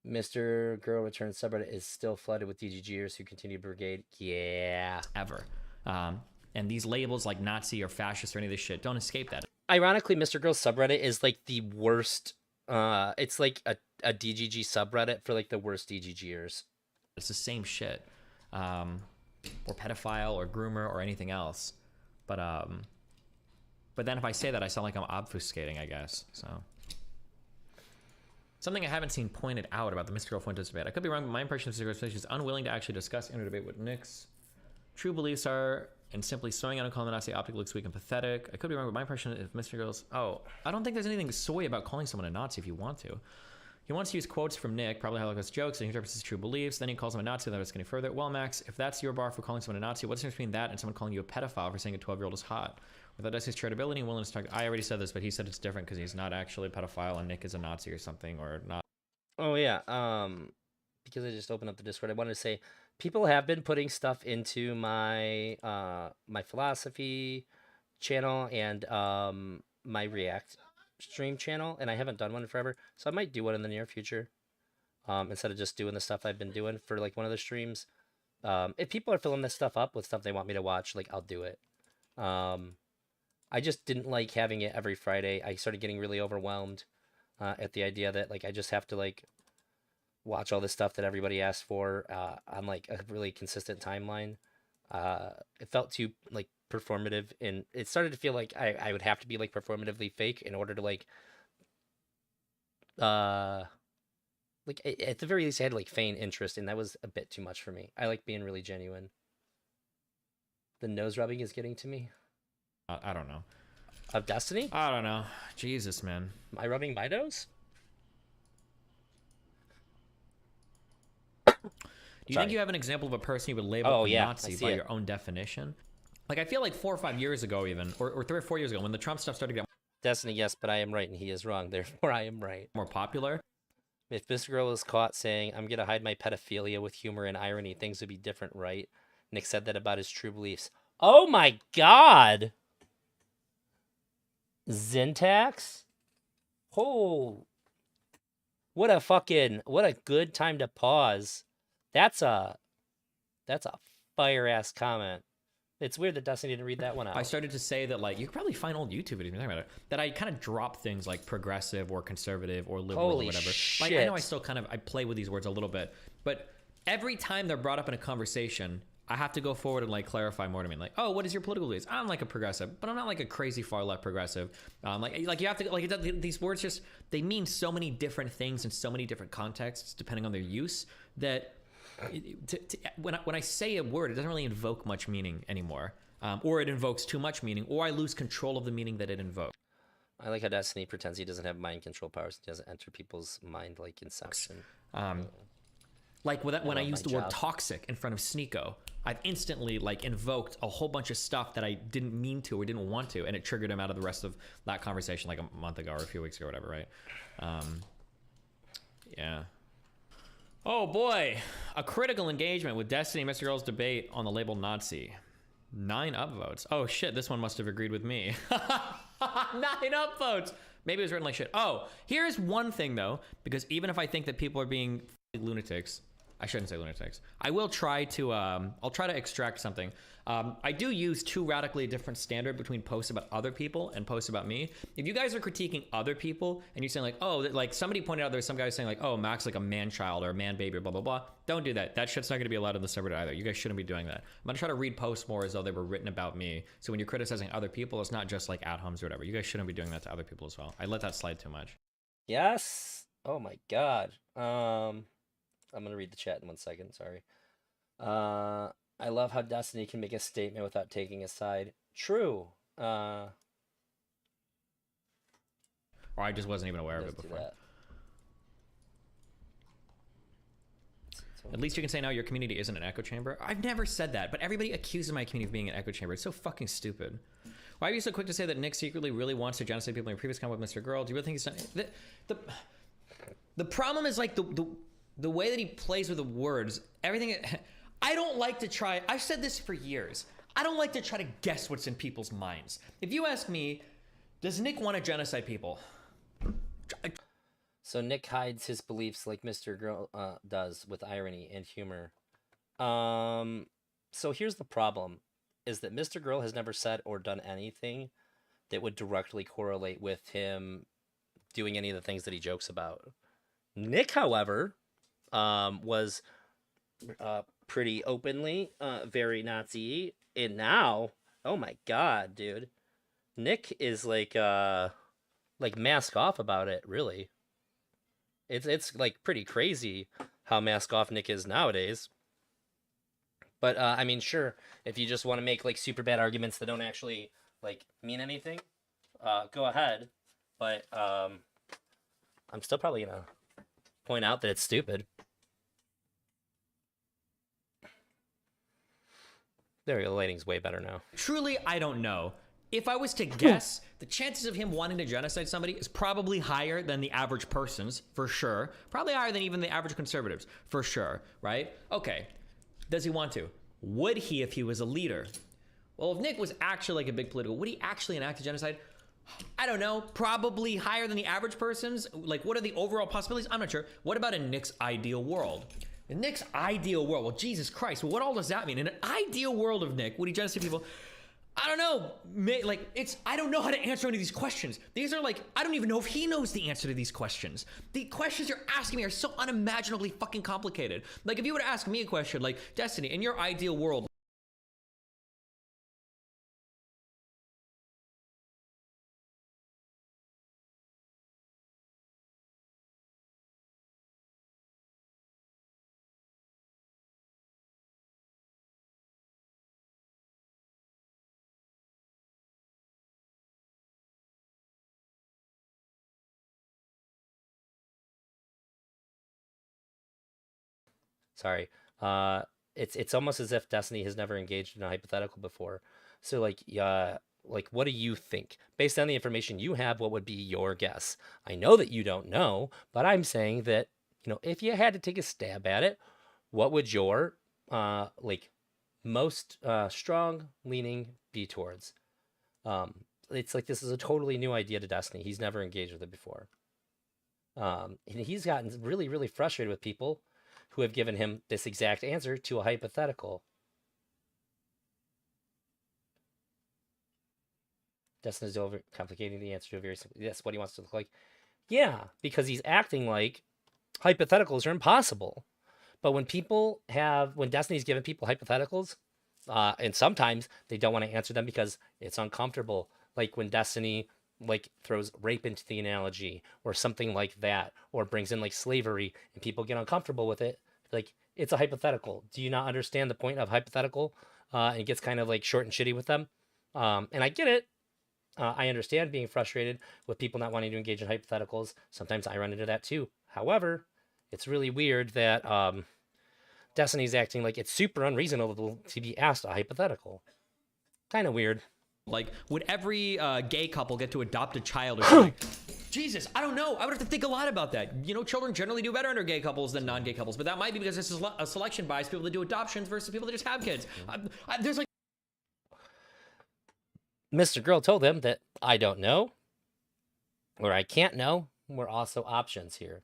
Speaker 1: Mr. Girl Returns subreddit is still flooded with DGGers who continue brigade. Yeah.
Speaker 5: Ever. And these labels like Nazi or fascist or any of this shit don't escape that.
Speaker 1: Ironically, Mr. Girl's subreddit is like the worst. It's like a DGG subreddit for like the worst DGGers.
Speaker 5: It's the same shit, or pedophile or groomer or anything else. But then if I say that, I sound like I'm obfuscating, I guess. So something I haven't seen pointed out about the Mr. Girl Fuentze debate. I could be wrong, but my impression of Mr. Girl Fuentze is unwilling to actually discuss in a debate what Nick's true beliefs are, and simply throwing out and calling the Nazi optic looks weak and pathetic. I could be wrong, but my impression is Mr. Girl's... Oh, I don't think there's anything soy about calling someone a Nazi if you want to. He wants to use quotes from Nick, probably hilarious jokes, and he interprets his true beliefs. Then he calls him a Nazi without us getting further. Well, Max, if that's your bar for calling someone a Nazi, what's the difference between that and someone calling you a pedophile for saying a 12-year-old is hot? Without Destiny's credibility and willingness to talk... I already said this, but he said it's different because he's not actually a pedophile and Nick is a Nazi or something, or not.
Speaker 1: Oh, yeah. Because I just opened up the Discord, I wanted to say... People have been putting stuff into my my philosophy channel and my React stream channel, and I haven't done one in forever, so I might do one in the near future. Instead of just doing the stuff I've been doing for like one of the streams. If people are filling this stuff up with stuff they want me to watch, like I'll do it. I just didn't like having it every Friday. I started getting really overwhelmed at the idea that like I just have to like watch all this stuff that everybody asked for on like a really consistent timeline. It felt too like performative, and it started to feel like I would have to be like performatively fake in order to like at the very least I had to like feign interest, and that was a bit too much for me. I like being really genuine. The nose rubbing is getting to me.
Speaker 5: I don't know.
Speaker 1: Of Destiny?
Speaker 5: I don't know. Jesus, man.
Speaker 1: Am I rubbing my nose?
Speaker 5: Do you think you have an example of a person you would label a Nazi by your own definition? Like, I feel like 4 or 5 years ago even, or 3 or 4 years ago, when the Trump stuff started to get...
Speaker 1: Destiny, yes, but I am right and he is wrong. Therefore, I am right.
Speaker 5: More popular.
Speaker 1: If this girl was caught saying, I'm going to hide my pedophilia with humor and irony, things would be different, right? Nick said that about his true beliefs. Oh my God! Zintax? Oh. What a good time to pause. That's a fire ass comment. It's weird that Destiny didn't read that one out.
Speaker 5: I started to say that, like, you could probably find old YouTube videos talking about it, that I kind of drop things like progressive or conservative or liberal
Speaker 1: Holy
Speaker 5: or whatever.
Speaker 1: shit.
Speaker 5: Like, I know I still I play with these words a little bit, but every time they're brought up in a conversation, I have to go forward and like clarify more to me. Like, oh, what is your political views? I'm like a progressive, but I'm not like a crazy far left progressive. Like you have to like these words just they mean so many different things in so many different contexts depending on their use that when I say a word, it doesn't really invoke much meaning anymore, or it invokes too much meaning, or I lose control of the meaning that it invokes.
Speaker 1: I like how Destiny pretends he doesn't have mind control powers. He doesn't enter people's mind like Inception.
Speaker 5: Like when I
Speaker 1: love
Speaker 5: used
Speaker 1: my
Speaker 5: the word
Speaker 1: job.
Speaker 5: toxic in front of Sneeko, I've instantly like invoked a whole bunch of stuff that I didn't mean to or didn't want to, and it triggered him out of the rest of that conversation like a month ago or a few weeks ago or whatever, right? Yeah. Oh boy, a critical engagement with Destiny and Mr. Girl's debate on the label Nazi. 9 upvotes. Oh shit, this one must have agreed with me. 9 upvotes. Maybe it was written like shit. Oh, here's one thing though, because even if I think that people are being lunatics, I shouldn't say lunatics. I will try to, I'll try to extract something. I do use 2 radically different standards between posts about other people and posts about me. If you guys are critiquing other people and you're saying like, oh, like somebody pointed out there's some guy saying like, oh, Mac's like a man child or a man baby or blah, blah, blah. Don't do that. That shit's not going to be allowed in the server either. You guys shouldn't be doing that. I'm going to try to read posts more as though they were written about me. So when you're criticizing other people, it's not just like at-homes or whatever. You guys shouldn't be doing that to other people as well. I let that slide too much.
Speaker 1: Yes. Oh my god. I'm gonna read the chat in 1 second. Sorry. I love how Destiny can make a statement without taking a side. True.
Speaker 5: Or I just wasn't even aware of it
Speaker 1: Let's do
Speaker 5: before.
Speaker 1: that.
Speaker 5: At least you can say now your community isn't an echo chamber. I've never said that, but everybody accuses my community of being an echo chamber. It's so fucking stupid. Why are you so quick to say that Nick secretly really wants to genocide people in your previous comment with Mr. Girl? Do you really think he's done? The problem is like the way that he plays with the words, everything. I don't like to try. I've said this for years. I don't like to try to guess what's in people's minds. If you ask me, does Nick want to genocide people?
Speaker 1: So Nick hides his beliefs like Mr. Girl does with irony and humor. So here's the problem, is that Mr. Girl has never said or done anything that would directly correlate with him doing any of the things that he jokes about. Nick, however, was pretty openly very Nazi, and now, oh my god, dude, Nick is like mask off about it. Really, it's like pretty crazy how mask off Nick is nowadays. But I mean, sure, if you just want to make like super bad arguments that don't actually like mean anything, go ahead. But I'm still probably gonna point out that it's stupid. There we go, the lighting's way better now.
Speaker 5: Truly, I don't know. If I was to guess, the chances of him wanting to genocide somebody is probably higher than the average person's, for sure. Probably higher than even the average conservatives, for sure, right? Okay, does he want to? Would he if he was a leader? Well, if Nick was actually like a big political, would he actually enact a genocide? I don't know, probably higher than the average person's. Like, what are the overall possibilities? I'm not sure. What about in Nick's ideal world? In Nick's ideal world, well, Jesus Christ, well, what all does that mean? In an ideal world of Nick, would he genocide people? I don't know. I don't know how to answer any of these questions. These are like, I don't even know if he knows the answer to these questions. The questions you're asking me are so unimaginably fucking complicated. Like, if you were to ask me a question, like, Destiny, in your ideal world,
Speaker 1: Sorry. It's almost as if Destiny has never engaged in a hypothetical before. So like what do you think? Based on the information you have, what would be your guess? I know that you don't know, but I'm saying that, if you had to take a stab at it, what would your most strong leaning be towards? It's like this is a totally new idea to Destiny. He's never engaged with it before. And he's gotten really, really frustrated with people who have given him this exact answer to a hypothetical. Destiny's over complicating the answer to a very simple. Yes, what he wants to look like. Yeah, because he's acting like hypotheticals are impossible. But when Destiny's giving people hypotheticals, and sometimes they don't want to answer them because it's uncomfortable. Like when Destiny throws rape into the analogy or something like that, or brings in like slavery and people get uncomfortable with it. Like, it's a hypothetical. Do you not understand the point of hypothetical? And it gets kind of like short and shitty with them. And I get it. I understand being frustrated with people not wanting to engage in hypotheticals. Sometimes I run into that too. However, it's really weird that Destiny's acting like it's super unreasonable to be asked a hypothetical. Kind of weird.
Speaker 5: Like, would every gay couple get to adopt a child or something? Jesus, I don't know. I would have to think a lot about that. You know, children generally do better under gay couples than non-gay couples, but that might be because this is a selection bias, people that do adoptions versus people that just have kids. There's like
Speaker 1: Mr. Girl told him that I don't know, or I can't know. We're also options here.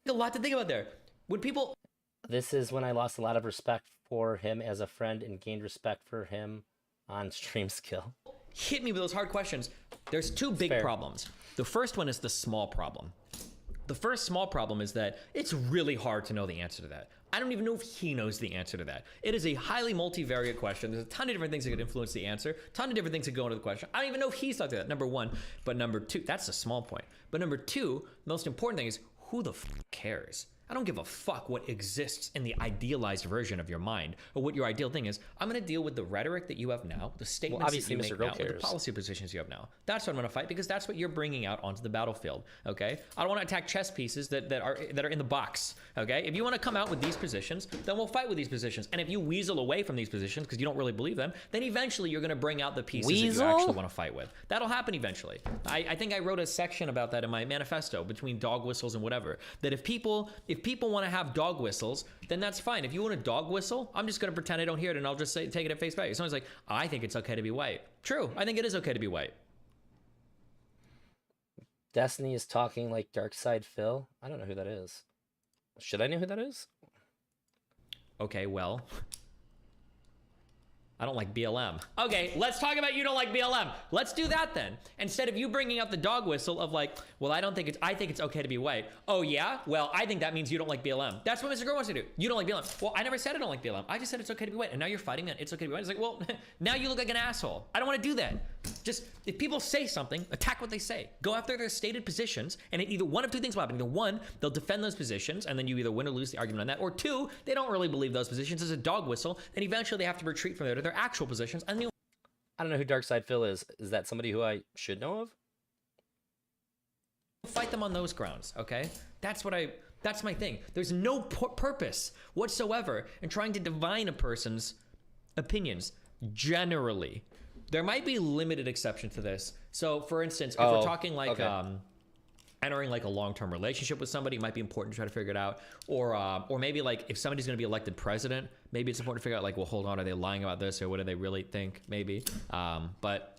Speaker 5: a lot to think about there. Would people...
Speaker 1: This is when I lost a lot of respect for him as a friend and gained respect for him on stream skill.
Speaker 5: Hit me with those hard questions. There's two big problems. The first one is the small problem. The first small problem is that it's really hard to know the answer to that. I don't even know if he knows the answer to that. It is a highly multivariate question. There's a ton of different things that could influence the answer, a ton of different things that go into the question. I don't even know if he's thought that, number one. But number two, that's a small point. But number two, the most important thing is, who the f cares? I don't give a fuck what exists in the idealized version of your mind or what your ideal thing is. I'm going to deal with the rhetoric that you have now, the statements that you make now, with the policy positions you have now. That's what I'm going to fight, because that's what you're bringing out onto the battlefield. Okay, I don't want to attack chess pieces that are in the box. Okay, if you want to come out with these positions, then we'll fight with these positions. And if you weasel away from these positions because you don't really believe them, then eventually you're going to bring out the pieces that you actually want to fight with. That'll happen eventually. I think I wrote a section about that in my manifesto, between dog whistles and whatever. That if people want to have dog whistles, then that's fine. If you want a dog whistle, I'm just going to pretend I don't hear it and I'll just take it at face value. Someone's like, I think it's okay to be white. True, I think it is okay to be white.
Speaker 1: Destiny is talking like Darkside Phil. I don't know who that is. Should I know who that is?
Speaker 5: Okay, well, I don't like BLM. Okay, let's talk about you don't like BLM. Let's do that then. Instead of you bringing out the dog whistle of like, well, I think it's okay to be white. Oh yeah? Well, I think that means you don't like BLM. That's what Mr. Girl wants to do. You don't like BLM. Well, I never said I don't like BLM. I just said it's okay to be white. And now you're fighting me on it's okay to be white. It's like, well, now you look like an asshole. I don't want to do that. Just, if people say something, attack what they say. Go after their stated positions, and either one of two things will happen. Either one, they'll defend those positions, and then you either win or lose the argument on that, or two, they don't really believe those positions as a dog whistle, and eventually they have to retreat from there to their actual positions. And
Speaker 1: I don't know who Darkside Phil is. Is that somebody who I should know of?
Speaker 5: Fight them on those grounds, okay? That's my thing. There's no purpose whatsoever in trying to divine a person's opinions, generally. There might be limited exception to this. So, for instance, if we're talking like entering like a long-term relationship with somebody, it might be important to try to figure it out. Or maybe like if somebody's going to be elected president, maybe it's important to figure out like, well, hold on, are they lying about this, or what do they really think? Maybe. But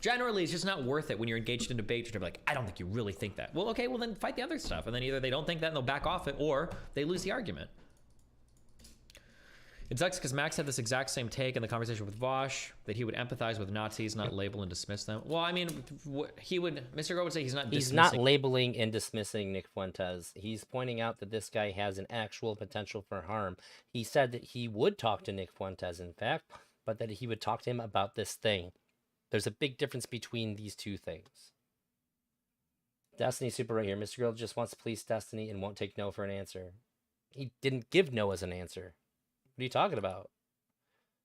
Speaker 5: generally, it's just not worth it when you're engaged in debate. You're like, I don't think you really think that. Well, okay, well then fight the other stuff, and then either they don't think that and they'll back off it, or they lose the argument. It sucks because Max had this exact same take in the conversation with Vosh, that he would empathize with Nazis, not label and dismiss them. Well, I mean, Mr. Girl would say he's not dismissing. He's not
Speaker 1: labeling and dismissing Nick Fuentze. He's pointing out that this guy has an actual potential for harm. He said that he would talk to Nick Fuentze, in fact, but that he would talk to him about this thing. There's a big difference between these two things. Destiny Super right here. Mr. Girl just wants to please Destiny and won't take no for an answer. He didn't give no as an answer. What are you talking about?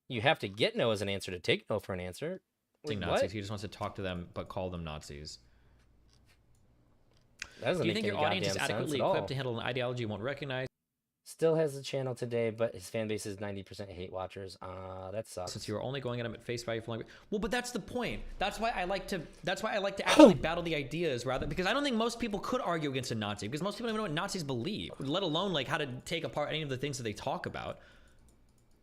Speaker 1: You have to get no as an answer to take no for an answer.
Speaker 5: Nazis. He just wants to talk to them, but call them Nazis.
Speaker 1: That
Speaker 5: Do you think your audience is adequately equipped to handle an ideology you won't recognize?
Speaker 1: Still has a channel today, but his fan base is 90% hate watchers. That sucks.
Speaker 5: Since you were only going at him at face value for long. Well, but that's the point. That's why I like to actually battle the ideas rather, because I don't think most people could argue against a Nazi, because most people don't even know what Nazis believe, let alone like how to take apart any of the things that they talk about.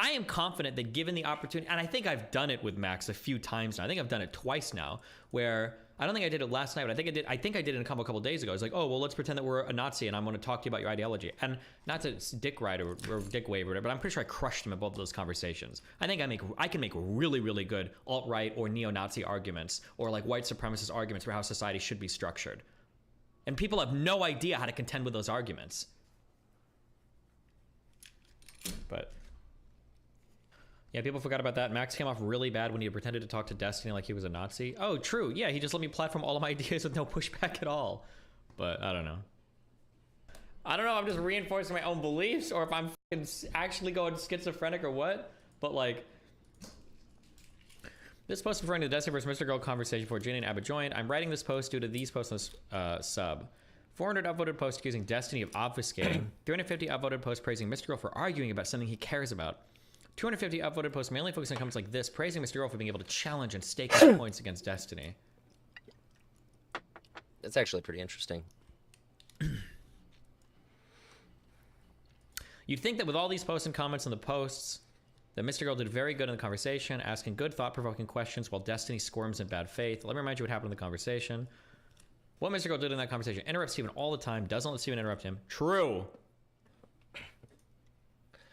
Speaker 5: I am confident that given the opportunity, and I think I've done it with Max a few times now. I think I've done it twice now, where I don't think I did it last night, but I think I did it in a couple days ago. It's like, oh, well, let's pretend that we're a Nazi and I'm going to talk to you about your ideology. And not to dick ride or dick wave or whatever, but I'm pretty sure I crushed him in both of those conversations. I think I can make really, really good alt-right or neo-Nazi arguments or like white supremacist arguments for how society should be structured. And people have no idea how to contend with those arguments. But yeah, people forgot about that. Max came off really bad when he pretended to talk to Destiny like he was a Nazi. Oh, true. Yeah, he just let me platform all of my ideas with no pushback at all. But I don't know. I'm just reinforcing my own beliefs or if I'm actually going schizophrenic or what. But like, this post referring to the Destiny vs. Mr. Girl conversation before Ginny and Abba joined. I'm writing this post due to these posts on this sub. 400 upvoted posts accusing Destiny of obfuscating. 350 upvoted posts praising Mr. Girl for arguing about something he cares about. 250 upvoted posts mainly focusing on comments like this, praising Mr. Girl for being able to challenge and stake his points against Destiny.
Speaker 1: That's actually pretty interesting.
Speaker 5: You'd think that with all these posts and comments on the posts, that Mr. Girl did very good in the conversation, asking good, thought-provoking questions while Destiny squirms in bad faith. Let me remind you what happened in the conversation. What Mr. Girl did in that conversation: interrupts Steven all the time, doesn't let Steven interrupt him. True.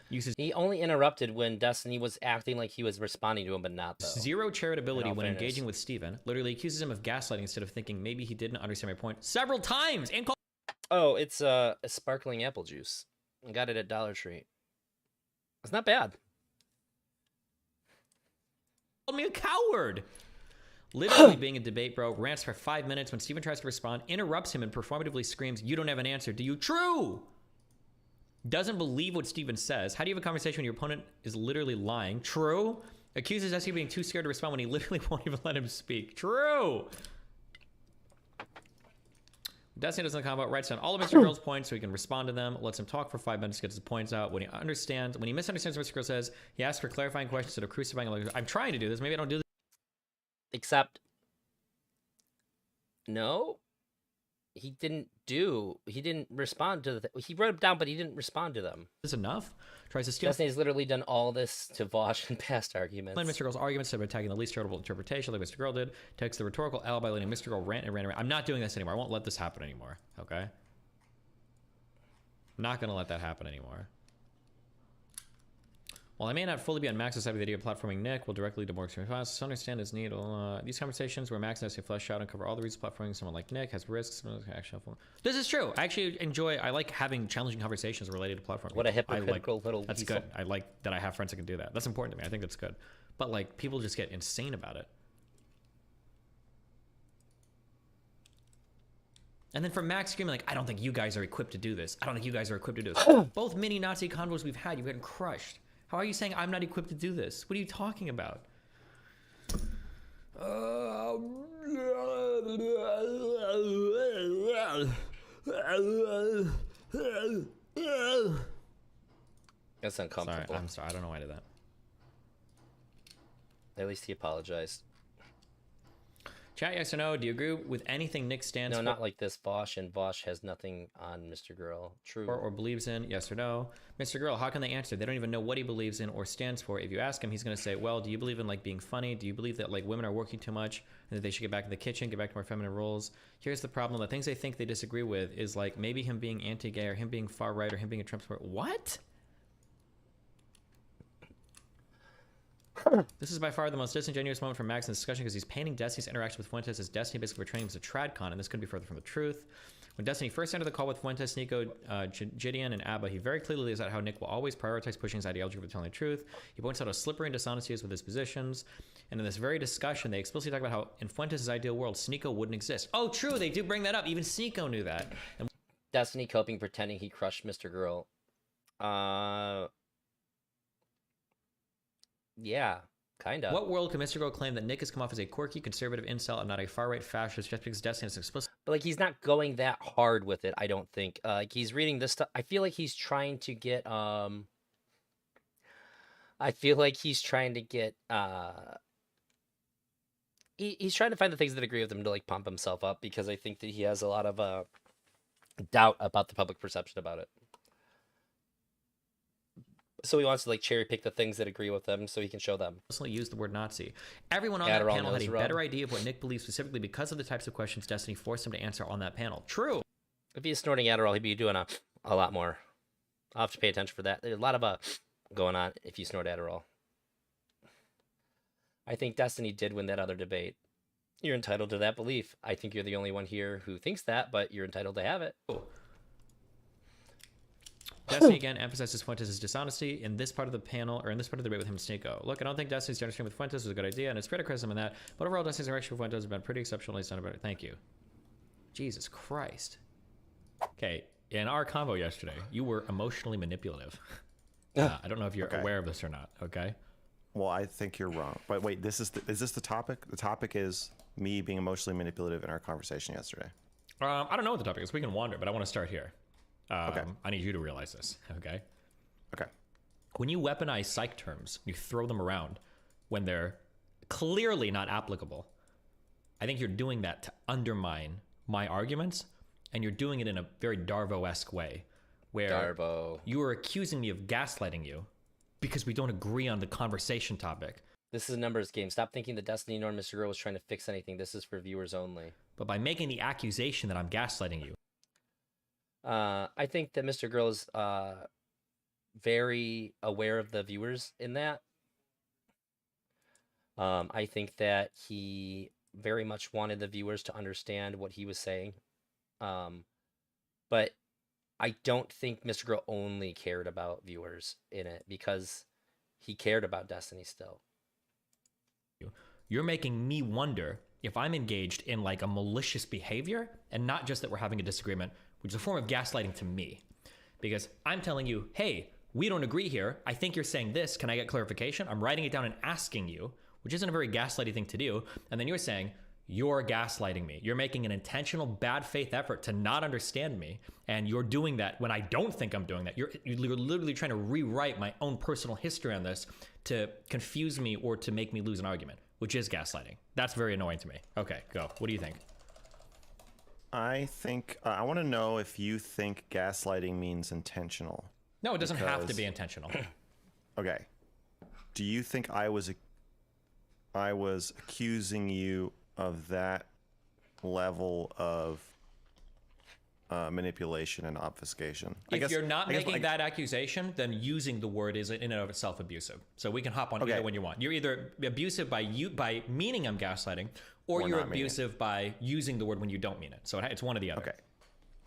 Speaker 5: Uses
Speaker 1: He only interrupted when Destiny was acting like he was responding to him, but not though.
Speaker 5: zero charitability when
Speaker 1: fairness.
Speaker 5: engaging with Steven. Literally accuses him of gaslighting instead of thinking maybe he didn't understand my point several times. And called
Speaker 1: Oh, it's a sparkling apple juice. I got it at Dollar Tree. It's not bad.
Speaker 5: me a coward. Literally being a debate bro, rants for 5 minutes when Steven tries to respond, interrupts him and performatively screams, "You don't have an answer, do you?" True! Doesn't believe what Steven says. How do you have a conversation when your opponent is literally lying? True. Accuses us of being too scared to respond when he literally won't even let him speak. True. Destiny doesn't come about, writes down all of Mr. Girl's points so he can respond to them, lets him talk for 5 minutes, gets his points out. When he misunderstands what Mr. Girl says, he asks for clarifying questions instead of crucifying him. I'm trying to do this, maybe I don't do this.
Speaker 1: Except, no, he didn't respond to he wrote them down, but he didn't respond to them.
Speaker 5: Is enough? Tries to steal.
Speaker 1: Destiny's literally done all this to Vosh in past arguments.
Speaker 5: Mr. Girl's arguments instead of attacking the least charitable interpretation like Mr. Girl did. Takes the rhetorical L by letting Mr. Girl rant and rant. I'm not doing this anymore. I won't let this happen anymore. Okay? I'm not going to let that happen anymore. While I may not fully be on Max's side of the idea of platforming Nick will directly lead to more experience, understand his need. These conversations where Max has to flesh out and cover all the reasons platforming someone like Nick has risks. This is true. I actually I like having challenging conversations related to platforming.
Speaker 1: What a hypocritical little
Speaker 5: That's
Speaker 1: weasel.
Speaker 5: good. I like that I have friends that can do that. That's important to me. I think that's good. But like, people just get insane about it. And then from Max screaming like, "I don't think you guys are equipped to do this. I don't think you guys are equipped to do this." Both mini Nazi convos we've had, you've gotten crushed. How are you saying I'm not equipped to do this? What are you talking about?
Speaker 1: That's uncomfortable.
Speaker 5: Sorry, I'm sorry. I don't know why I did that.
Speaker 1: At least he apologized.
Speaker 5: Chat, yes or no? Do you agree with anything Nick stands
Speaker 1: No,
Speaker 5: for?
Speaker 1: not like this Vosh, and Vosh has nothing on Mr. Girl. True.
Speaker 5: Or believes in? Yes or no? Mr. Girl, how can they answer? They don't even know what he believes in or stands for. If you ask him, he's going to say, well, do you believe in like being funny? Do you believe that like women are working too much and that they should get back in the kitchen, get back to more feminine roles? Here's the problem. The things they think they disagree with is like maybe him being anti-gay or him being far right or him being a Trump supporter. What? This is by far the most disingenuous moment from Max in the discussion because he's painting Destiny's interaction with Fuentes as Destiny basically portraying him as a tradcon, and this couldn't be further from the truth. When Destiny first entered the call with Fuentes, Nico, Gideon, and Abba, he very clearly lays out how Nick will always prioritize pushing his ideology over telling the truth. He points out how slippery and dishonest he is with his positions. And in this very discussion, they explicitly talk about how in Fuentes' ideal world, Sneeko wouldn't exist. Oh, true, they do bring that up. Even Sneeko knew that. And
Speaker 1: Destiny coping, pretending he crushed Mr. Girl. Yeah, kind of.
Speaker 5: what world could Mr. Girl claim that Nick has come off as a quirky, conservative incel and not a far-right fascist just because Destiny is explicit?
Speaker 1: But like, he's not going that hard with it, I don't think. Like, he's reading this stuff. I feel like he's trying to get he's trying to find the things that agree with him to like pump himself up, because I think that he has a lot of doubt about the public perception about it. So he wants to like cherry pick the things that agree with them so he can show them.
Speaker 5: personally used the word Nazi. Everyone on that
Speaker 1: Adderall
Speaker 5: panel had
Speaker 1: nose
Speaker 5: a
Speaker 1: rub.
Speaker 5: better idea of what Nick believes specifically because of the types of questions Destiny forced him to answer on that panel. True.
Speaker 1: If he's snorting Adderall, he'd be doing a lot more. I'll have to pay attention for that. There's a lot of going on if you snort Adderall. I think Destiny did win that other debate. You're entitled to that belief. I think you're the only one here who thinks that, but you're entitled to have it.
Speaker 5: Destiny again emphasizes Fuentes' dishonesty in this part of the panel, or in this part of the debate with him and Sneeko. Look, I don't think Destiny's general stream with Fuentes was a good idea, and it's criticism in that, but overall Destiny's interaction with Fuentes has been pretty exceptionally done about it. Thank you. Jesus Christ. Okay, in our convo yesterday, you were emotionally manipulative. I don't know if you're aware of this or not, okay?
Speaker 2: Well, I think you're wrong. But wait, is this the topic? The topic is me being emotionally manipulative in our conversation yesterday.
Speaker 5: I don't know what the topic is. We can wander, but I want to start here.
Speaker 2: Okay.
Speaker 5: I need you to realize this, okay?
Speaker 2: Okay.
Speaker 5: When you weaponize psych terms, you throw them around when they're clearly not applicable, I think you're doing that to undermine my arguments, and you're doing it in a very Darvo-esque way, where
Speaker 1: Darvo.
Speaker 5: you are accusing me of gaslighting you because we don't agree on the conversation topic.
Speaker 1: This is a numbers game. Stop thinking that Destiny nor Mr. Girl was trying to fix anything. This is for viewers only.
Speaker 5: But by making the accusation that I'm gaslighting you,
Speaker 1: I think that Mr. Girl is very aware of the viewers in that. I think that he very much wanted the viewers to understand what he was saying. But I don't think Mr. Girl only cared about viewers in it, because he cared about Destiny still.
Speaker 5: you're making me wonder if I'm engaged in like a malicious behavior, and not just that we're having a disagreement, which is a form of gaslighting to me. Because I'm telling you, hey, we don't agree here. I think you're saying this. Can I get clarification? I'm writing it down and asking you, which isn't a very gaslighty thing to do. And then you're saying, you're gaslighting me. You're making an intentional bad faith effort to not understand me. And you're doing that when I don't think I'm doing that. You're literally trying to rewrite my own personal history on this to confuse me or to make me lose an argument, which is gaslighting. That's very annoying to me. Okay, go. What do you think?
Speaker 2: I think I want to know if you think gaslighting means intentional.
Speaker 5: No, it doesn't have to
Speaker 2: Because-
Speaker 5: be intentional.
Speaker 2: Okay. Do you think I was accusing you of that level of manipulation and obfuscation?
Speaker 5: If you're not making that accusation, then using the word is in and of itself abusive. So we can hop on either one you want. You're either abusive by meaning I'm gaslighting, or you're
Speaker 2: not meaning it.
Speaker 5: abusive by using the word when you don't mean it. So it's one or the other.
Speaker 2: Okay.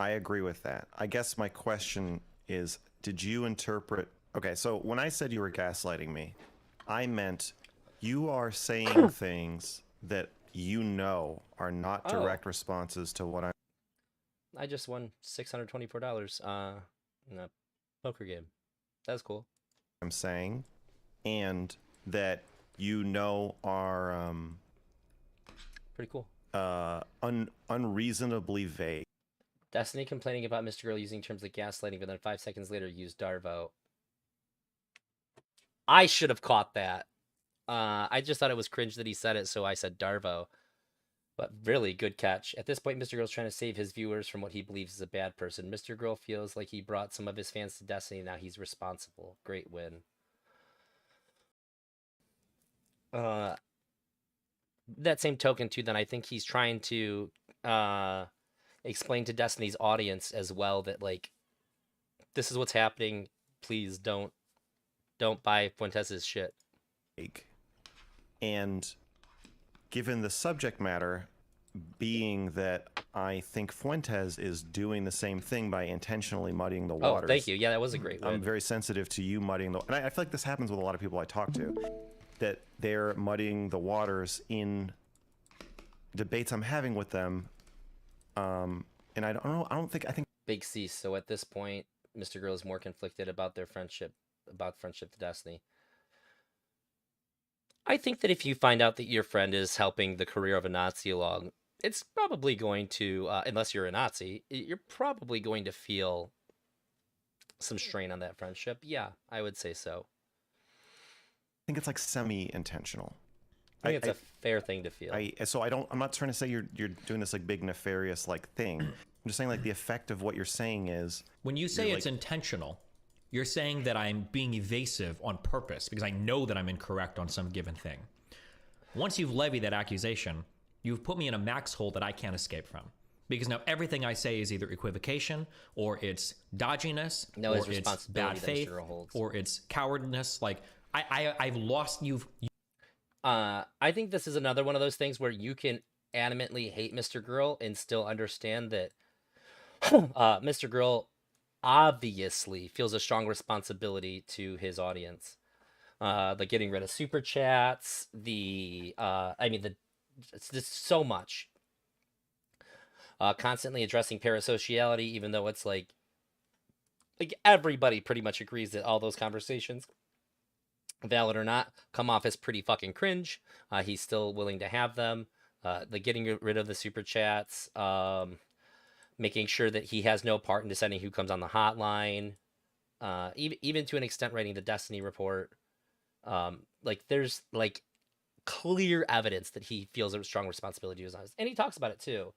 Speaker 2: I agree with that. I guess my question is, did you interpret... Okay, so when I said you were gaslighting me, I meant you are saying things that you know are not direct responses to what
Speaker 1: I just won $624 in a poker game. That's cool.
Speaker 2: I'm saying, and that you know are
Speaker 1: Pretty cool.
Speaker 2: unreasonably vague.
Speaker 1: Destiny complaining about Mr. Girl using terms like gaslighting, but then 5 seconds later used Darvo. I should have caught that. I just thought it was cringe that he said it, so I said Darvo. But really, good catch. At this point, Mr. Girl's trying to save his viewers from what he believes is a bad person. Mr. Girl feels like he brought some of his fans to Destiny, now he's responsible. Great win. That same token, too, then I think he's trying to explain to Destiny's audience as well that, like, this is what's happening. Please don't buy Fuentes' shit.
Speaker 2: And given the subject matter being that I think Fuentes is doing the same thing by intentionally muddying the waters.
Speaker 1: Oh, thank you. Yeah, that was a great win.
Speaker 2: I'm very sensitive to you muddying the... And I feel like this happens with a lot of people I talk to, that they're muddying the waters in debates I'm having with them. And I don't know, I think
Speaker 1: Big C. So at this point, Mr. Girl is more conflicted about their friendship, to Destiny. I think that if you find out that your friend is helping the career of a Nazi along, it's probably going to, unless you're a Nazi, you're probably going to feel some strain on that friendship. Yeah, I would say so.
Speaker 2: I think it's like semi-intentional.
Speaker 1: I think it's a fair thing to feel.
Speaker 2: I'm not trying to say you're doing this like big nefarious like thing. I'm just saying like the effect of what you're saying is
Speaker 5: When you say it's intentional, You're saying that I'm being evasive on purpose because I know that I'm incorrect on some given thing. Once you've levied that accusation, you've put me in a max hole that I can't escape from. Because now everything I say is either equivocation, or it's dodginess,
Speaker 1: No,
Speaker 5: or
Speaker 1: it's
Speaker 5: it's
Speaker 1: responsibility
Speaker 5: bad
Speaker 1: that Mr.
Speaker 5: faith,
Speaker 1: Earl holds.
Speaker 5: or it's cowardness. Like, I've lost you.
Speaker 1: I think this is another one of those things where you can animately hate Mr. Girl and still understand that Mr. Girl obviously feels a strong responsibility to his audience. The getting rid of super chats, it's just so much. Constantly addressing parasociality, even though it's like everybody pretty much agrees that all those conversations, valid or not, come off as pretty fucking cringe. He's still willing to have them. The getting rid of the super chats, making sure that he has no part in deciding who comes on the hotline, even to an extent writing the Destiny report. There's like clear evidence that he feels a strong responsibility to his audience, and he talks about it too.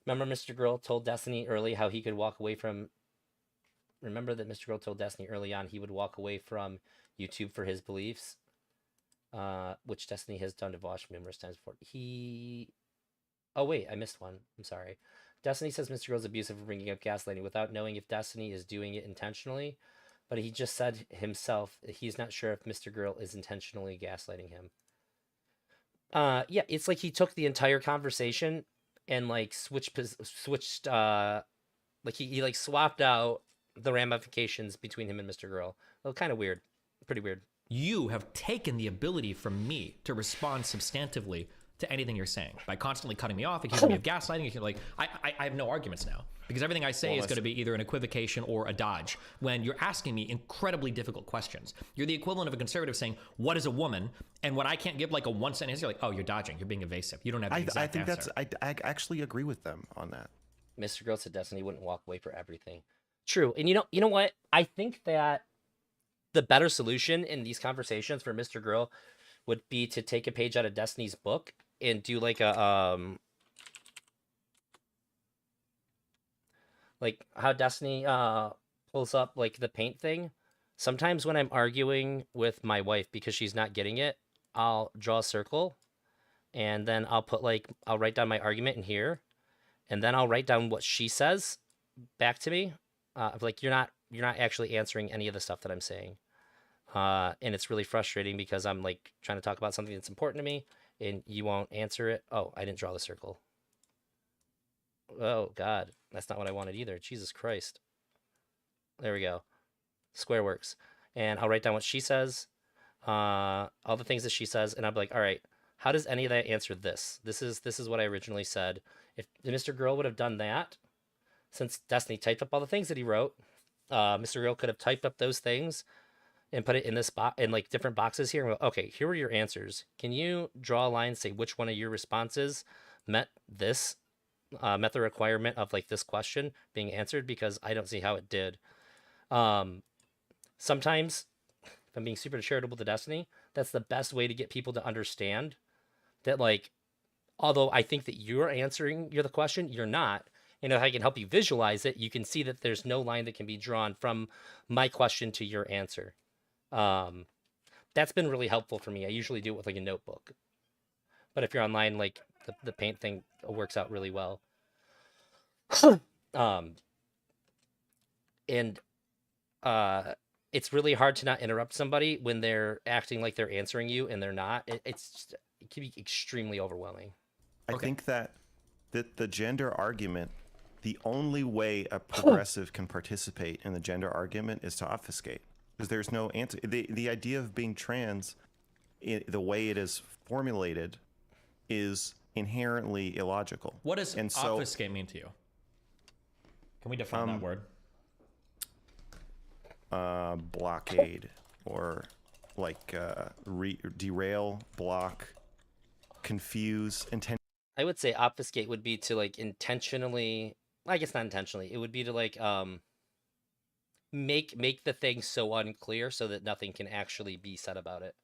Speaker 1: Remember, Mr. Girl told Destiny early how he could walk away from. Remember that Mr. Girl told Destiny early on he would walk away from YouTube for his beliefs, which Destiny has done to Vosh numerous times before. Oh wait, I missed one. I'm sorry. Destiny says Mr. Girl's abusive for bringing up gaslighting without knowing if Destiny is doing it intentionally, but he just said himself he's not sure if Mr. Girl is intentionally gaslighting him. Yeah, it's like he took the entire conversation and like switched like he like swapped out the ramifications between him and Mr. Girl. Well, kind of weird. Pretty weird.
Speaker 5: You have taken the ability from me to respond substantively to anything you're saying by constantly cutting me off, accusing me of gaslighting. Like, I have no arguments now because everything I say is going to be either an equivocation or a dodge. When you're asking me incredibly difficult questions, you're the equivalent of a conservative saying, "What is a woman?" And when I can't give like a one sentence answer, you're like, "Oh, you're dodging. You're being evasive. You don't have the exact answer."
Speaker 2: I actually agree with them on that.
Speaker 1: Mr. Girl said Destiny wouldn't walk away for everything. True, and you know what? I think that the better solution in these conversations for Mr. Girl would be to take a page out of Destiny's book and do like a like how Destiny pulls up like the paint thing. Sometimes when I'm arguing with my wife because she's not getting it, I'll draw a circle and then I'll write down my argument in here, and then I'll write down what she says back to me. Like you're not actually answering any of the stuff that I'm saying. And it's really frustrating because I'm like trying to talk about something that's important to me and you won't answer it. Oh, I didn't draw the circle. Oh God, that's not what I wanted either. Jesus Christ. There we go. Square works. And I'll write down what she says, all the things that she says, and I'll be like, all right, how does any of that answer this? This is what I originally said. If Mr. Girl would have done that, since Destiny typed up all the things that he wrote, Mr. Girl could have typed up those things and put it in this box in like different boxes here. And go, okay, here are your answers. Can you draw a line, say which one of your responses met the requirement of like this question being answered? Because I don't see how it did. Sometimes, if I'm being super charitable to Destiny, that's the best way to get people to understand that, like, although I think that you're the question, you're not. And if I can help you visualize it, you can see that there's no line that can be drawn from my question to your answer. That's been really helpful for me. I usually do it with like a notebook. But if you're online, like the paint thing works out really well. It's really hard to not interrupt somebody when they're acting like they're answering you and they're not. It can be extremely overwhelming.
Speaker 2: I think that the gender argument, the only way a progressive can participate in the gender argument is to obfuscate, because there's no answer. The idea of being trans, the way it is formulated, is inherently illogical.
Speaker 5: What does obfuscate mean to you? Can we define that word?
Speaker 2: Blockade, or like derail, block, confuse,
Speaker 1: I would say obfuscate would be to like intentionally, I guess not intentionally, it would be to like make the thing so unclear so that nothing can actually be said about it.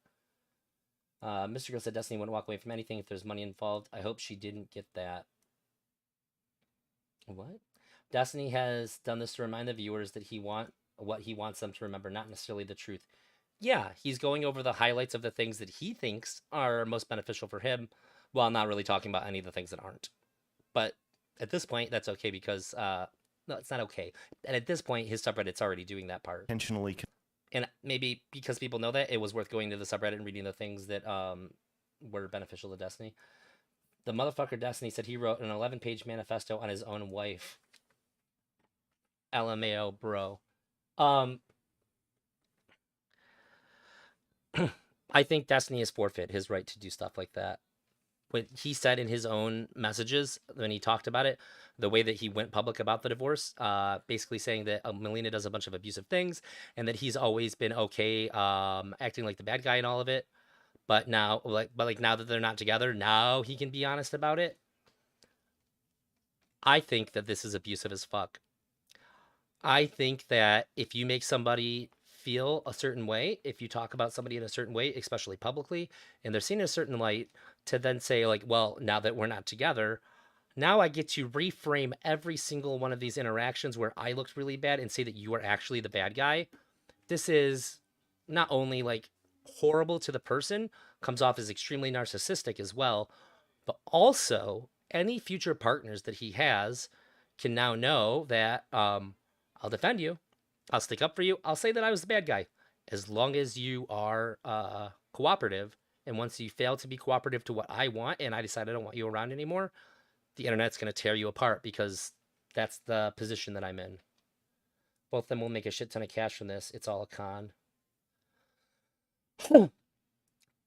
Speaker 1: Mr. Girl said Destiny wouldn't walk away from anything if there's money involved. I hope she didn't get that. What? Destiny has done this to remind the viewers that he wants what he wants them to remember, not necessarily the truth. Yeah, he's going over the highlights of the things that he thinks are most beneficial for him, while not really talking about any of the things that aren't. But at this point, that's okay because no, it's not okay. And at this point, his subreddit's already doing that part.
Speaker 2: Intentionally.
Speaker 1: And maybe because people know that, it was worth going to the subreddit and reading the things that were beneficial to Destiny. The motherfucker Destiny said he wrote an 11-page manifesto on his own wife. LMAO, bro. I think Destiny has forfeit his right to do stuff like that. What he said in his own messages when he talked about it, the way that he went public about the divorce, basically saying that Melina does a bunch of abusive things and that he's always been okay acting like the bad guy and all of it. But now, now that they're not together, now he can be honest about it. I think that this is abusive as fuck. I think that if you make somebody feel a certain way, if you talk about somebody in a certain way, especially publicly, and they're seen in a certain light, to then say like, well, now that we're not together, now I get to reframe every single one of these interactions where I looked really bad and say that you are actually the bad guy. This is not only like horrible to the person, comes off as extremely narcissistic as well, but also any future partners that he has can now know that I'll defend you. I'll stick up for you. I'll say that I was the bad guy. As long as you are cooperative, and once you fail to be cooperative to what I want, and I decide I don't want you around anymore, the internet's going to tear you apart because that's the position that I'm in. Both of them will make a shit ton of cash from this. It's all a con.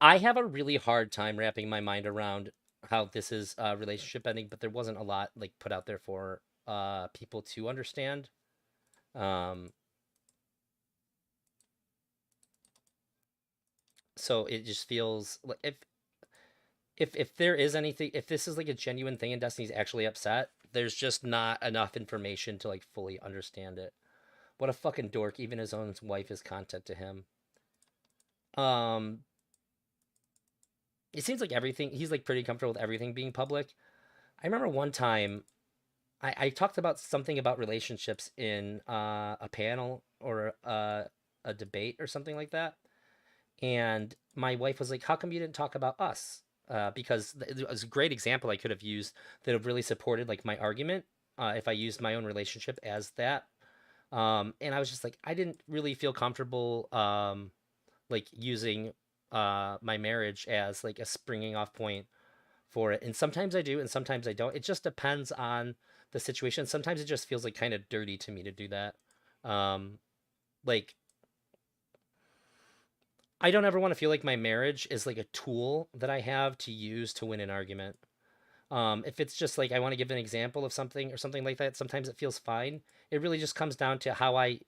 Speaker 1: I have a really hard time wrapping my mind around how this is a relationship ending, but there wasn't a lot like put out there for people to understand. So it just feels like if there is anything, if this is like a genuine thing and Destiny's actually upset, there's just not enough information to like fully understand it. What a fucking dork. Even his own wife is content to him. It seems like everything, he's like pretty comfortable with everything being public. I remember one time I talked about something about relationships in a panel or a debate or something like that. And my wife was like, how come you didn't talk about us? Because it was a great example I could have used that have really supported like my argument if I used my own relationship as that. And I was just like, I didn't really feel comfortable like using my marriage as like a springing off point for it. And sometimes I do and sometimes I don't. It just depends on the situation. Sometimes it just feels like kind of dirty to me to do that. Like, I don't ever want to feel like my marriage is like a tool that I have to use to win an argument. If it's just like I want to give an example of something or something like that, sometimes it feels fine. It really just comes down to how I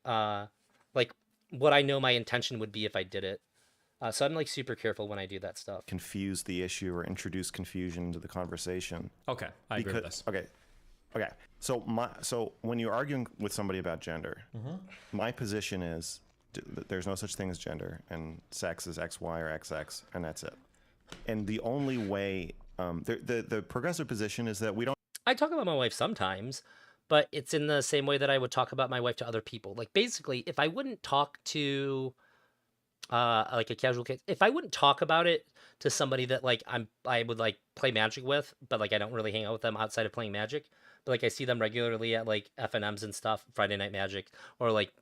Speaker 1: like what I know my intention would be if I did it. So I'm like super careful when I do that stuff.
Speaker 2: Confuse the issue or introduce confusion into the conversation.
Speaker 5: Okay, I agree with this.
Speaker 2: Okay. So when you're arguing with somebody about gender, my position is there's no such thing as gender, and sex is XY or XX, and that's it. And the only way, the progressive position is that we don't.
Speaker 1: I talk about my wife sometimes, but it's in the same way that I would talk about my wife to other people. Like basically, if I wouldn't talk to like a casual case, if I wouldn't talk about it to somebody that like I would like play Magic with, but like I don't really hang out with them outside of playing Magic, but like I see them regularly at like FNMs and stuff, Friday Night Magic, or like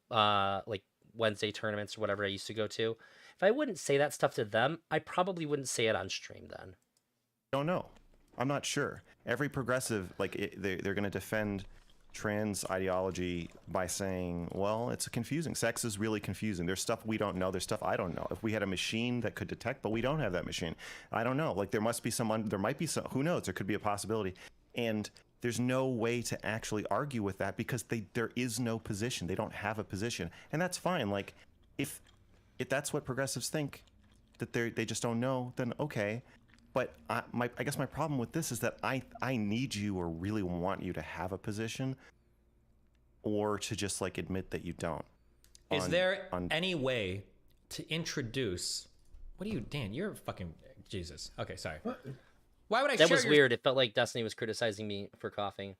Speaker 1: Wednesday tournaments or whatever I used to go to. If I wouldn't say that stuff to them, I probably wouldn't say it on stream then.
Speaker 2: Don't know. I'm not sure. Every progressive, like they're going to defend trans ideology by saying, well, it's confusing. Sex is really confusing. There's stuff we don't know. There's stuff I don't know. If we had a machine that could detect, but we don't have that machine, I don't know. Like there might be some, who knows? There could be a possibility. And there's no way to actually argue with that because there is no position. They don't have a position. And that's fine. Like if that's what progressives think, that they just don't know, then okay. But I guess my problem with this is that I need you or really want you to have a position or to just like admit that you don't.
Speaker 5: Is there any way to introduce, Dan, you're fucking Jesus. Okay, sorry. Why would I
Speaker 1: That was weird. It felt like Destiny was criticizing me for coughing.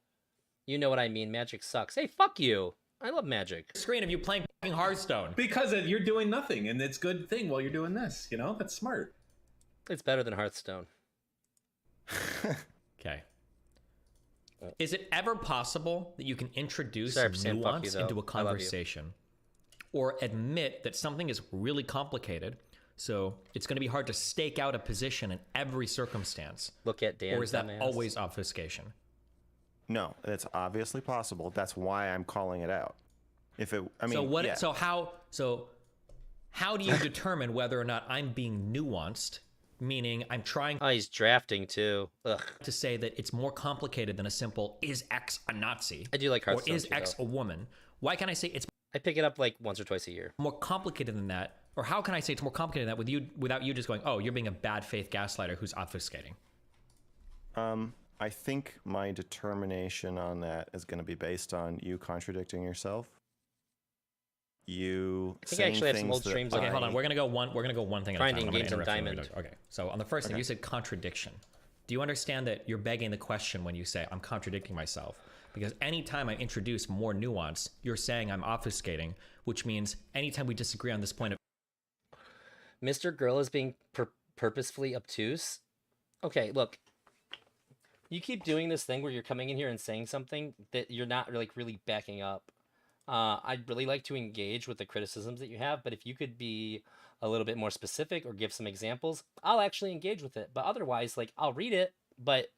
Speaker 1: You know what I mean. Magic sucks. Hey, fuck you. I love magic.
Speaker 5: Screen of you playing Hearthstone.
Speaker 7: Because you're doing nothing, and it's a good thing while you're doing this. You know, that's smart.
Speaker 1: It's better than Hearthstone.
Speaker 5: Okay. Is it ever possible that you can introduce
Speaker 1: Sorry for saying fuck
Speaker 5: nuance
Speaker 1: you, though.
Speaker 5: into a
Speaker 1: I love you.
Speaker 5: conversation, or admit that something is really complicated, so it's going to be hard to stake out a position in every circumstance?
Speaker 1: Look at Dan.
Speaker 5: Or is that
Speaker 1: dumbass.
Speaker 5: always obfuscation?
Speaker 2: No, that's obviously possible. That's why I'm calling it out. If it, I mean,
Speaker 5: So what?
Speaker 2: yeah.
Speaker 5: So how do you determine whether or not I'm being nuanced? Meaning I'm trying
Speaker 1: Oh, he's drafting too. Ugh.
Speaker 5: to say that it's more complicated than a simple "is X a Nazi?"
Speaker 1: I do like
Speaker 5: or
Speaker 1: Hearthstone
Speaker 5: "is
Speaker 1: too,
Speaker 5: X
Speaker 1: though.
Speaker 5: a woman?" Why can't I say it's
Speaker 1: I pick it up like once or twice a year.
Speaker 5: more complicated than that? Or how can I say it's more complicated than that with you without you just going, "Oh, you're being a bad faith gaslighter who's obfuscating"?
Speaker 2: I think my determination on that is going to be based on you contradicting yourself. You
Speaker 1: I think I
Speaker 2: saying
Speaker 1: actually have some
Speaker 2: things
Speaker 1: old
Speaker 2: that
Speaker 1: streams
Speaker 5: Okay,
Speaker 1: on
Speaker 5: hold on. We're gonna go one thing at a time.
Speaker 1: Finding
Speaker 5: I'm gonna
Speaker 1: Games in
Speaker 5: interrupt you when
Speaker 1: Diamond.
Speaker 5: we do- Okay. So on the first thing, you said contradiction. Do you understand that you're begging the question when you say I'm contradicting myself? Because anytime I introduce more nuance, you're saying I'm obfuscating, which means anytime we disagree on this point of
Speaker 1: Mr. Girl is being purposefully obtuse. Okay, look. You keep doing this thing where you're coming in here and saying something that you're not really backing up. I'd really like to engage with the criticisms that you have, but if you could be a little bit more specific or give some examples, I'll actually engage with it. But otherwise, like, I'll read it, but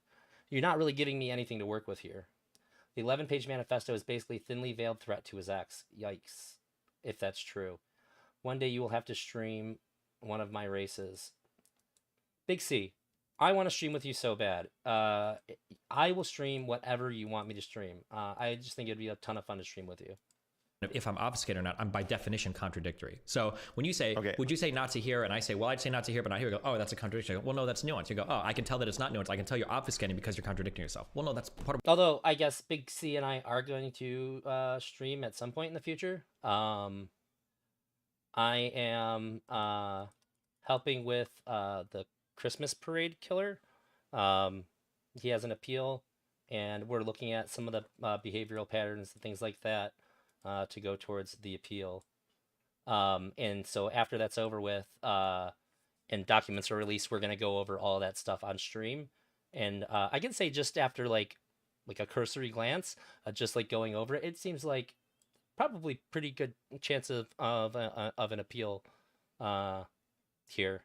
Speaker 1: you're not really giving me anything to work with here. The 11-page manifesto is basically thinly veiled threat to his ex. Yikes, if that's true. One day you will have to stream one of my races. Big C, I want to stream with you so bad. I will stream whatever you want me to stream. I just think it'd be a ton of fun to stream with you.
Speaker 5: if I'm obfuscated or not, I'm by definition contradictory. So when you say,
Speaker 2: Okay.
Speaker 5: would you say Nazi here? And I say, well, I'd say Nazi here, but not here. You go, oh, that's a contradiction. I go, well, no, that's nuance. You go, oh, I can tell that it's not nuance. I can tell you're obfuscating because you're contradicting yourself. Well, no, that's part of
Speaker 1: Although I guess Big C and I are going to stream at some point in the future. I am helping with the Christmas parade killer. He has an appeal, and we're looking at some of the behavioral patterns and things like that to go towards the appeal. And so after that's over with and documents are released, we're going to go over all that stuff on stream. And I can say just after like a cursory glance, just like going over it, it seems like probably pretty good chance of an appeal here.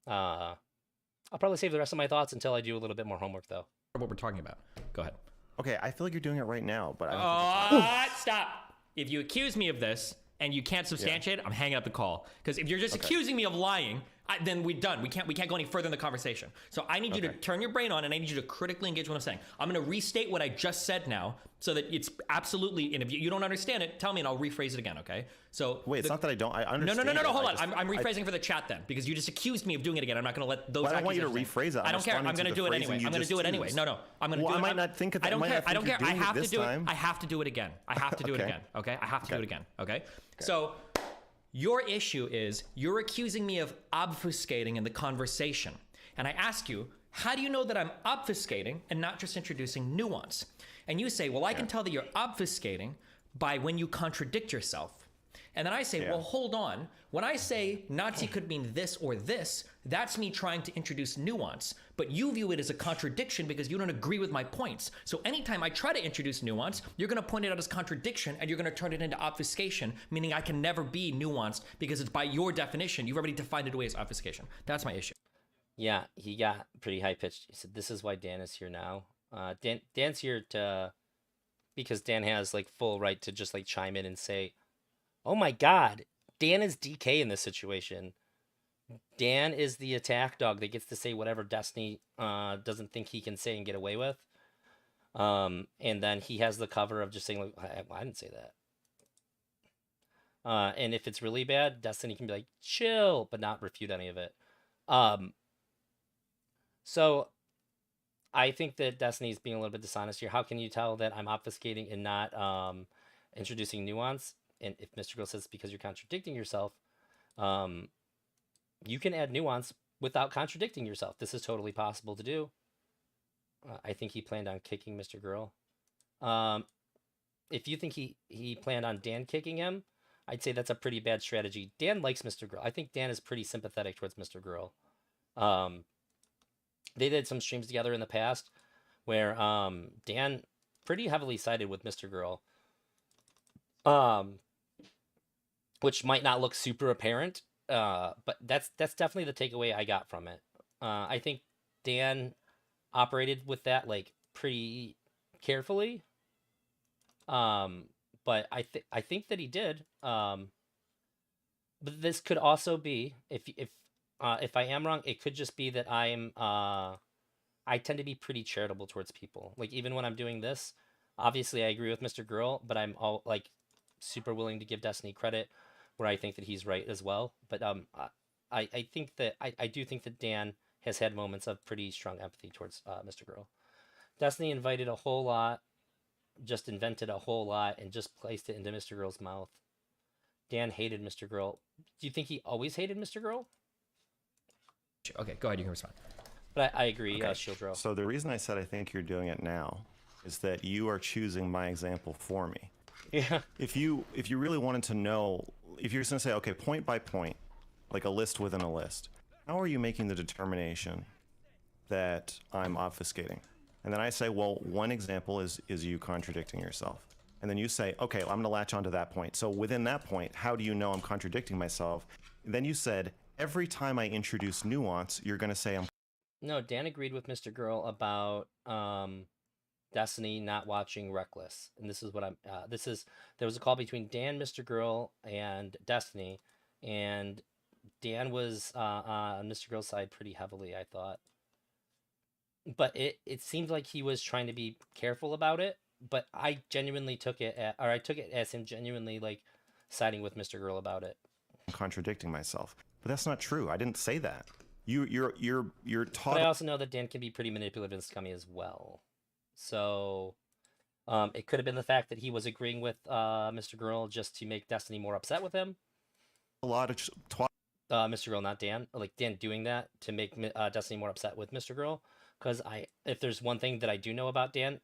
Speaker 1: I'll probably save the rest of my thoughts until I do a little bit more homework, though.
Speaker 5: what we're talking about. Go ahead.
Speaker 2: Okay, I feel like you're doing it right now, but I don't think
Speaker 5: Stop. If you accuse me of this and you can't substantiate it, I'm hanging up the call. Because if you're just accusing me of lying, then we're done. We can't go any further in the conversation. So I need you to turn your brain on, and I need you to critically engage what I'm saying. I'm going to restate what I just said now, so that it's absolutely. And if you don't understand it, tell me, and I'll rephrase it again. Okay? So
Speaker 2: Wait, it's not that I don't. I
Speaker 5: No,
Speaker 2: understand.
Speaker 5: hold
Speaker 2: it.
Speaker 5: on. I'm rephrasing for the chat then, because you just accused me of doing it again. I'm not going to let those.
Speaker 2: But I don't want you to
Speaker 5: accusations
Speaker 2: rephrase it.
Speaker 5: I don't care. I'm going to do it anyway. I'm going to do it anyway. No, I'm going to
Speaker 2: Well,
Speaker 5: do it.
Speaker 2: I might not think of that.
Speaker 5: I don't care. I don't care. I have to do it. I
Speaker 2: I
Speaker 5: have to do it again. I have to do it
Speaker 2: Okay.
Speaker 5: again. Okay? I have to do it again. Okay? So your issue is you're accusing me of obfuscating in the conversation. And I ask you, how do you know that I'm obfuscating and not just introducing nuance? And you say, well, I can tell that you're obfuscating by when you contradict yourself. And then I say, well, hold on. When I say Nazi could mean this or this, that's me trying to introduce nuance. But you view it as a contradiction because you don't agree with my points. So anytime I try to introduce nuance, you're going to point it out as contradiction, and you're going to turn it into obfuscation, meaning I can never be nuanced because it's by your definition. You've already defined it away as obfuscation. That's my issue.
Speaker 1: Yeah, he got pretty high pitched. He said, "This is why Dan is here now." Dan's here because Dan has like full right to just like chime in and say, "Oh my God, Dan is DK in this situation. Dan is the attack dog that gets to say whatever Destiny doesn't think he can say and get away with." And then he has the cover of just saying, like, I didn't say that. And if it's really bad, Destiny can be like, chill, but not refute any of it. So I think that Destiny's being a little bit dishonest here. How can you tell that I'm obfuscating and not introducing nuance? And if Mr. Girl says it's because you're contradicting yourself, you can add nuance without contradicting yourself. This is totally possible to do. I think he planned on kicking Mr. Girl. if you think he planned on Dan kicking him, I'd say that's a pretty bad strategy. Dan likes Mr. Girl. I think Dan is pretty sympathetic towards Mr. Girl. They did some streams together in the past where Dan pretty heavily sided with Mr. Girl. Which might not look super apparent, but that's definitely the takeaway I got from it. I think Dan operated with that like pretty carefully. But I think that he did. But this could also be if I am wrong, it could just be that I tend to be pretty charitable towards people. Like even when I'm doing this, obviously I agree with Mr. Girl, but I'm all like super willing to give Destiny credit where I think that he's right as well. But I think that I do think that Dan has had moments of pretty strong empathy towards Mr. Girl. Destiny invited a whole lot, just invented a whole lot, and just placed it into Mr. Girl's mouth. Dan hated Mr. Girl. Do you think he always hated Mr. Girl?
Speaker 5: Okay, go ahead. You can respond.
Speaker 1: But I agree,
Speaker 2: Okay.
Speaker 1: Shieldro.
Speaker 2: So the reason I said I think you're doing it now is that you are choosing my example for me.
Speaker 1: Yeah.
Speaker 2: If you really wanted to know, if you're just gonna say, okay, point by point, like a list within a list, how are you making the determination that I'm obfuscating? And then I say, well, one example is you contradicting yourself. And then you say, okay, well, I'm gonna latch onto that point. So within that point, how do you know I'm contradicting myself? And then you said, every time I introduce nuance, you're gonna say I'm.
Speaker 1: No, Dan agreed with Mr. Girl about Destiny not watching Reckless, and this is what I'm. There was a call between Dan, Mr. Girl, and Destiny, and Dan was on Mr. Girl's side pretty heavily, I thought. But it seemed like he was trying to be careful about it. But I genuinely took it, I took it as him genuinely like siding with Mr. Girl about it.
Speaker 2: Contradicting myself, but that's not true. I didn't say that. You're taught.
Speaker 1: But I also know that Dan can be pretty manipulative and scummy as well. So it could have been the fact that he was agreeing with Mr. Girl just to make Destiny more upset with him.
Speaker 2: A lot of
Speaker 1: Mr. Girl, not Dan. Like Dan doing that to make Destiny more upset with Mr. Girl. Because if there's one thing that I do know about Dan,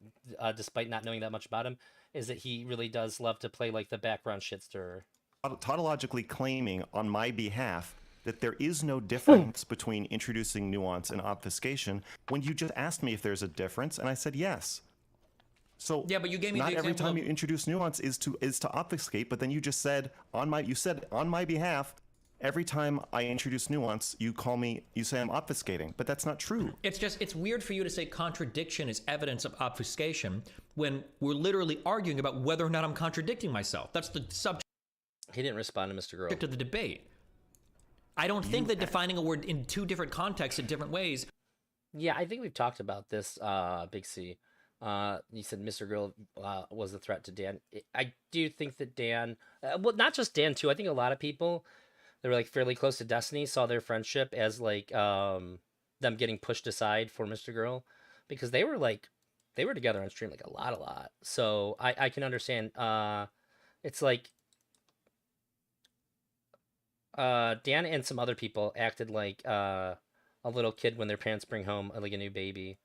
Speaker 1: despite not knowing that much about him, is that he really does love to play like the background shit stirrer.
Speaker 2: tautologically claiming on my behalf that there is no difference between introducing nuance and obfuscation when you just asked me if there's a difference, and I said yes. So
Speaker 5: yeah, but you gave me
Speaker 2: not
Speaker 5: the
Speaker 2: every
Speaker 5: example
Speaker 2: time
Speaker 5: of...
Speaker 2: you introduce nuance is to obfuscate, but then you just said on my behalf. Every time I introduce nuance, you say I'm obfuscating, but that's not true.
Speaker 5: It's weird for you to say contradiction is evidence of obfuscation when we're literally arguing about whether or not I'm contradicting myself. That's the subject.
Speaker 1: He didn't respond to Mr. Girl.
Speaker 5: Of the debate. I don't think that defining a word in two different contexts in different ways.
Speaker 1: Yeah, I think we've talked about this, Big C. You said Mr. Girl was a threat to Dan. I do think that Dan, well, not just Dan too. I think a lot of people that were like fairly close to Destiny saw their friendship as like them getting pushed aside for Mr. Girl, because they were together on stream like a lot. So I can understand. It's like Dan and some other people acted like a little kid when their parents bring home like a new baby.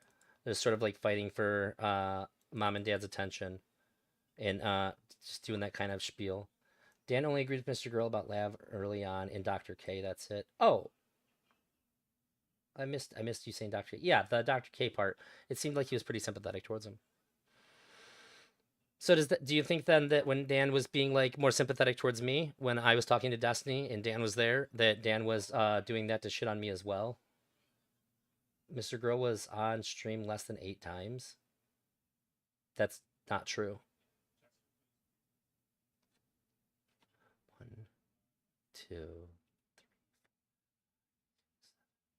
Speaker 1: They're sort of like fighting for mom and dad's attention, and just doing that kind of spiel. Dan only agreed with Mr. Girl about Lav early on in Dr. K. That's it. Oh, I missed you saying Dr. K. Yeah, the Dr. K part. It seemed like he was pretty sympathetic towards him. So do you think then that when Dan was being like more sympathetic towards me when I was talking to Destiny and Dan was there, that Dan was doing that to shit on me as well? Mr. Girl was on stream less than 8 times. That's not true. 1, 2, 3.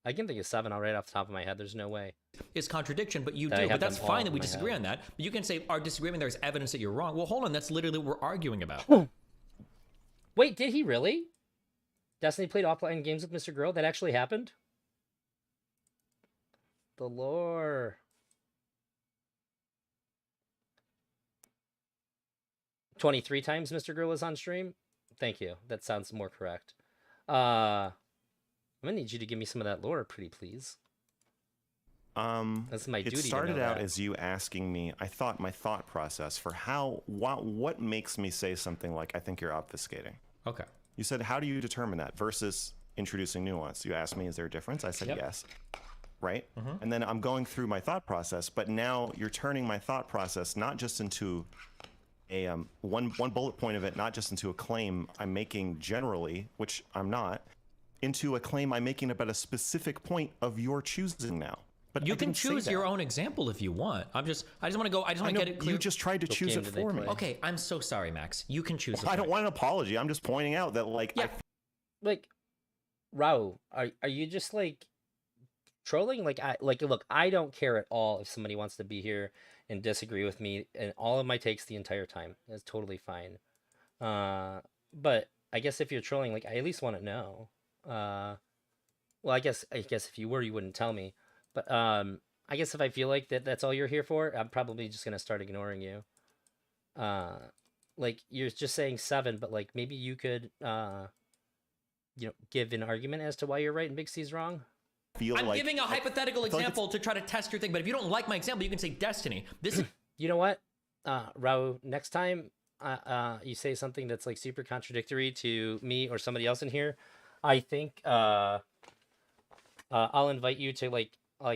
Speaker 1: I can think of 7 right off the top of my head. There's no way.
Speaker 5: Is contradiction, but you
Speaker 1: I
Speaker 5: do.
Speaker 1: have
Speaker 5: But that's
Speaker 1: them all
Speaker 5: fine that
Speaker 1: in
Speaker 5: we
Speaker 1: my
Speaker 5: disagree
Speaker 1: head.
Speaker 5: on that. But you can say our disagreement, there's evidence that you're wrong. Well, hold on. That's literally what we're arguing about.
Speaker 1: Wait, did he really? Destiny played offline games with Mr. Girl? That actually happened? The lore. "23 times Mr. Girl was on stream? Thank you. That sounds more correct. I'm gonna need you to give me some of that lore, pretty please. That's my duty
Speaker 2: It
Speaker 1: to
Speaker 2: started
Speaker 1: know
Speaker 2: out
Speaker 1: that.
Speaker 2: as you asking me. I thought my thought process for what makes me say something like, "I think you're obfuscating."
Speaker 5: Okay.
Speaker 2: You said, "How do you determine that?" Versus introducing nuance. You asked me, "Is there a difference?" I said,
Speaker 5: Yep.
Speaker 2: "Yes." Right? And then I'm going through my thought process, but now you're turning my thought process not just into a one bullet point of it, not just into a claim I'm making generally, which I'm not, into a claim I'm making about a specific point of your choosing now. But
Speaker 5: You
Speaker 2: I
Speaker 5: can
Speaker 2: didn't say
Speaker 5: choose your
Speaker 2: that.
Speaker 5: own example if you want. I just want to go. I just
Speaker 2: I
Speaker 5: want
Speaker 2: know
Speaker 5: to get it clear.
Speaker 2: you just tried to choose
Speaker 1: game
Speaker 2: it
Speaker 1: did they
Speaker 2: for me.
Speaker 1: play?
Speaker 5: Okay, I'm so sorry, Max. You can choose.
Speaker 2: I don't want an apology. I'm just pointing out that, like,
Speaker 5: Yeah.
Speaker 1: Like, Raul, are you just like trolling? Like, look, I don't care at all if somebody wants to be here and disagree with me and all of my takes the entire time. That's totally fine. But I guess if you're trolling, like, I at least want to know. Well, I guess if you were, you wouldn't tell me. But I guess if I feel like that's all you're here for, I'm probably just gonna start ignoring you. Like, you're just saying 7, but like maybe you could give an argument as to why you're right and Big C's wrong.
Speaker 5: I'm
Speaker 2: like
Speaker 5: giving a hypothetical
Speaker 2: feel like
Speaker 5: example to try to test your thing. But if you don't like my example, you can say Destiny. This is
Speaker 1: You know what, Raul? Next time you say something that's like super contradictory to me or somebody else in here, I think I'll invite you to like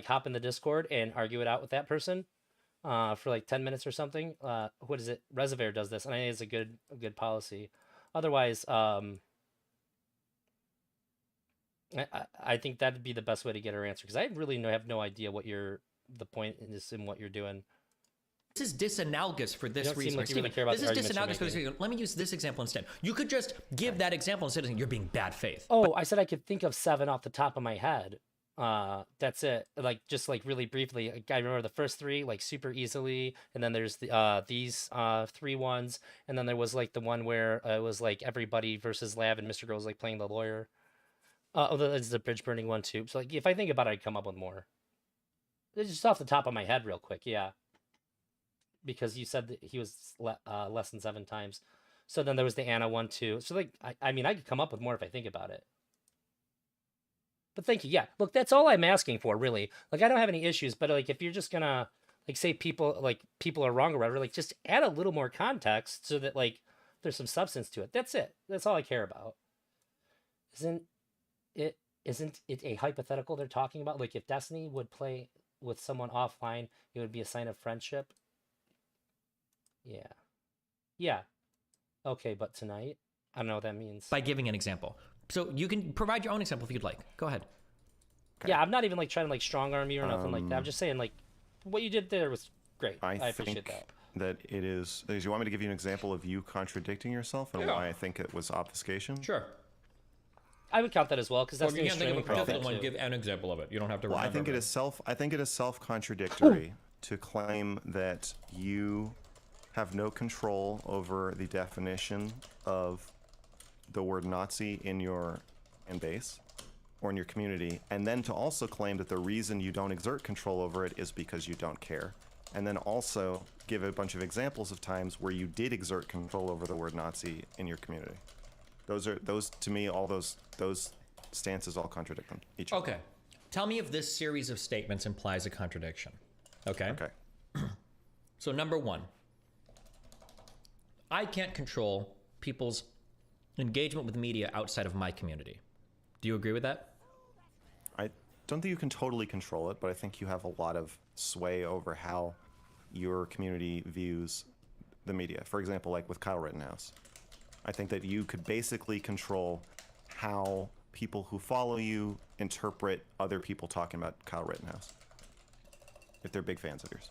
Speaker 1: hop in the Discord and argue it out with that person for like 10 minutes or something. What is it? Reservoir does this, and I think it's a good policy. Otherwise, I think that'd be the best way to get her answer, because I really have no idea what the point is in what you're doing.
Speaker 5: This is disanalogous for this
Speaker 1: don't seem
Speaker 5: reason.
Speaker 1: like you really
Speaker 5: Steven,
Speaker 1: care about
Speaker 5: this
Speaker 1: the
Speaker 5: is
Speaker 1: arguments you're
Speaker 5: disanalogous for this
Speaker 1: making.
Speaker 5: reason. Let me use this example instead. You could just give that example instead of saying you're being bad faith.
Speaker 1: Oh, I said I could think of 7 off the top of my head. That's it. Like, just like really briefly, like, I remember the first 3 like super easily, and then there's these 3 ones, and then there was like the one where it was like everybody versus Lab, and Mr. Girl was like playing the lawyer. There's the bridge burning one too. So like, if I think about it, I'd come up with more. It's just off the top of my head, real quick, yeah. Because you said that he was less than 7 times. So then there was the Anna one too. So like, I mean, I could come up with more if I think about it. But thank you. Yeah, look, that's all I'm asking for, really. Like, I don't have any issues, but like, if you're just gonna like say people are wrong or whatever, like, just add a little more context so that like there's some substance to it. That's it. That's all I care about. Isn't it a hypothetical they're talking about? Like, if Destiny would play with someone offline, it would be a sign of friendship. Yeah. Okay, but tonight, I don't know what that means.
Speaker 5: By giving an example. So you can provide your own example if you'd like. Go ahead.
Speaker 1: Yeah, I'm not even like trying to like strong arm you or nothing like that. I'm just saying, like, what you did there was great. I appreciate
Speaker 2: think
Speaker 1: that.
Speaker 2: it is. Do you want me to give you an example of you contradicting yourself and why I think it was obfuscation?
Speaker 5: Sure.
Speaker 1: I would count that as well, because that's
Speaker 5: Or if you
Speaker 1: the
Speaker 5: can't think of a
Speaker 1: streaming
Speaker 5: particular
Speaker 1: profile
Speaker 5: one,
Speaker 1: too.
Speaker 5: give an example of it. You don't have to
Speaker 2: Well,
Speaker 5: remember.
Speaker 2: I think it is self-contradictory to claim that you have no control over the definition of the word Nazi in your fan base or in your community, and then to also claim that the reason you don't exert control over it is because you don't care, and then also give a bunch of examples of times where you did exert control over the word Nazi in your community. Those to me, all those stances all contradict them each other.
Speaker 5: Okay. Tell me if this series of statements implies a contradiction. Okay?
Speaker 2: Okay.
Speaker 5: So number 1, I can't control people's engagement with media outside of my community. Do you agree with that?
Speaker 2: I don't think you can totally control it, but I think you have a lot of sway over how your community views the media. For example, like with Kyle Rittenhouse. I think that you could basically control how people who follow you interpret other people talking about Kyle Rittenhouse, if they're big fans of yours.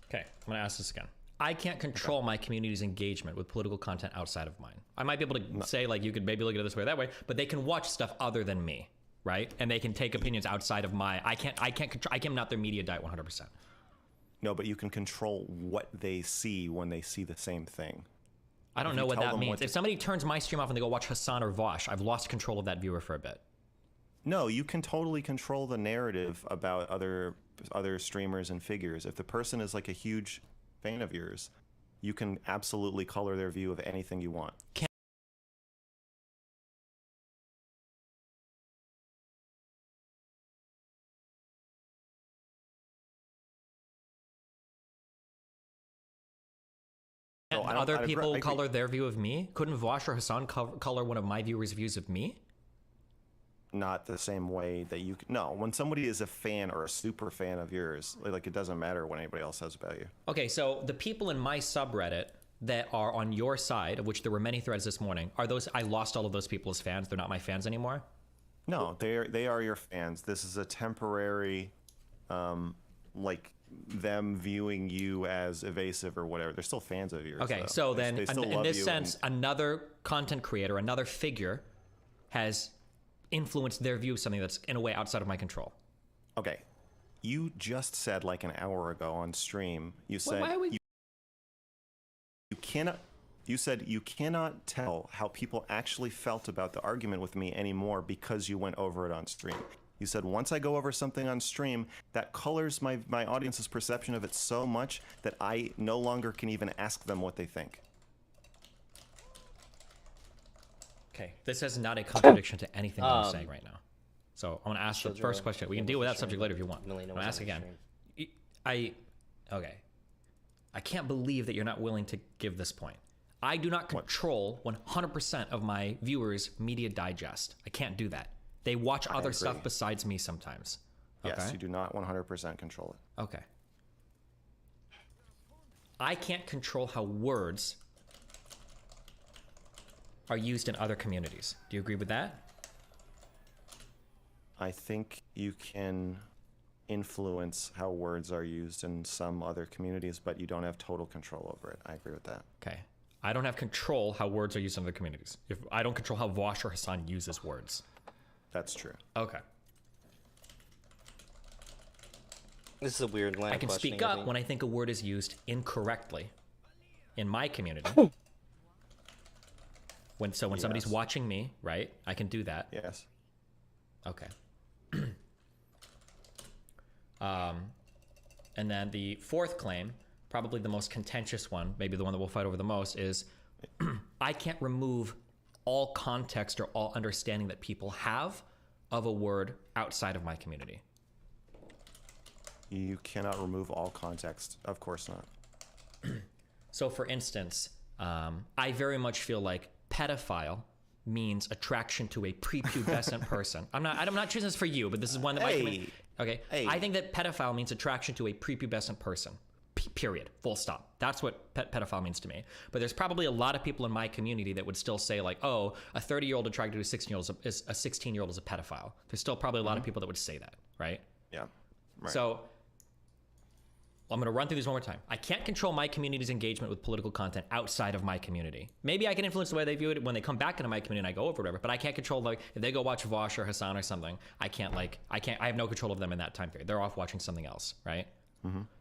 Speaker 5: Okay, I'm going to ask this again. I can't control my community's engagement with political content outside of mine. I might be able to say, like, you could maybe look at it this way or that way, but they can watch stuff other than me, right? And they can take opinions outside of my. I can't not their media diet 100%.
Speaker 2: No, but you can control what they see when they see the same thing.
Speaker 5: I don't
Speaker 2: If
Speaker 5: know
Speaker 2: you
Speaker 5: what
Speaker 2: tell
Speaker 5: that
Speaker 2: them
Speaker 5: means.
Speaker 2: what to-
Speaker 5: If somebody turns my stream off and they go watch Hassan or Vosh, I've lost control of that viewer for a bit.
Speaker 2: No, you can totally control the narrative about other streamers and figures. If the person is like a huge fan of yours, you can absolutely color their view of anything you want. So I don't-
Speaker 5: other
Speaker 2: I agree-
Speaker 5: people
Speaker 2: I agree.
Speaker 5: color their view of me? Couldn't Vosh or Hassan color one of my viewers' views of me?
Speaker 2: Not the same way that you. No, when somebody is a fan or a super fan of yours, like it doesn't matter what anybody else says about you.
Speaker 5: Okay, so the people in my subreddit that are on your side, of which there were many threads this morning, are those? I lost all of those people as fans. They're not my fans anymore.
Speaker 2: No, they are your fans. This is a temporary, like them viewing you as evasive or whatever. They're still fans of yours.
Speaker 5: Okay,
Speaker 2: though.
Speaker 5: so
Speaker 2: They-
Speaker 5: then
Speaker 2: they still
Speaker 5: in
Speaker 2: love
Speaker 5: this
Speaker 2: you
Speaker 5: sense, another content creator, another figure, has influenced their view of something that's in a way outside of my control.
Speaker 2: okay, you just said like an hour ago on stream. You said
Speaker 5: why are we-
Speaker 2: you cannot. You said you cannot tell how people actually felt about the argument with me anymore because you went over it on stream. You said once I go over something on stream, that colors my audience's perception of it so much that I no longer can even ask them what they think.
Speaker 5: Okay, this is not a contradiction to anything that I'm saying right now. So I'm gonna ask the first question. We can deal with that subject later if you want. I'm gonna ask again. I can't believe that you're not willing to give this point. I do not control 100% of my viewers' media digest. I can't do that. They watch other stuff
Speaker 2: agree.
Speaker 5: besides me sometimes.
Speaker 2: Yes,
Speaker 5: Okay?
Speaker 2: you do not 100% control it.
Speaker 5: Okay. I can't control how words are used in other communities. Do you agree with that?
Speaker 2: I think you can influence how words are used in some other communities, but you don't have total control over it. I agree with that.
Speaker 5: Okay. I don't have control how words are used in other communities. If I don't control how Vosh or Hassan uses words.
Speaker 2: That's true.
Speaker 5: Okay.
Speaker 1: This is a weird line.
Speaker 5: I
Speaker 1: of
Speaker 5: can
Speaker 1: questioning,
Speaker 5: speak up
Speaker 1: think.
Speaker 5: when I think a word is used incorrectly in my community. When somebody's
Speaker 2: Yes.
Speaker 5: watching me, right? I can do that.
Speaker 2: Yes.
Speaker 5: Okay. And then the fourth claim, probably the most contentious one, maybe the one that we'll fight over the most, is I can't remove all context or all understanding that people have of a word outside of my community.
Speaker 2: You cannot remove all context. Of course not.
Speaker 5: So, for instance, I very much feel like pedophile means attraction to a prepubescent person. I'm not choosing this for you, but this is one that might. Okay.
Speaker 2: Hey.
Speaker 5: I think that pedophile means attraction to a prepubescent person. Period. Full stop. That's what pedophile means to me. But there's probably a lot of people in my community that would still say like, oh, a 30-year-old attracted to a 16-year-old is a 16-year-old is a pedophile. There's still probably a lot of people that would say that, right?
Speaker 2: Yeah. Right.
Speaker 5: So I'm going to run through these one more time. I can't control my community's engagement with political content outside of my community. Maybe I can influence the way they view it when they come back into my community and I go over whatever, but I can't control, like, if they go watch Vosh or Hassan or something, I have no control of them in that time period. They're off watching something else, right?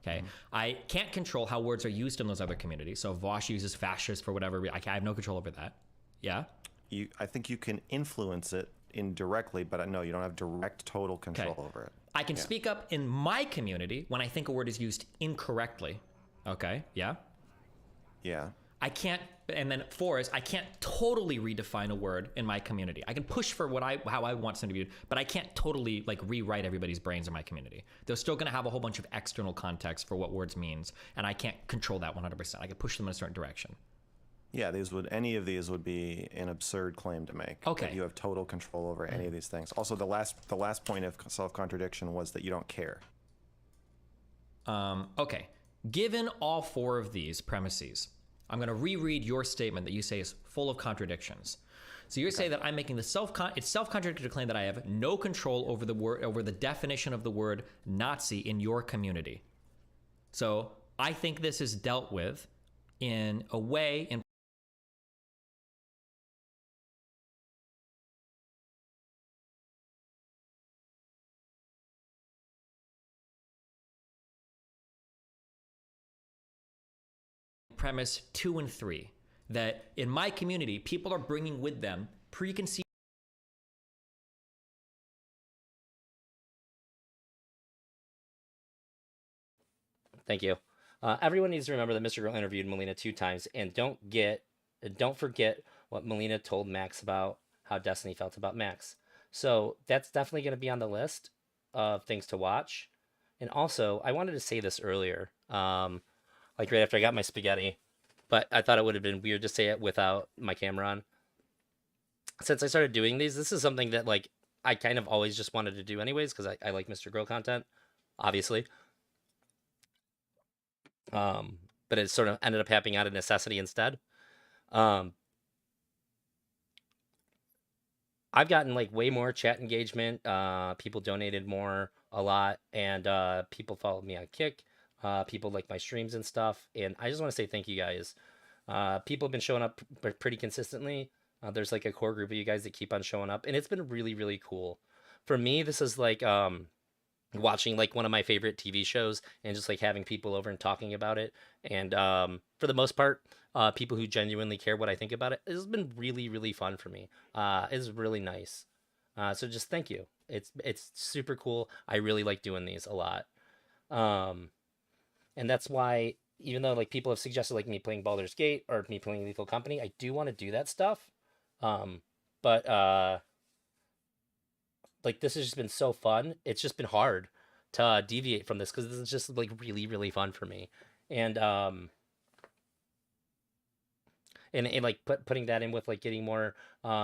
Speaker 5: Okay. I can't control how words are used in those other communities. So if Vosh uses fascist for whatever, I have no control over that. Yeah?
Speaker 2: I think you can influence it indirectly, but no, you don't have direct total control over it.
Speaker 5: I can speak up in my community when I think a word is used incorrectly. Okay, yeah?
Speaker 2: Yeah.
Speaker 5: I can't, and then four is I can't totally redefine a word in my community. I can push for how I want something to be, but I can't totally like rewrite everybody's brains in my community. They're still going to have a whole bunch of external context for what words means, and I can't control that 100%. I can push them in a certain direction.
Speaker 2: Yeah, any of these would be an absurd claim to make.
Speaker 5: Okay.
Speaker 2: That you have total control over any of these things. Also, the last point of self-contradiction was that you don't care.
Speaker 5: Okay. Given all four of these premises, I'm going to reread your statement that you say is full of contradictions. So you're saying that I'm making it's self-contradictory to claim that I have no control over the word, over the definition of the word Nazi in your community. So I think this is dealt with in a way in premise 2 and 3, that in my community, people are bringing with them preconceived.
Speaker 1: Thank you. Everyone needs to remember that Mr. Girl interviewed Melina 2 times, and don't forget what Melina told Max about how Destiny felt about Max. So that's definitely going to be on the list of things to watch. And also, I wanted to say this earlier, like right after I got my spaghetti. but I thought it would have been weird to say it without my camera on. Since I started doing these, this is something that like I kind of always just wanted to do anyways because I like Mr. Girl content, obviously. But it sort of ended up happening out of necessity instead. I've gotten like way more chat engagement. People donated more a lot, and people followed me on Kick. People like my streams and stuff, and I just want to say thank you guys. People have been showing up pretty consistently. There's like a core group of you guys that keep on showing up, and it's been really, really cool. For me, this is like watching like one of my favorite TV shows and just like having people over and talking about it. And for the most part, people who genuinely care what I think about it, it's been really, really fun for me. It's really nice. So just thank you. It's super cool. I really like doing these a lot. And that's why, even though like people have suggested like me playing Baldur's Gate or me playing Lethal Company, I do want to do that stuff. But like this has just been so fun. It's just been hard to deviate from this because this is just like really, really fun for me. And like putting that in with like getting more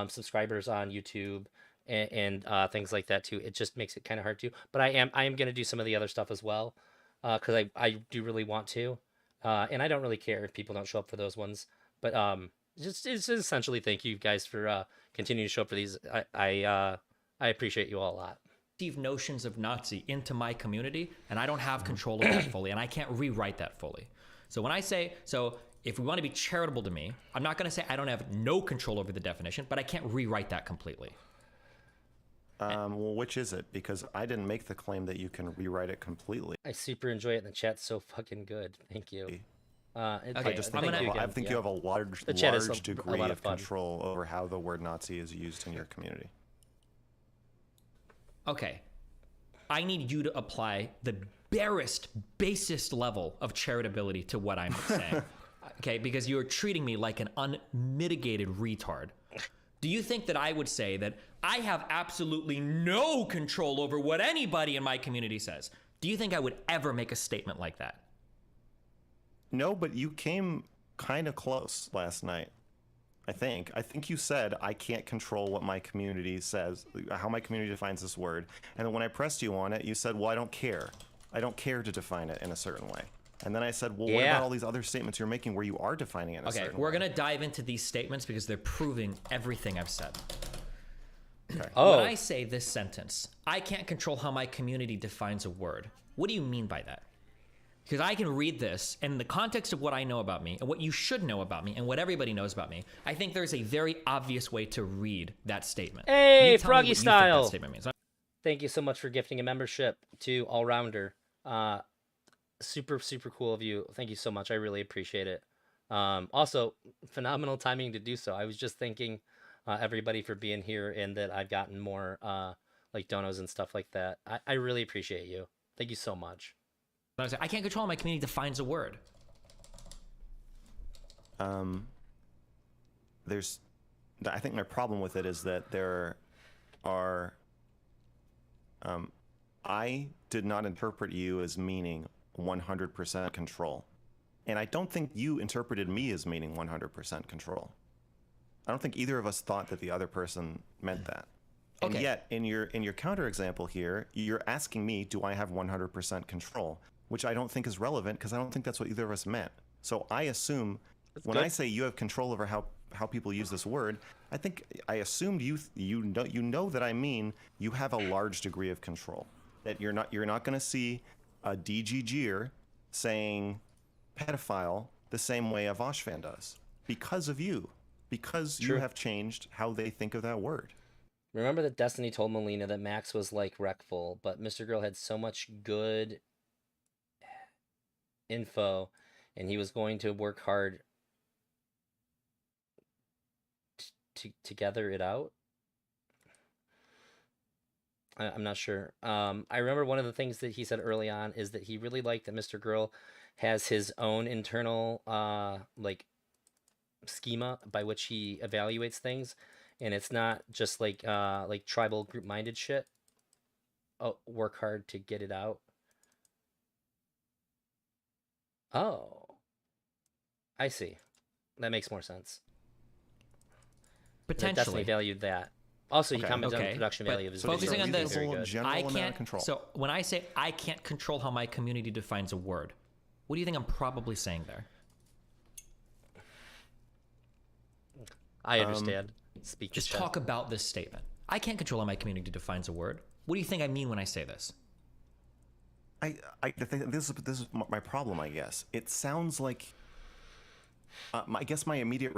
Speaker 1: subscribers on YouTube and things like that too. It just makes it kind of hard too. But I am gonna do some of the other stuff as well because I do really want to. And I don't really care if people don't show up for those ones. But just it's essentially thank you guys for continuing to show up for these. I appreciate you all a lot.
Speaker 5: Notions of Nazi into my community, and I don't have control of that fully, and I can't rewrite that fully. So when I say, so if we want to be charitable to me, I'm not going to say I don't have no control over the definition, but I can't rewrite that completely.
Speaker 2: Well, which is it? Because I didn't make the claim that you can rewrite it completely.
Speaker 1: I super enjoy it, and the chat's so fucking good. Thank you.
Speaker 5: Okay,
Speaker 2: I just think, I think you have a large degree of control over how the word Nazi is used in your community.
Speaker 5: Okay, I need you to apply the barest, basest level of charitability to what I'm saying. Okay, because you're treating me like an unmitigated retard. Do you think that I would say that I have absolutely no control over what anybody in my community says? Do you think I would ever make a statement like that?
Speaker 2: No, but you came kind of close last night. I think you said I can't control what my community says, how my community defines this word. And then when I pressed you on it, you said, well, I don't care. I don't care to define it in a certain way. And then I said, well, what about all these other statements you're making where you are defining it in a certain way? Okay,
Speaker 5: we're going to dive into these statements because they're proving everything I've said.
Speaker 2: Okay.
Speaker 5: When I say this sentence, I can't control how my community defines a word. What do you mean by that? Because I can read this, and in the context of what I know about me, and what you should know about me, and what everybody knows about me, I think there's a very obvious way to read that statement.
Speaker 1: Hey, Froggy Style!
Speaker 5: That statement means.
Speaker 1: Thank you so much for gifting a membership to All Rounder. Super, super cool of you. Thank you so much. I really appreciate it. Also, phenomenal timing to do so. I was just thanking everybody for being here and that I've gotten more like donos and stuff like that. I really appreciate you. Thank you so much.
Speaker 5: I can't control how my community defines a word.
Speaker 2: I think my problem with it is that there are, I did not interpret you as meaning 100% control. And I don't think you interpreted me as meaning 100% control. I don't think either of us thought that the other person meant that. And yet, in your counterexample here, you're asking me, do I have 100% control? Which I don't think is relevant because I don't think that's what either of us meant. So I assume I say you have control over how people use this word, I assumed you know that I mean you have a large degree of control. That you're not going to see a DGGer saying pedophile the same way a Vosh fan does because of you, because you have changed how they think of that word.
Speaker 1: Remember that Destiny told Melina that Max was like wreckful, but Mr. Girl had so much good info and he was going to work hard to gather it out. I'm not sure. I remember one of the things that he said early on is that he really liked that Mr. Girl has his own internal like schema by which he evaluates things, and it's not just like tribal group minded shit. Oh, work hard to get it out. Oh, I see. That makes more sense.
Speaker 5: Potentially.
Speaker 1: Destiny valued that. Also, he
Speaker 2: Okay.
Speaker 1: commented on
Speaker 5: Okay,
Speaker 1: the production
Speaker 5: but
Speaker 1: value of his
Speaker 5: focusing
Speaker 1: video.
Speaker 5: on
Speaker 1: It's
Speaker 5: this,
Speaker 1: very good.
Speaker 2: general
Speaker 5: I
Speaker 2: amount of
Speaker 5: can't
Speaker 2: control.
Speaker 5: So when I say I can't control how my community defines a word, what do you think I'm probably saying there?
Speaker 1: I understand. Speak
Speaker 5: Just
Speaker 1: your
Speaker 5: talk about this statement. I can't control how my community defines a word. What do you think I mean when I say this?
Speaker 2: I think this is my problem. I guess it sounds like. I guess my immediate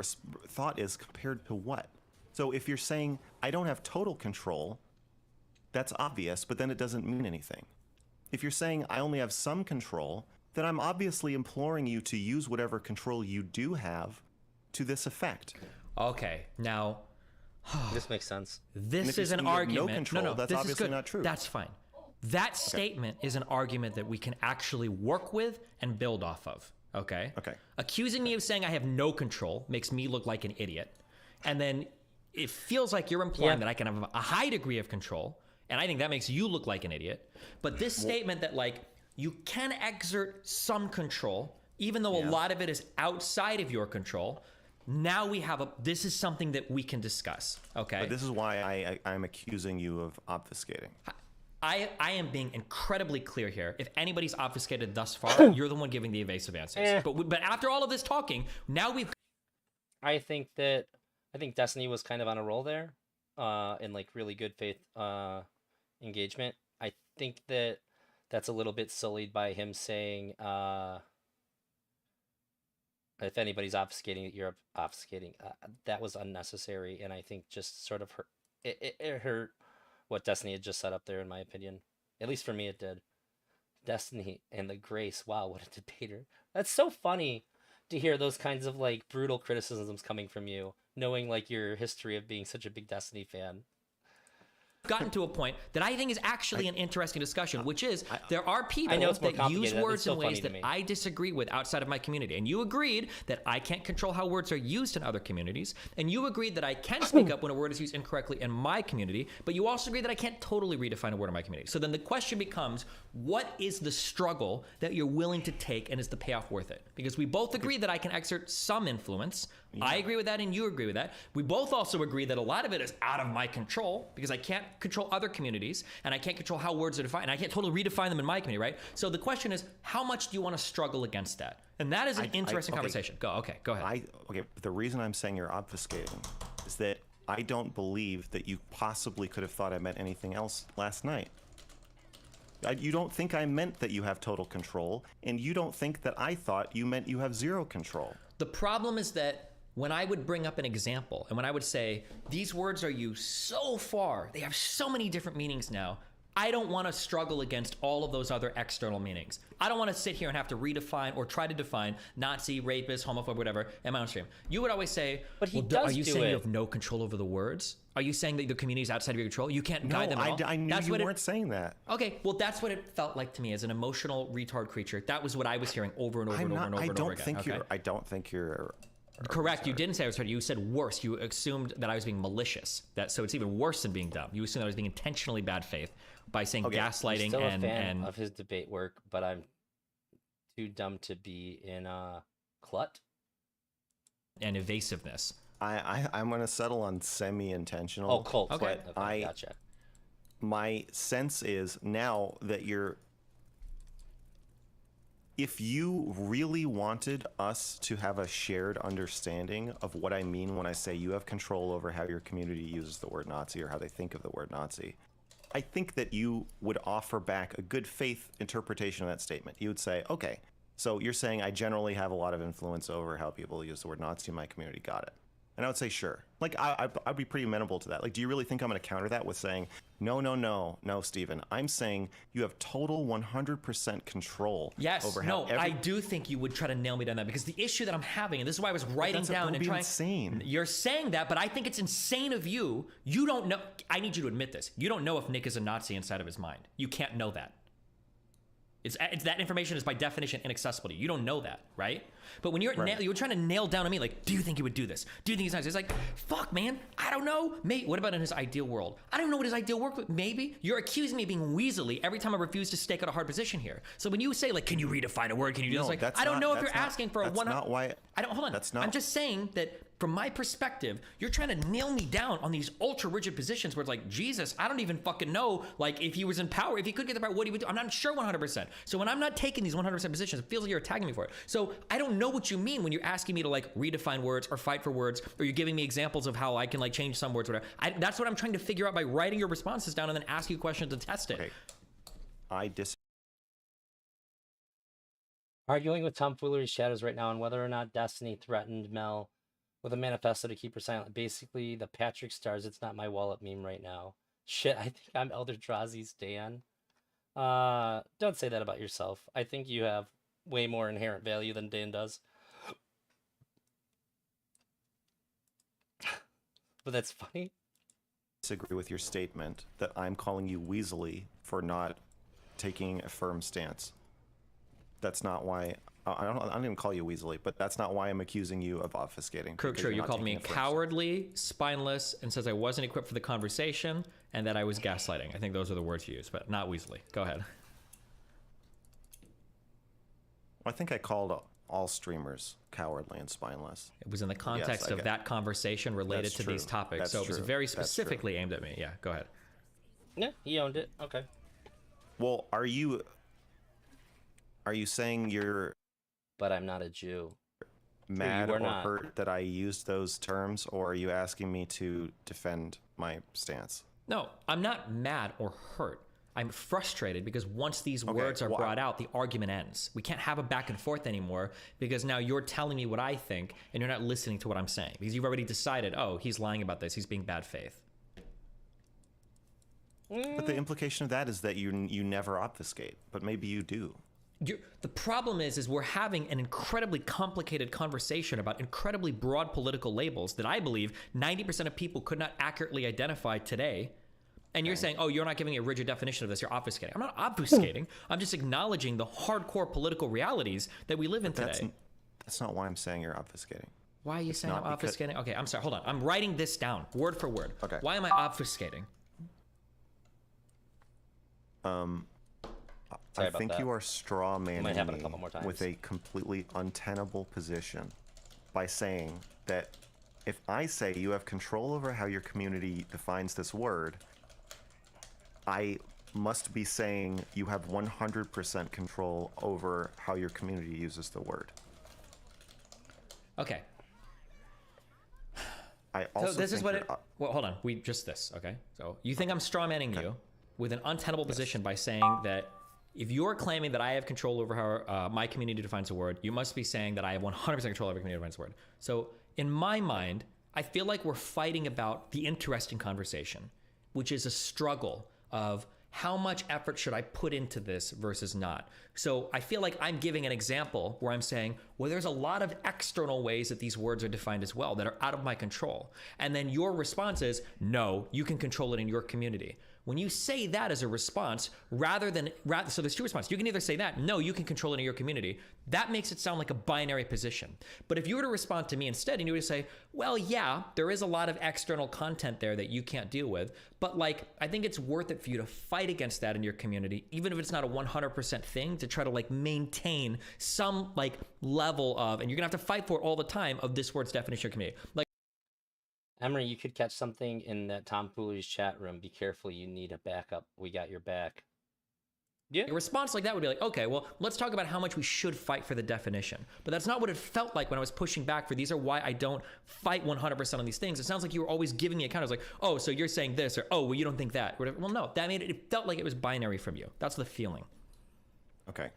Speaker 2: thought is compared to what? So if you're saying I don't have total control, that's obvious, but then it doesn't mean anything. If you're saying I only have some control, then I'm obviously imploring you to use whatever control you do have to this effect.
Speaker 5: Okay, now
Speaker 1: This makes sense.
Speaker 5: this
Speaker 2: if you're
Speaker 5: is an
Speaker 2: saying you have no
Speaker 5: argument.
Speaker 2: control, that's
Speaker 5: this
Speaker 2: obviously
Speaker 5: is good.
Speaker 2: not true.
Speaker 5: That's fine. That statement is an argument that we can actually work with and build off of. Okay.
Speaker 2: Okay.
Speaker 5: Accusing me of saying I have no control makes me look like an idiot, and then it feels like you're implying that I can have a high degree of control, and I think that makes you look like an idiot. But this statement that like you can exert some control, even though a lot of it is outside of your control. Now we have this is something that we can discuss. Okay.
Speaker 2: But this is why I'm accusing you of obfuscating.
Speaker 5: I am being incredibly clear here. If anybody's obfuscated thus far, you're the one giving the evasive answers. But after all of this talking, now we've.
Speaker 1: I think Destiny was kind of on a roll there, in like really good faith engagement. I think that's a little bit sullied by him saying, if anybody's obfuscating, you're obfuscating. That was unnecessary, and I think just sort of hurt. It hurt what Destiny had just set up there, in my opinion. At least for me, it did. Destiny and the Grace. Wow, what a debater. That's so funny to hear those kinds of like brutal criticisms coming from you, knowing like your history of being such a big Destiny fan.
Speaker 5: gotten to a point that I think is actually an interesting discussion, which is there are people
Speaker 1: know it's more
Speaker 5: that use
Speaker 1: complicated.
Speaker 5: words
Speaker 1: It's still
Speaker 5: in ways
Speaker 1: funny to
Speaker 5: that
Speaker 1: me.
Speaker 5: I disagree with outside of my community. And you agreed that I can't control how words are used in other communities. And you agreed that I can speak up when a word is used incorrectly in my community. But you also agreed that I can't totally redefine a word in my community. So then the question becomes, what is the struggle that you're willing to take, and is the payoff worth it? Because we both agree that I can exert some influence. I agree with that, and you agree with that. We both also agree that a lot of it is out of my control because I can't control other communities, and I can't control how words are defined, and I can't totally redefine them in my community, right? So the question is, how much do you want to struggle against that? And that is an interesting conversation. Go ahead.
Speaker 2: The reason I'm saying you're obfuscating is that I don't believe that you possibly could have thought I meant anything else last night. You don't think I meant that you have total control, and you don't think that I thought you meant you have zero control.
Speaker 5: The problem is that when I would bring up an example and when I would say, these words are used so far, they have so many different meanings now, I don't want to struggle against all of those other external meanings. I don't want to sit here and have to redefine or try to define Nazi, rapist, homophobe, whatever, in my own stream. You would always say,
Speaker 1: But he
Speaker 5: well,
Speaker 1: does
Speaker 5: are you
Speaker 1: do
Speaker 5: saying
Speaker 1: it.
Speaker 5: you have no control over the words? Are you saying that the community is outside of your control? You can't guide them at all?
Speaker 2: I knew
Speaker 5: That's
Speaker 2: you
Speaker 5: what
Speaker 2: weren't saying that.
Speaker 5: Okay, well, that's what it felt like to me as an emotional retard creature. That was what I was hearing over and over and over and over
Speaker 2: I
Speaker 5: and
Speaker 2: don't
Speaker 5: over again.
Speaker 2: think
Speaker 5: okay?
Speaker 2: I don't think you're.
Speaker 5: Correct. You didn't say I was retarded. You said worse. You assumed that I was being malicious. So it's even worse than being dumb. You assumed that I was being intentionally bad faith by saying
Speaker 1: I'm
Speaker 5: gaslighting
Speaker 1: still a fan
Speaker 5: and
Speaker 1: of his debate work, but I'm too dumb to be in clut.
Speaker 5: and evasiveness.
Speaker 2: I'm gonna settle on semi-intentional.
Speaker 1: Oh, cult.
Speaker 5: Okay.
Speaker 1: Okay, gotcha.
Speaker 2: My sense is now that if you really wanted us to have a shared understanding of what I mean when I say you have control over how your community uses the word Nazi or how they think of the word Nazi, I think that you would offer back a good faith interpretation of that statement. You would say, okay, so you're saying I generally have a lot of influence over how people use the word Nazi in my community. Got it. And I would say, sure. Like, I'd be pretty amenable to that. Like, do you really think I'm going to counter that with saying, no, Stephen. I'm saying you have total 100% control
Speaker 5: Yes.
Speaker 2: over how
Speaker 5: I do think you would try to nail me down that because the issue that I'm having, and this is why I was writing
Speaker 2: that
Speaker 5: down
Speaker 2: would
Speaker 5: and
Speaker 2: be
Speaker 5: trying.
Speaker 2: insane.
Speaker 5: You're saying that, but I think it's insane of you. You don't know. I need you to admit this. You don't know if Nick is a Nazi inside of his mind. You can't know that. It's that information is by definition inaccessible to you. You don't know that, right? But when you're you're trying to nail down on me, like, do you think he would do this? Do you think he's nice? It's like, fuck, man, I don't know. Mate, what about in his ideal world? I don't know what his ideal world would. Maybe you're accusing me of being weaselly every time I refuse to stake out a hard position here. So when you say, like, can you redefine a word? Can you do this? Like, I don't know if you're asking for a one.
Speaker 2: That's not why.
Speaker 5: I don't. Hold on.
Speaker 2: That's not.
Speaker 5: I'm just saying that from my perspective, you're trying to nail me down on these ultra rigid positions where it's like, Jesus, I don't even fucking know. Like, if he was in power, if he could get the power, what he would do. I'm not sure 100%. So when I'm not taking these 100% positions, it feels like you're attacking me for it. So I don't know what you mean when you're asking me to like redefine words or fight for words, or you're giving me examples of how I can like change some words, whatever. That's what I'm trying to figure out by writing your responses down and then ask you questions to test it.
Speaker 2: Okay. I disagree.
Speaker 1: Arguing with tomfoolery shadows right now on whether or not Destiny threatened Mel with a manifesto to keep her silent. Basically, the Patrick Stars, it's not my wallet meme right now. Shit, I think I'm Elder Drazi's Dan. Don't say that about yourself. I think you have way more inherent value than Dan does. But that's funny.
Speaker 2: Disagree with your statement that I'm calling you weaselly for not taking a firm stance. That's not why. I don't even call you weaselly, but that's not why I'm accusing you of obfuscating.
Speaker 5: True. You called me cowardly, spineless, and says I wasn't equipped for the conversation, and that I was gaslighting. I think those are the words you used, but not weaselly. Go ahead.
Speaker 2: I think I called all streamers cowardly and spineless.
Speaker 5: It was in the context of that conversation related to these topics, so it was very specifically aimed at me. Yeah, go ahead.
Speaker 1: Yeah, he owned it. Okay.
Speaker 2: Well, are you saying you're
Speaker 1: But I'm not a Jew.
Speaker 2: mad
Speaker 1: you
Speaker 2: or
Speaker 1: are not.
Speaker 2: hurt that I used those terms, or are you asking me to defend my stance?
Speaker 5: No, I'm not mad or hurt. I'm frustrated because once these words are brought out, the argument ends. We can't have a back and forth anymore because now you're telling me what I think and you're not listening to what I'm saying because you've already decided, oh, he's lying about this. He's being bad faith.
Speaker 2: But the implication of that is that you never obfuscate, but maybe you do.
Speaker 5: The problem is we're having an incredibly complicated conversation about incredibly broad political labels that I believe 90% of people could not accurately identify today. And you're saying, oh, you're not giving a rigid definition of this. You're obfuscating. I'm not obfuscating. I'm just acknowledging the hardcore political realities that we live in today.
Speaker 2: That's not why I'm saying you're obfuscating.
Speaker 5: Why are you saying I'm obfuscating? Okay, I'm sorry. Hold on. I'm writing this down word for word.
Speaker 2: Okay.
Speaker 5: Why am I obfuscating?
Speaker 1: Sorry
Speaker 2: I
Speaker 1: about
Speaker 2: think
Speaker 1: that.
Speaker 2: you are straw manning
Speaker 1: Might happen a
Speaker 2: me
Speaker 1: couple more times.
Speaker 2: with a completely untenable position by saying that if I say you have control over how your community defines this word, I must be saying you have 100% control over how your community uses the word.
Speaker 5: Okay.
Speaker 2: I also
Speaker 5: So this is
Speaker 2: think
Speaker 5: what
Speaker 2: you're
Speaker 5: it. Well, hold on. Okay. So you think I'm straw manning you with an untenable position by saying that if you're claiming that I have control over how my community defines a word, you must be saying that I have 100% control over community defines a word. So in my mind, I feel like we're fighting about the interesting conversation, which is a struggle of how much effort should I put into this versus not. So I feel like I'm giving an example where I'm saying, well, there's a lot of external ways that these words are defined as well that are out of my control. And then your response is, no, you can control it in your community. When you say that as a response, so there's two responses. You can either say that, no, you can control it in your community. That makes it sound like a binary position. But if you were to respond to me instead and you were to say, well, yeah, there is a lot of external content there that you can't deal with, but like, I think it's worth it for you to fight against that in your community, even if it's not a 100% thing, to try to like maintain some like level of, and you're gonna have to fight for it all the time, of this word's definition of community. Like,
Speaker 1: Emery, you could catch something in that tomfoolery's chat room. Be careful, you need a backup. We got your back. Yeah.
Speaker 5: a response like that would be like, okay, well, let's talk about how much we should fight for the definition. But that's not what it felt like when I was pushing back for these are why I don't fight 100% on these things. It sounds like you were always giving me a counter. It's like, oh, so you're saying this, or oh, well, you don't think that. Whatever. Well, no, that made it felt like it was binary from you. That's the feeling.
Speaker 2: Okay.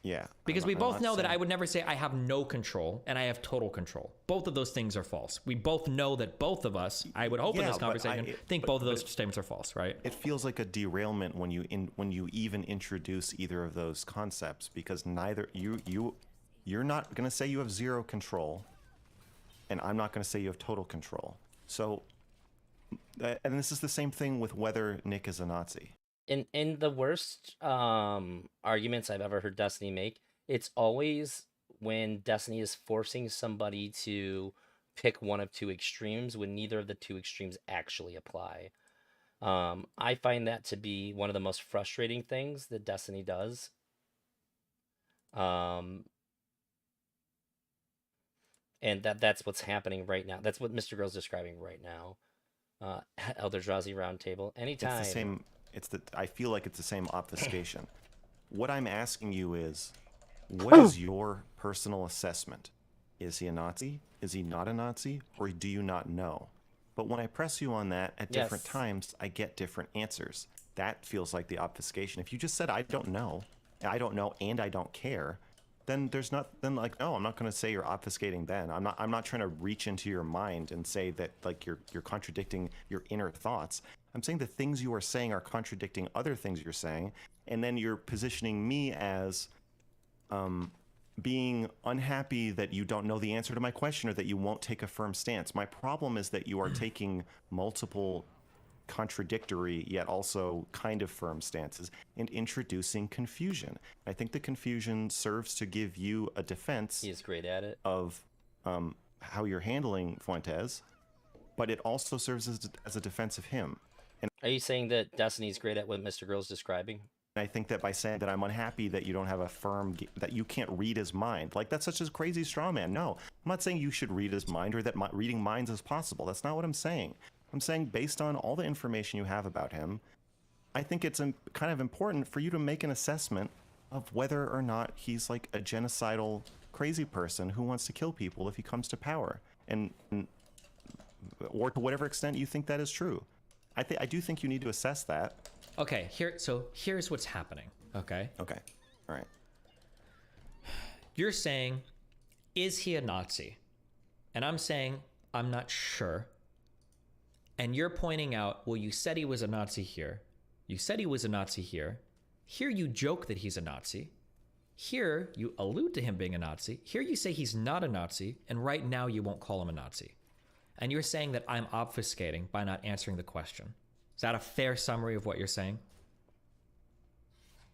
Speaker 2: Yeah.
Speaker 5: Because
Speaker 2: I'm
Speaker 5: we both
Speaker 2: not
Speaker 5: know that
Speaker 2: saying-
Speaker 5: I would never say I have no control and I have total control. Both of those things are false. We both know that both of us, I would hope in
Speaker 2: Yeah,
Speaker 5: this
Speaker 2: but
Speaker 5: conversation, think both of those statements are false, right?
Speaker 2: It feels like a derailment when you even introduce either of those concepts, because neither you're not going to say you have zero control, and I'm not going to say you have total control. So And this is the same thing with whether Nick is a Nazi.
Speaker 1: In the worst arguments I've ever heard Destiny make, it's always when Destiny is forcing somebody to pick one of two extremes when neither of the two extremes actually apply. I find that to be one of the most frustrating things that Destiny does. And that's what's happening right now. That's what Mr. Girl's describing right now. Elder Drazi Roundtable. Anytime.
Speaker 2: It's the same. I feel like it's the same obfuscation. What I'm asking you is, what is your personal assessment? Is he a Nazi? Is he not a Nazi? Or do you not know? But when I press you on that at different times, I get different answers. That feels like the obfuscation. If you just said, I don't know, and I don't care, then there's not, then like, no, I'm not going to say you're obfuscating then. I'm not trying to reach into your mind and say that like you're contradicting your inner thoughts. I'm saying the things you are saying are contradicting other things you're saying, and then you're positioning me as being unhappy that you don't know the answer to my question or that you won't take a firm stance. My problem is that you are taking multiple contradictory yet also kind of firm stances and introducing confusion. I think the confusion serves to give you a defense.
Speaker 1: He is great at it.
Speaker 2: Of how you're handling Fuentze, but it also serves as a defense of him. And
Speaker 1: are you saying that Destiny's great at what Mr. Girl's describing?
Speaker 2: I think that by saying that I'm unhappy that you don't have a firm, that you can't read his mind, like that's such a crazy straw man. No, I'm not saying you should read his mind or that reading minds is possible. That's not what I'm saying. I'm saying based on all the information you have about him, I think it's kind of important for you to make an assessment of whether or not he's like a genocidal crazy person who wants to kill people if he comes to power, and or to whatever extent you think that is true. I do think you need to assess that.
Speaker 5: Okay, here's what's happening, okay?
Speaker 2: Okay, all right.
Speaker 5: You're saying, is he a Nazi? And I'm saying, I'm not sure. And you're pointing out, well, you said he was a Nazi here. You said he was a Nazi here. Here you joke that he's a Nazi. Here you allude to him being a Nazi. Here you say he's not a Nazi, and right now you won't call him a Nazi. And you're saying that I'm obfuscating by not answering the question. Is that a fair summary of what you're saying?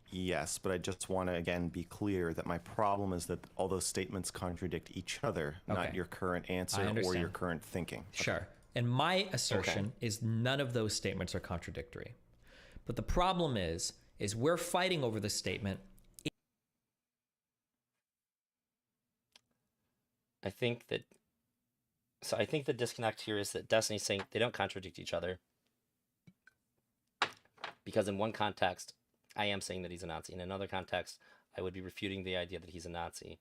Speaker 2: Yes, but I just want to, again, be clear that my problem is that all those statements contradict each other, not your current answer or your current thinking.
Speaker 5: Sure. And my assertion is none of those statements are contradictory. But the problem is we're fighting over the statement.
Speaker 1: I think the disconnect here is that Destiny's saying they don't contradict each other. Because in one context, I am saying that he's a Nazi. In another context, I would be refuting the idea that he's a Nazi.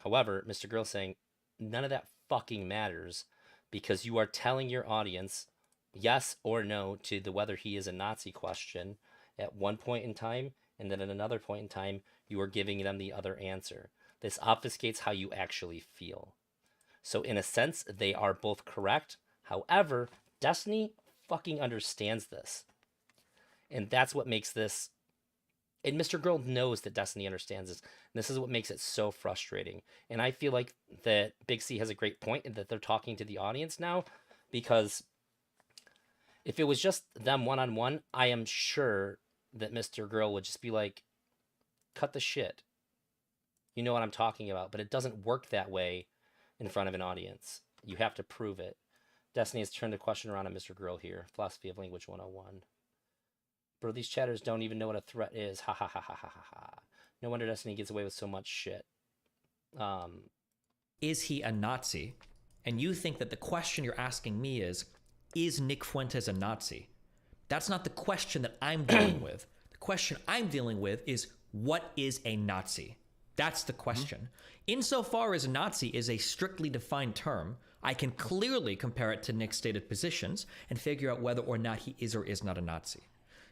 Speaker 1: However, Mr. Girl's saying none of that fucking matters because you are telling your audience yes or no to the whether he is a Nazi question at one point in time, and then at another point in time, you are giving them the other answer. This obfuscates how you actually feel. So in a sense, they are both correct. However, Destiny fucking understands this. And that's what makes this, and Mr. Girl knows that Destiny understands this. And this is what makes it so frustrating. And I feel like that Big C has a great point in that they're talking to the audience now, because if it was just them one-on-one, I am sure that Mr. Girl would just be like, cut the shit. You know what I'm talking about. But it doesn't work that way in front of an audience. You have to prove it. Destiny has turned the question around on Mr. Girl here. Philosophy of Language 101. Bro, these chatters don't even know what a threat is. Ha ha ha ha ha ha ha. No wonder Destiny gets away with so much shit.
Speaker 5: Is he a Nazi? And you think that the question you're asking me is Nick Fuentze a Nazi? That's not the question that I'm dealing with. The question I'm dealing with is, what is a Nazi? That's the question. Insofar as a Nazi is a strictly defined term, I can clearly compare it to Nick's stated positions and figure out whether or not he is or is not a Nazi.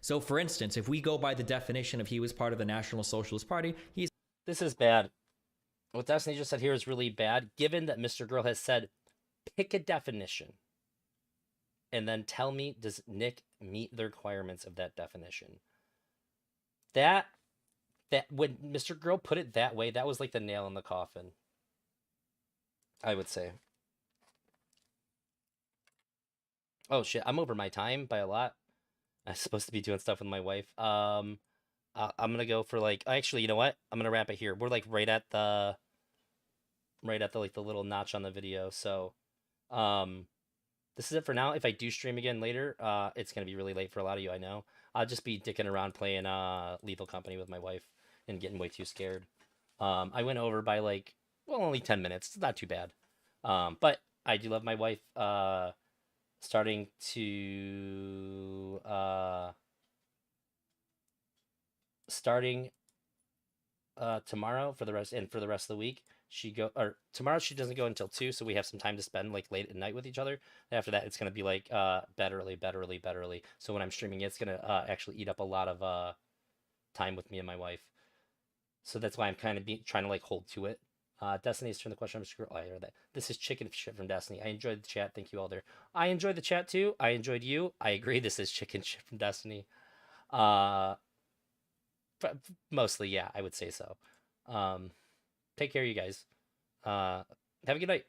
Speaker 5: So, for instance, if we go by the definition of he was part of the National Socialist Party, he's...
Speaker 1: This is bad. What Destiny just said here is really bad, given that Mr. Girl has said, pick a definition. And then tell me, does Nick meet the requirements of that definition? That when Mr. Girl put it that way, that was like the nail in the coffin, I would say. Oh shit, I'm over my time by a lot. I'm supposed to be doing stuff with my wife. I'm gonna go for like. Actually, you know what? I'm gonna wrap it here. We're like right at the like the little notch on the video. So, um, this is it for now. If I do stream again later, it's gonna be really late for a lot of you. I know. I'll just be dicking around playing Lethal Company with my wife and getting way too scared. I went over by like well only 10 minutes. It's not too bad. But I do love my wife. Starting to starting tomorrow for the rest of the week tomorrow she doesn't go until 2, so we have some time to spend like late at night with each other. After that it's going to be like bed early. So when I'm streaming it's going to actually eat up a lot of time with me and my wife, so that's why I'm kind of trying to like hold to it. Destiny's turn the question. I heard that. This is chicken shit from Destiny. I enjoyed the chat. Thank you all there. I enjoyed the chat too. I enjoyed you. I agree. This is chicken shit from Destiny. Mostly, yeah, I would say so. Take care, you guys. Have a good night.